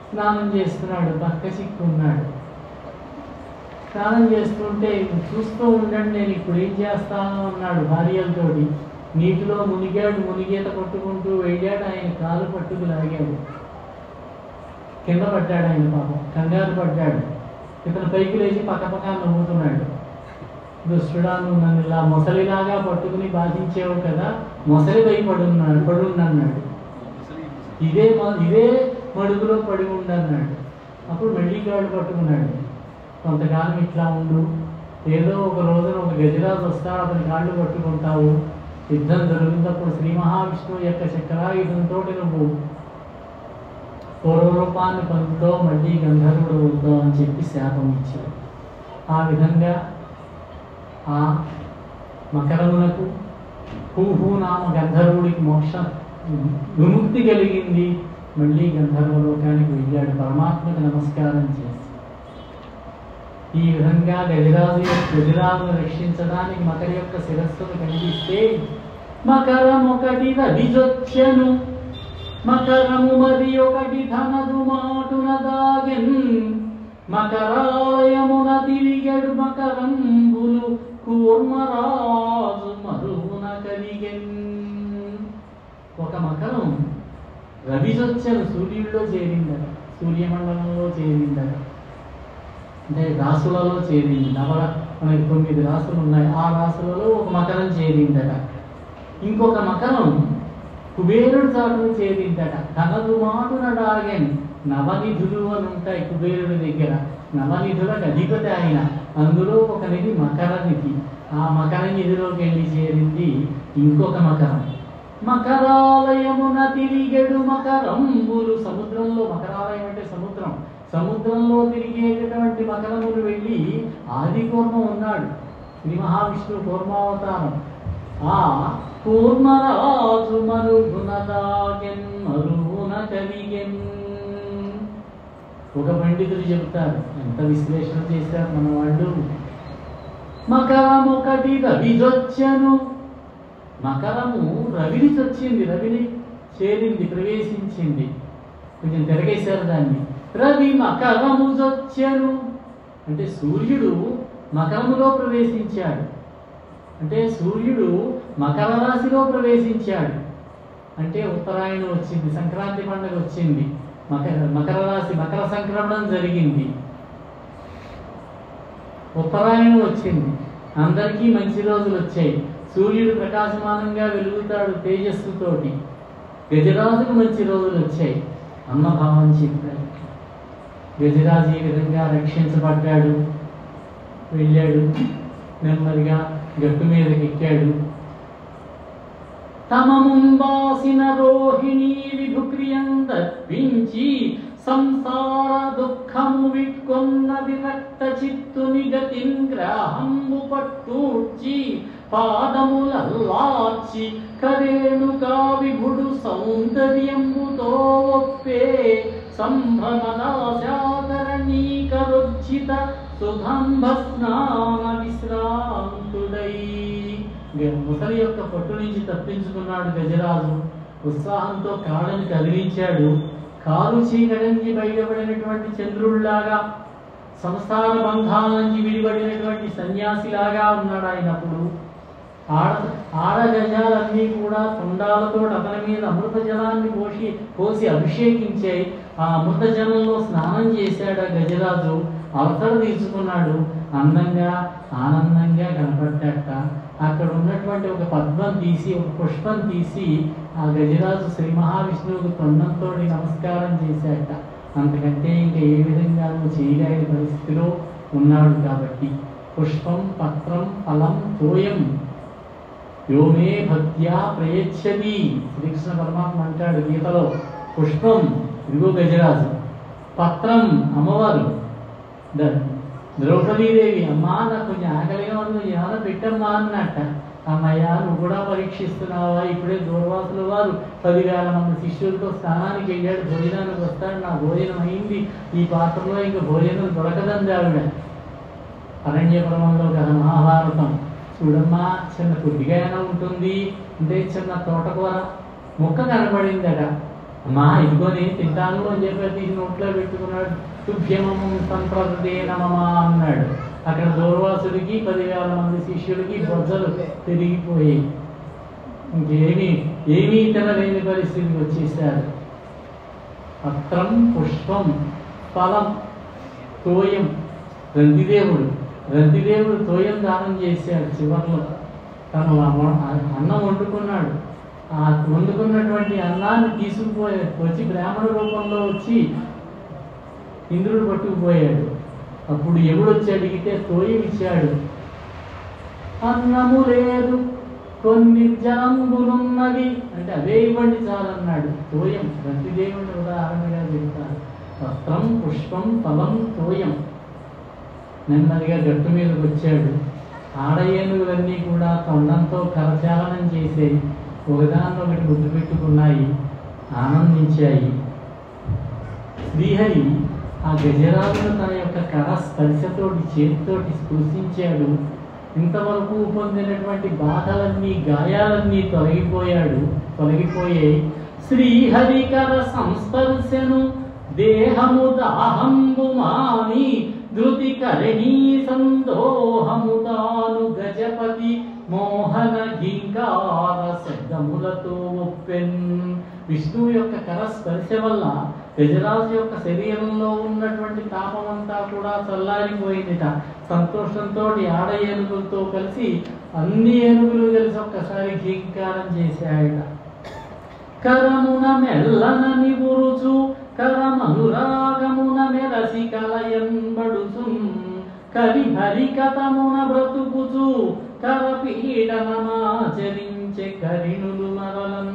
స్నానం చేస్తున్నాడు, పక్క చిక్కు ఉన్నాడు. స్నానం చేస్తుంటే చూస్తూ ఉండండి, నేను ఇప్పుడు ఏం చేస్తాను అన్నాడు భార్యలతోటి. నీటిలో మునిగాడు, మునిగీత కొట్టుకుంటూ వెళ్ళాడు. ఆయన కాలు పట్టుకు లాగాడు, కింద పడ్డాడు. ఆయన పాపం కంగారు పడ్డాడు. ఇతను పైకి లేచి పక్కపక్క నవ్వుతున్నాడు. దుష్టుడా, నువ్వు నన్ను ఇలా మొసలిలాగా పట్టుకుని బాధించేవు కదా, మొసలి పడున్నాడు. ఇదే మడుగులో పడి ఉండన్నాడు. అప్పుడు మళ్ళీ కాళ్ళు పట్టుకున్నాడు. కొంతకాలం ఇట్లా ఉండు, ఏదో ఒక రోజున ఒక గజరాజు వస్తాడు, అతని కాళ్ళు పట్టుకుంటావు. యుద్ధం జరుగుతున్నప్పుడు శ్రీ మహావిష్ణువు యొక్క చక్రాయుధంతో నువ్వు పూర్వరూపాన్ని పొందుతో మళ్ళీ గంధర్వుడు అవుతావు అని చెప్పి శాపం ఇచ్చాడు. ఆ విధంగా ఆ మకరమునకు హూహూ నామ గంధర్వుడికి మోక్ష విముక్తి కలిగింది. మళ్ళీ గంధర్వలోకానికి వెళ్ళాడు పరమాత్మకు నమస్కారం చేసి. ఈ విధంగా గజరాజును రక్షించడానికి మకర యొక్క శిరస్సును కనిపిస్తే మకరమొకటి రవిజొచ్చెను, మకరము మరి ఒకటి ధనదు మాటున దాగెన్, మకరాలయమున తిరిగడు మకరంబులు కూర్మరాజు మరువున కలిగెన్. ఒక మకరం రవిజొచ్చెను, సూర్యుడిలో చేరిందట, సూర్యమండలంలో చేరిందట, అంటే రాసులలో చేరింది. మనకి 9 రాసులు ఉన్నాయి. ఆ రాసులలో ఒక మకరం చేరిందట. ఇంకొక మకరం కుబేరుడు చాటును చేరిందట. తనదు మాటున డాగెన్, నవనిధులు అని ఉంటాయి కుబేరుడి దగ్గర. నవనిధులకు అధిపతి ఆయన. అందులో ఒక నిధి మకర నిధి. ఆ మకరం ఎదురులోకి వెళ్ళి చేరింది ఇంకొక మకరం. మకరాలయమున తిరిగెడు మకరంబులు, సముద్రంలో, మకరాలయం అంటే సముద్రం, సముద్రంలో తిరిగేటటువంటి మకరములు వెళ్ళి ఆది కూర్మం ఉన్నాడు శ్రీ మహావిష్ణువు కూర్మావతారం. ఆ కూర్మరాజు మరుగున దాగెన్ మరుగున కలిగెన్. ఒక పండితుడు చెబుతారు, ఎంత విశ్లేషణ చేశారు మన వాళ్ళు. మకరమొకటి రవిజొచ్చెను, మకరము రవిని చొచ్చింది, రవిని చేరింది, ప్రవేశించింది. కొంచెం తిరగేశారు దాన్ని. రవి మకరము జొచ్చెను అంటే సూర్యుడు మకరములో ప్రవేశించాడు, అంటే సూర్యుడు మకర రాశిలో ప్రవేశించాడు. అంటే ఉత్తరాయణం వచ్చింది, సంక్రాంతి పండుగ వచ్చింది, మకర రాశి మకర సంక్రమణం జరిగింది, ఉత్తరాయణం వచ్చింది, అందరికీ మంచి రోజులు వచ్చాయి. సూర్యుడు ప్రకాశమానంగా వెలుగుతాడు తేజస్సుతోటి. గజరాజుకు మంచి రోజులు వచ్చాయి అన్నభావం చెప్పాడు. గజరాజు ఈ విధంగా రక్షించబడ్డాడు, వెళ్ళాడు, నెమ్మదిగా గట్టు మీదకి ఎక్కాడు. తమ ముంబాసిన రోహిణి విభుక్రియం దర్పించి సంసార దుఃఖము విట్కొన్న విరక్త చిత్తుని గతిన్ గ్రాహంబు పట్టూర్చి పాదములల్లార్చి కరేణుకా విభుడు సౌందర్యంబుతో ఒప్పే సంభ్రమనాశాకరణీకరుచిత సుగంధ స్నాన విశ్రాంతుడై. ముసలి యొక్క పట్టు నుంచి తప్పించుకున్నాడు గజరాజు. ఉత్సాహంతో కాళ్ళని కదిలించాడు. కారు చీకటించి బయటపడినటువంటి చంద్రుడిలాగా, సంసార బంధాల నుంచి విడిపడినటువంటి సన్యాసిలాగా ఉన్నాడు ఆయన. అప్పుడు ఆడగజాలన్నీ కూడా తుండాలతో అతని మీద అమృత జలాన్ని పోసి అభిషేకించాయి. ఆ అమృత జలంలో స్నానం చేశాడు ఆ గజరాజు. అవతల తీర్చుకున్నాడు, అందంగా ఆనందంగా కనపడ్డాట. అక్కడ ఉన్నటువంటి ఒక పద్మం తీసి, ఒక పుష్పం తీసి ఆ గజరాజు శ్రీ మహావిష్ణువుకు తొండంతో నమస్కారం చేశాట. అంతకంటే ఇంకా ఏ విధంగానూ చేయలేని పరిస్థితిలో ఉన్నాడు. కాబట్టి పుష్పం పత్రం ఫలం తోయం యోమే భక్త్యా ప్రయచ్చతి. శ్రీకృష్ణ పరమాత్మ అంటాడు గీతలో, పుష్పం ఇదిగో గజరాజు, పత్రం అమ్మవారు ద్రౌపదీదేవి, అమ్మా నాకు కొంచెం ఆకలిగా ఉంది, ఏమైనా పెట్టమ్మా అన్నట్ట. అమ్మయ్య నువ్వు కూడా పరీక్షిస్తున్నావా? ఇప్పుడే దూర్వాసుల వారు 10,000 మంది శిష్యులతో స్నానానికి వెళ్ళాడు, భోజనానికి వస్తాడు, నా భోజనం అయింది, ఈ పాత్రలో ఇంకా భోజనం దొరకదంది ఆవిడ. అరణ్యపురంలో కదా మహాభారతం. చూడమ్మా, చిన్న కొద్దిగా అయినా ఉంటుంది అంటే చిన్న తోటకూర మొక్క కనబడిందట. అమ్మా ఇదిగోని తింటాను అని చెప్పి తీసి నోట్లో పెట్టుకున్నాడు. తుభ్యమం సంప్రదే నమమా అన్నాడు. అక్కడ దూర్వాసుడికి 10,000 మంది శిష్యులకి బొజ్జలు తిరిగిపోయాయి. ఏమీ తినలేని పరిస్థితికి వచ్చేసారు. పత్రం పుష్పం ఫలం తోయం. రంతిదేవుడు తోయం దానం చేశాడు. చివరిలో తను అన్నం వండుకున్నాడు. ఆ వండుకున్నటువంటి అన్నాన్ని వచ్చి బ్రాహ్మణ రూపంలో వచ్చి ఇంద్రుడు పట్టుకుపోయాడు. అప్పుడు ఎవడు వచ్చి అడిగితే తోయం ఇచ్చాడు. అన్నము లేదు కొన్ని జలంబులున్నవి అంటే అవే ఇవ్వండి చాలన్నాడు. తోయం రంతిదేవుని ఉదాహరణగా చెప్తారు. పత్రం పుష్పం ఫలం తోయం. నెమ్మదిగా గట్టు మీదకి వచ్చాడు. ఆడ ఏనుగులన్నీ కూడా తొండంతో కరచాలనం చేసేవి. ఒకదాన్నొకటి ముద్దు పెట్టుకున్నాయి, ఆనందించాయి. శ్రీహరి ఆ గజరాజును తన యొక్క కర స్పర్శతోటి చేతితోటి స్పృశించాడు. ఇంతవరకు పొందినటువంటి బాధలన్నీ గాయాలన్నీ తొలగిపోయాయి. శ్రీహరికర సంస్పర్శను దేహము దాహంబు మాని ధృతి కరణీ సందోహము తాను గజపతి మోహన గింకార శబ్దములతో ఒప్పెన్. విష్ణువు యొక్క కర స్పర్శ వల్ల గజరాజు యొక్క శరీరంలో ఉన్నటువంటి తాపమంతా కూడా చల్లారిపోయిందిట. సంతోషంతో ఆడ ఏనుగులతో కలిసి అన్ని ఏనుగులు కలిసి ఒక్కసారి ఘీంకారం చేశాయట. కరమున మెల్లనని ఉరుచు కరమనురాగమున మెరసి కలయంబడుచు కలిహరికతమున బ్రతుకుచు కరపీడనమాచరించే కరిణులు మరలం.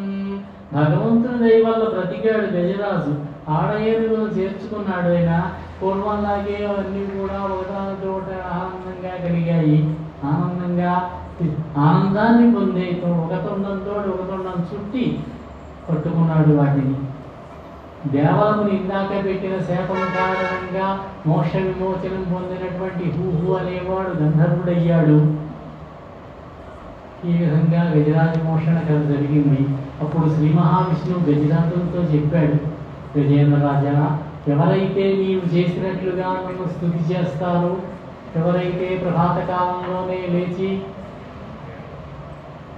భగవంతుని దయ వల్ల బ్రతికాడు గజరాజు, ఆడయేనుగులు చేర్చుకున్నాడు. ఆయన పూర్వంలాగే అవన్నీ కూడా ఒకదానితోట ఆనందంగా కలిగాయి. ఆనందాన్ని పొందే ఒక తొండంతో ఒక తొండం చుట్టి పట్టుకున్నాడు వాటిని. దేవతను ఇందాక పెట్టిన శాపం కారణంగా మోక్ష విమోచనం పొందినటువంటి హూహు అనేవాడు గంధర్వుడయ్యాడు. ఈ విధంగా గజరాజ మోక్షణ కథ జరిగింది. అప్పుడు శ్రీ మహావిష్ణువు గజరాజులతో చెప్పాడు, గజేంద్ర రాజా, ఎవరైతే నీవు చేసినట్లుగా నన్ను స్తుతి చేస్తారో, ఎవరైతే ప్రభాత కాలంలోనే లేచి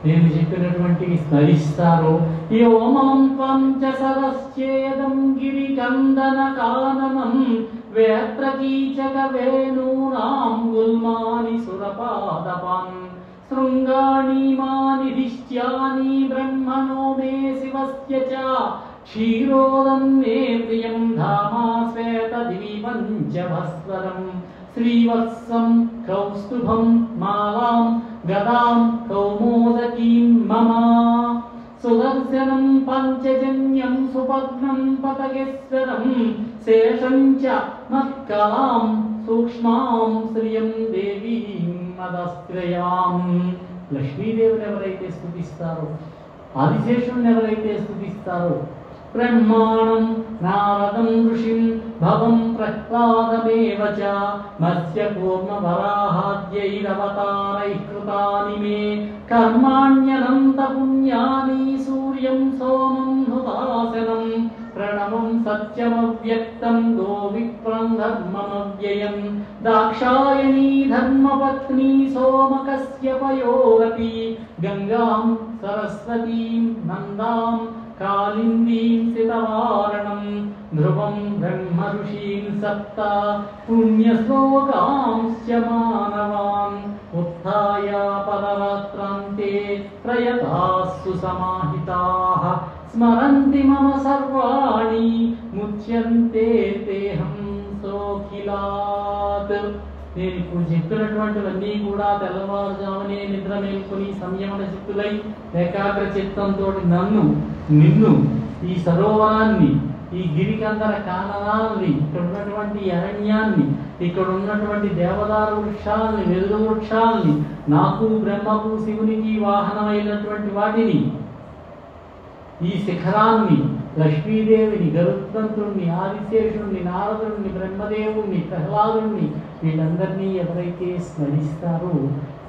నేను చెప్పినటువంటి స్మరిస్తారో, యోమం త్వం చ సరస్యేదం గిరికందన కాననం వేత్రకీచక వేణూనాం గుల్మాని సురపాదపాన్ శృంగాణీమాని దిష్ట్యాని బ్రహ్మణో మే శివస్య చ క్షీరోదం మే ప్రియం ధామా శ్వేతద్వీపం చ భస్వరం శ్రీవత్సం కౌస్తుభం మాలాం గదాం కౌమోదకీం మమ సుదర్శనం పంచజన్యం సుపర్ణం పతగేశ్వరం శేషం చ మత్కలాం సూక్ష్మాం శ్రియం దేవీం మదస్త్రయాం. లక్ష్మీదేవిని ఎవరైతే స్తుతిస్తారో, ఆదిశేషుని ఎవరైతే స్తుతిస్తారో, బ్రహ్మాణం నారదం ఋషిం భవం ప్రహ్లాదమేవ చ మత్స్య కూర్మ వరాహాద్యైరవతారైః కృతాని మే కర్మాణ్యనంత పుణ్యాని సూర్యం సోమం హుతాసనం ప్రణవం సత్యమవ్యక్తం గో విప్రం ధర్మమవ్యయం దాక్షాయణీ ధర్మపత్ని సోమకస్యపయోరపి గంగాం సరస్వతీం నందాం కాళిందీం సితవారణం ధ్రువం బ్రహ్మ ఋషీన్ సప్త పుణ్యశ్లోకాంశ్చ మానవాన్ ఉత్థాయ పరరాత్రాంతే ప్రయతాస్సు సమాహితాః స్మరంతి మమ సర్వాణి ముచ్యంతే తేహం సోఖిలాత్. నేను ఇప్పుడు చెప్పినటువంటివన్నీ కూడా తెల్లవారుజామునే నిద్ర మేల్కొని సంయమన చిత్తులై ఏకాగ్ర చిత్తంతో నిన్ను ఈ సరోవరాన్ని, ఈ గిరికందర కాననాల్ని, ఇక్కడ ఉన్నటువంటి అరణ్యాన్ని, ఇక్కడ ఉన్నటువంటి దేవదారు వృక్షాలని, వెలుగు వృక్షాలని, నాకు బ్రహ్మకు శివునికి వాహనమైనటువంటి వాటిని, ఈ శిఖరాన్ని, లక్ష్మీదేవిని, గరుత్మంతుణ్ణి, ఆదిశేషుణ్ణి, నారదుణ్ణి, బ్రహ్మదేవుణ్ణి, ప్రహ్లాదుణ్ణి, వీళ్ళందరినీ ఎవరైతే స్మరిస్తారో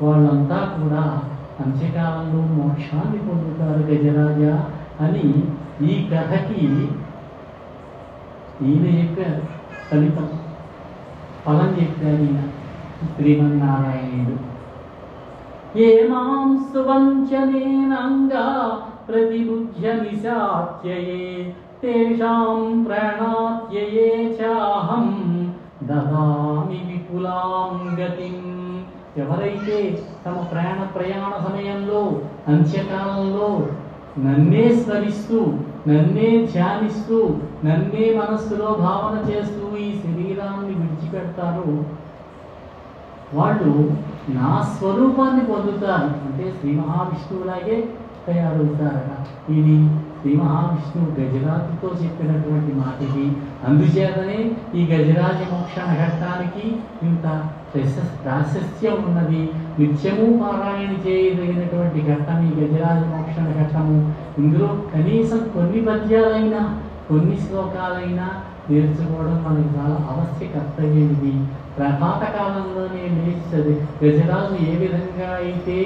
వాళ్ళంతా కూడా అంత్యకాలంలో మోక్షాన్ని పొందుతారు గజరాజ అని ఈ కథకి ఈయన చెప్పారు. ఫలితం ఫలం చెప్పారు ఈయన శ్రీమన్నారాయణుడు. ఏ మాం సువంచనేనంగా ప్రతిబుధ్య నిశాత్యయే తేషాం ప్రణాత్యయే చాహం దదామి విపులాం గతిం. ఎవరైతే తమ ప్రయాణ సమయంలో, అంత్యకాలంలో నన్నే స్మరిస్తూ, నన్నే ధ్యానిస్తూ, నన్నే మనస్సులో భావన చేస్తూ ఈ శరీరాన్ని విడిచిపెడతారో వాళ్ళు నా స్వరూపాన్ని పొందుతారు. అంటే శ్రీ మహావిష్ణువులాగే తయారవుతారట. ఇది శ్రీ మహావిష్ణువు గజరాజుతో చెప్పినటువంటి మాట ఇది. అందుచేతనే ఈ గజరాజ మోక్షణ ఘట్టానికి ఇంత ప్రాశస్త్యం ఉన్నది. నిత్యము పారాయణ చేయదగినటువంటి ఘట్టం ఈ గజరాజ మోక్షణ ఘట్టము. ఇందులో కనీసం కొన్ని పద్యాలైనా, కొన్ని శ్లోకాలైనా నేర్చుకోవడం మనకు చాలా అవశ్య కర్తవ్యం. ఇది ప్రభాత కాలంలోనే నేర్చుతుంది. గజరాజు ఏ విధంగా అయితే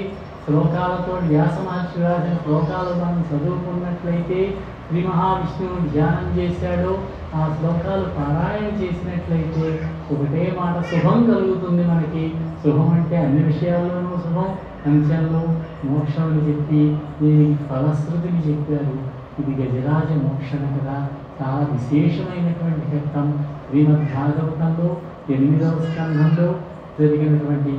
శ్లోకాలతో వ్యాస మహర్షి రాసిన శ్లోకాలు మనం చదువుకున్నట్లయితే శ్రీ మహావిష్ణువుని ధ్యానం చేశాడో, ఆ శ్లోకాలు పారాయణ చేసినట్లయితే ఒకటే మాట శుభం కలుగుతుంది మనకి. శుభం అంటే అన్ని విషయాల్లోనూ శుభం, అంచెల్లో మోక్షం అని చెప్పి దీనికి ఫలశ్రుతిని చెప్పారు. ఇది గజరాజ మోక్షణ కదా, చాలా విశేషమైనటువంటి ఘట్టం. శ్రీమద్భాగవతంలో 8వ స్కంధంలో జరిగినటువంటి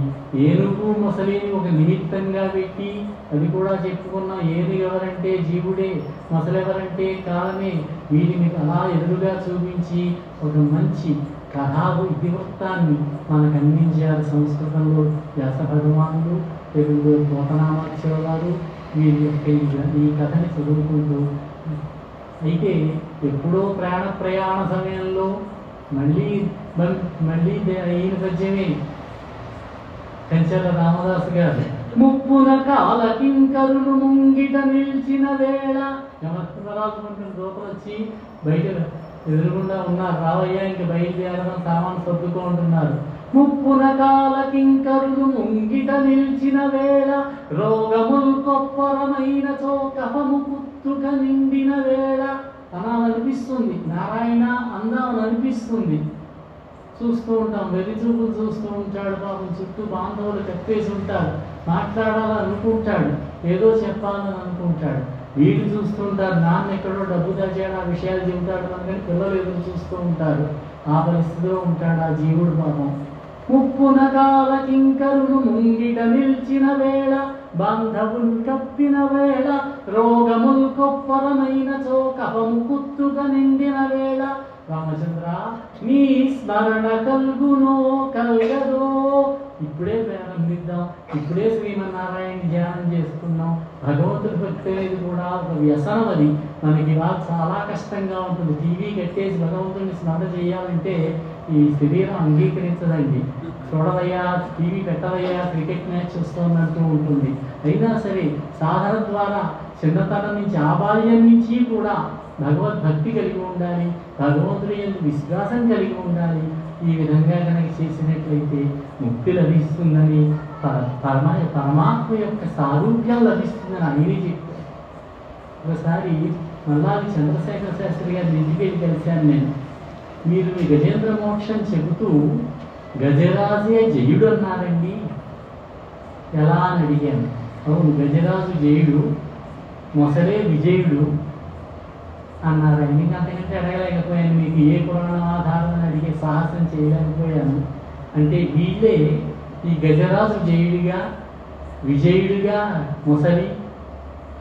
ఏనుగు మొసలిని ఒక నిమిత్తంగా పెట్టి, అది కూడా చెప్పుకున్నాం. ఏనుగు ఎవరంటే జీవుడే, మొసలు ఎవరంటే కాలమే. వీటిని అలా ఎదురుగా చూపించి ఒక మంచి కథా ఇతివృత్తాన్ని మనకు అందించారు సంస్కృతంలో వ్యాస భగవానుడు, తెలుగులో పోతనామాచ్యుల వారు. వీరి యొక్క ఈ కథని చదువుకుంటూ అయితే ఎప్పుడో ప్రయాణ సమయంలో మళ్ళీ ఈయన పద్యమే కంచెల రామదాసు గారు. ముప్పున కాల కింకరులు ముంగిట నిలిచిన వేళ, యమధర్మరాజు దూతలు వచ్చి బయట ఎదురుగుండా ఉన్నారు, రావయ్యా ఇంక బయలుదేరడం సామాను సర్దుకుంటున్నారు. ముప్పున కాల కింకరులు ముంగిట నిలిచిన వేళ, రోగముల్ కొప్పరమైన చోకహము పుత్తుక నిండిన వేళ అనాలనిపిస్తుంది. నారాయణ అందామని అనిపిస్తుంది. చూస్తూ ఉంటాం, వెర్రి చూపులు చూస్తూ ఉంటాడు. పాపం చుట్టూ బాంధవులు కప్పేసి ఉంటారు. మాట్లాడాలని అనుకుంటాడు, ఏదో చెప్పాలని అనుకుంటాడు. వీళ్ళు చూస్తుంటారు, నాన్న ఎక్కడో డబ్బు దాచాడు, ఆ విషయాలు చెబుతాడు కానీ పిల్లలు ఎదురు చూస్తూ ఉంటారు. ఆ పరిస్థితిలో ఉంటాడు ఆ జీవుడు పాపం. ముప్పున కాల కింకరులు ముంగిట నిల్చిన వేళ, బాంధవులు కప్పిన వేళ, రోగములు కొప్పరమైన చోకహము కుత్తుగా నిండిన వేళ, రామచంద్ర నీ స్మరణ కల్గునో కల్గదో. ఇప్పుడే ప్రారంభిద్దాం, ఇప్పుడే శ్రీమన్నారాయణ ధ్యానం చేసుకున్నాం. భగవంతుడి భక్తి అనేది కూడా ఒక వ్యసనం. అది మనకి చాలా కష్టంగా ఉంటుంది. టీవీ కట్టేసి భగవంతుడిని స్మరణ చేయాలంటే ఈ శరీరం అంగీకరించదండి. చూడవయ్యా, టీవీ పెట్టవయ్యా, క్రికెట్ మ్యాచ్ చూస్తున్నట్టు ఉంటుంది. అయినా సరే సాధన ద్వారా చిన్నతనం నుంచి ఆబాల్యం నుంచి కూడా భగవద్భక్తి కలిగి ఉండాలి, భగవంతుడి యందు విశ్వాసం కలిగి ఉండాలి. ఈ విధంగా కనుక చేసినట్లయితే ముక్తి లభిస్తుందని, పరమాత్మ యొక్క సారూప్యం లభిస్తుందని ఆయనే చెప్పారు. ఒకసారి మల్లాది చంద్రశేఖర శాస్త్రి గారిని ఇంటికి కలిశాను నేను. మీరు ఈ గజేంద్ర మోక్షం చెబుతూ గజరాజే జయుడు అన్నారండి, ఎలా అని అడిగాను. అవును, గజరాజు జయుడు, మొసలే విజయుడు అన్నారు. ఆయనకి అంతకంటే అడగలేకపోయాను, మీకు ఏ పురాణం ఆధారం అడిగే సాహసం చేయలేకపోయాను. అంటే వీళ్ళే ఈ గజరాజు జయుడిగా, విజయుడిగా మొసలి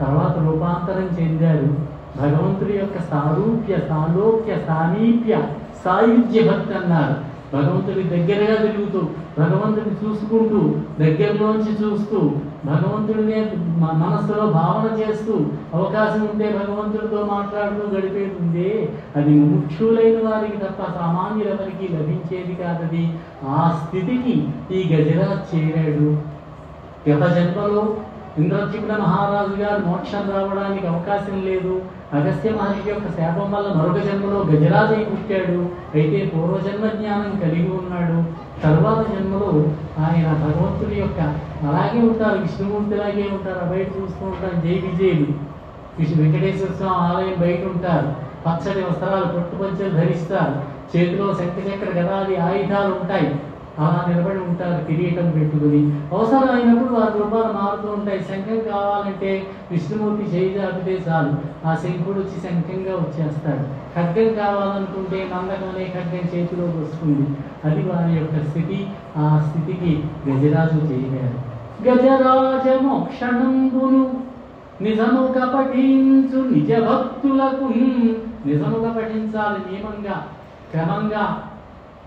తర్వాత రూపాంతరం చెందారు. భగవంతుడి యొక్క సారూప్య, సాలోక్య, సామీప్య, సాయుధ్య భక్తి అన్నారు. భగవంతుడి దగ్గరగా తిరుగుతూ, భగవంతుడిని చూసుకుంటూ, దగ్గరలోంచి చూస్తూ, భగవంతుడినే మనస్సులో భావన చేస్తూ, అవకాశం ఉంటే భగవంతుడితో మాట్లాడుతూ గడిపేది ఉంది. అది ముముక్షులైన వారికి తప్ప సామాన్యులెవరికి లభించేది కాదది. ఆ స్థితికి ఈ గజరాజ్ చేరాడు. గత జన్మలో ఇంద్రజిమ్న మహారాజు గారు మోక్షం రావడానికి అవకాశం లేదు. అగస్త్య మహర్షి యొక్క శాపం వల్ల మరొక జన్మలో గజరాజై పుట్టాడు. అయితే పూర్వజన్మ జ్ఞానం కలిగి ఉన్నాడు. తరువాత జన్మలో ఆయన భగవంతుడి యొక్క అలాగే ఉంటారు, విష్ణుమూర్తిలాగే ఉంటారు. బయట చూస్తూ ఉంటారు జై విజయులు. వెంకటేశ్వర స్వామి ఆలయం బయట ఉంటారు. పచ్చటి వస్త్రాలు, పట్టుపంచలు ధరిస్తారు. చేతిలో శంఖచక్ర గదాది ఆయుధాలు ఉంటాయి. అలా నిలబడి ఉంటారు కిరీటం పెట్టుకుని. అవసరమైనప్పుడు వారి రూపాలు మారుతూ ఉంటాయి. శంఖం కావాలంటే విష్ణుమూర్తి చేయి జాపితే చాలు, ఆ శంఖుడు వచ్చి శంఖంగా వచ్చేస్తాడు. ఖడ్గం కావాలనుకుంటే నందకం అనే ఖడ్గం చేతిలోకి వస్తుంది. అది వారి యొక్క స్థితి. ఆ స్థితికి గజరాజు చేరారు. గజరాజ మోక్షణంబును నిజముగా పఠించు నిజ భక్తులకు, నిజముగా పఠించాలి, నియమంగా, క్రమంగా,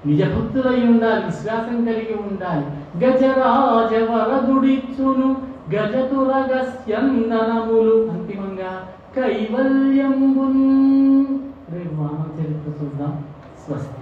నిజభక్తులై ఉండాలి, విశ్వాసం కలిగి ఉండాలి. గజరాజ వరదుడిచ్చును గజతురగస్యందనములు, అంతిమంగా కైవల్యంబున్. రేపు వామన చరిత్ర చూద్దాం. స్వస్తి.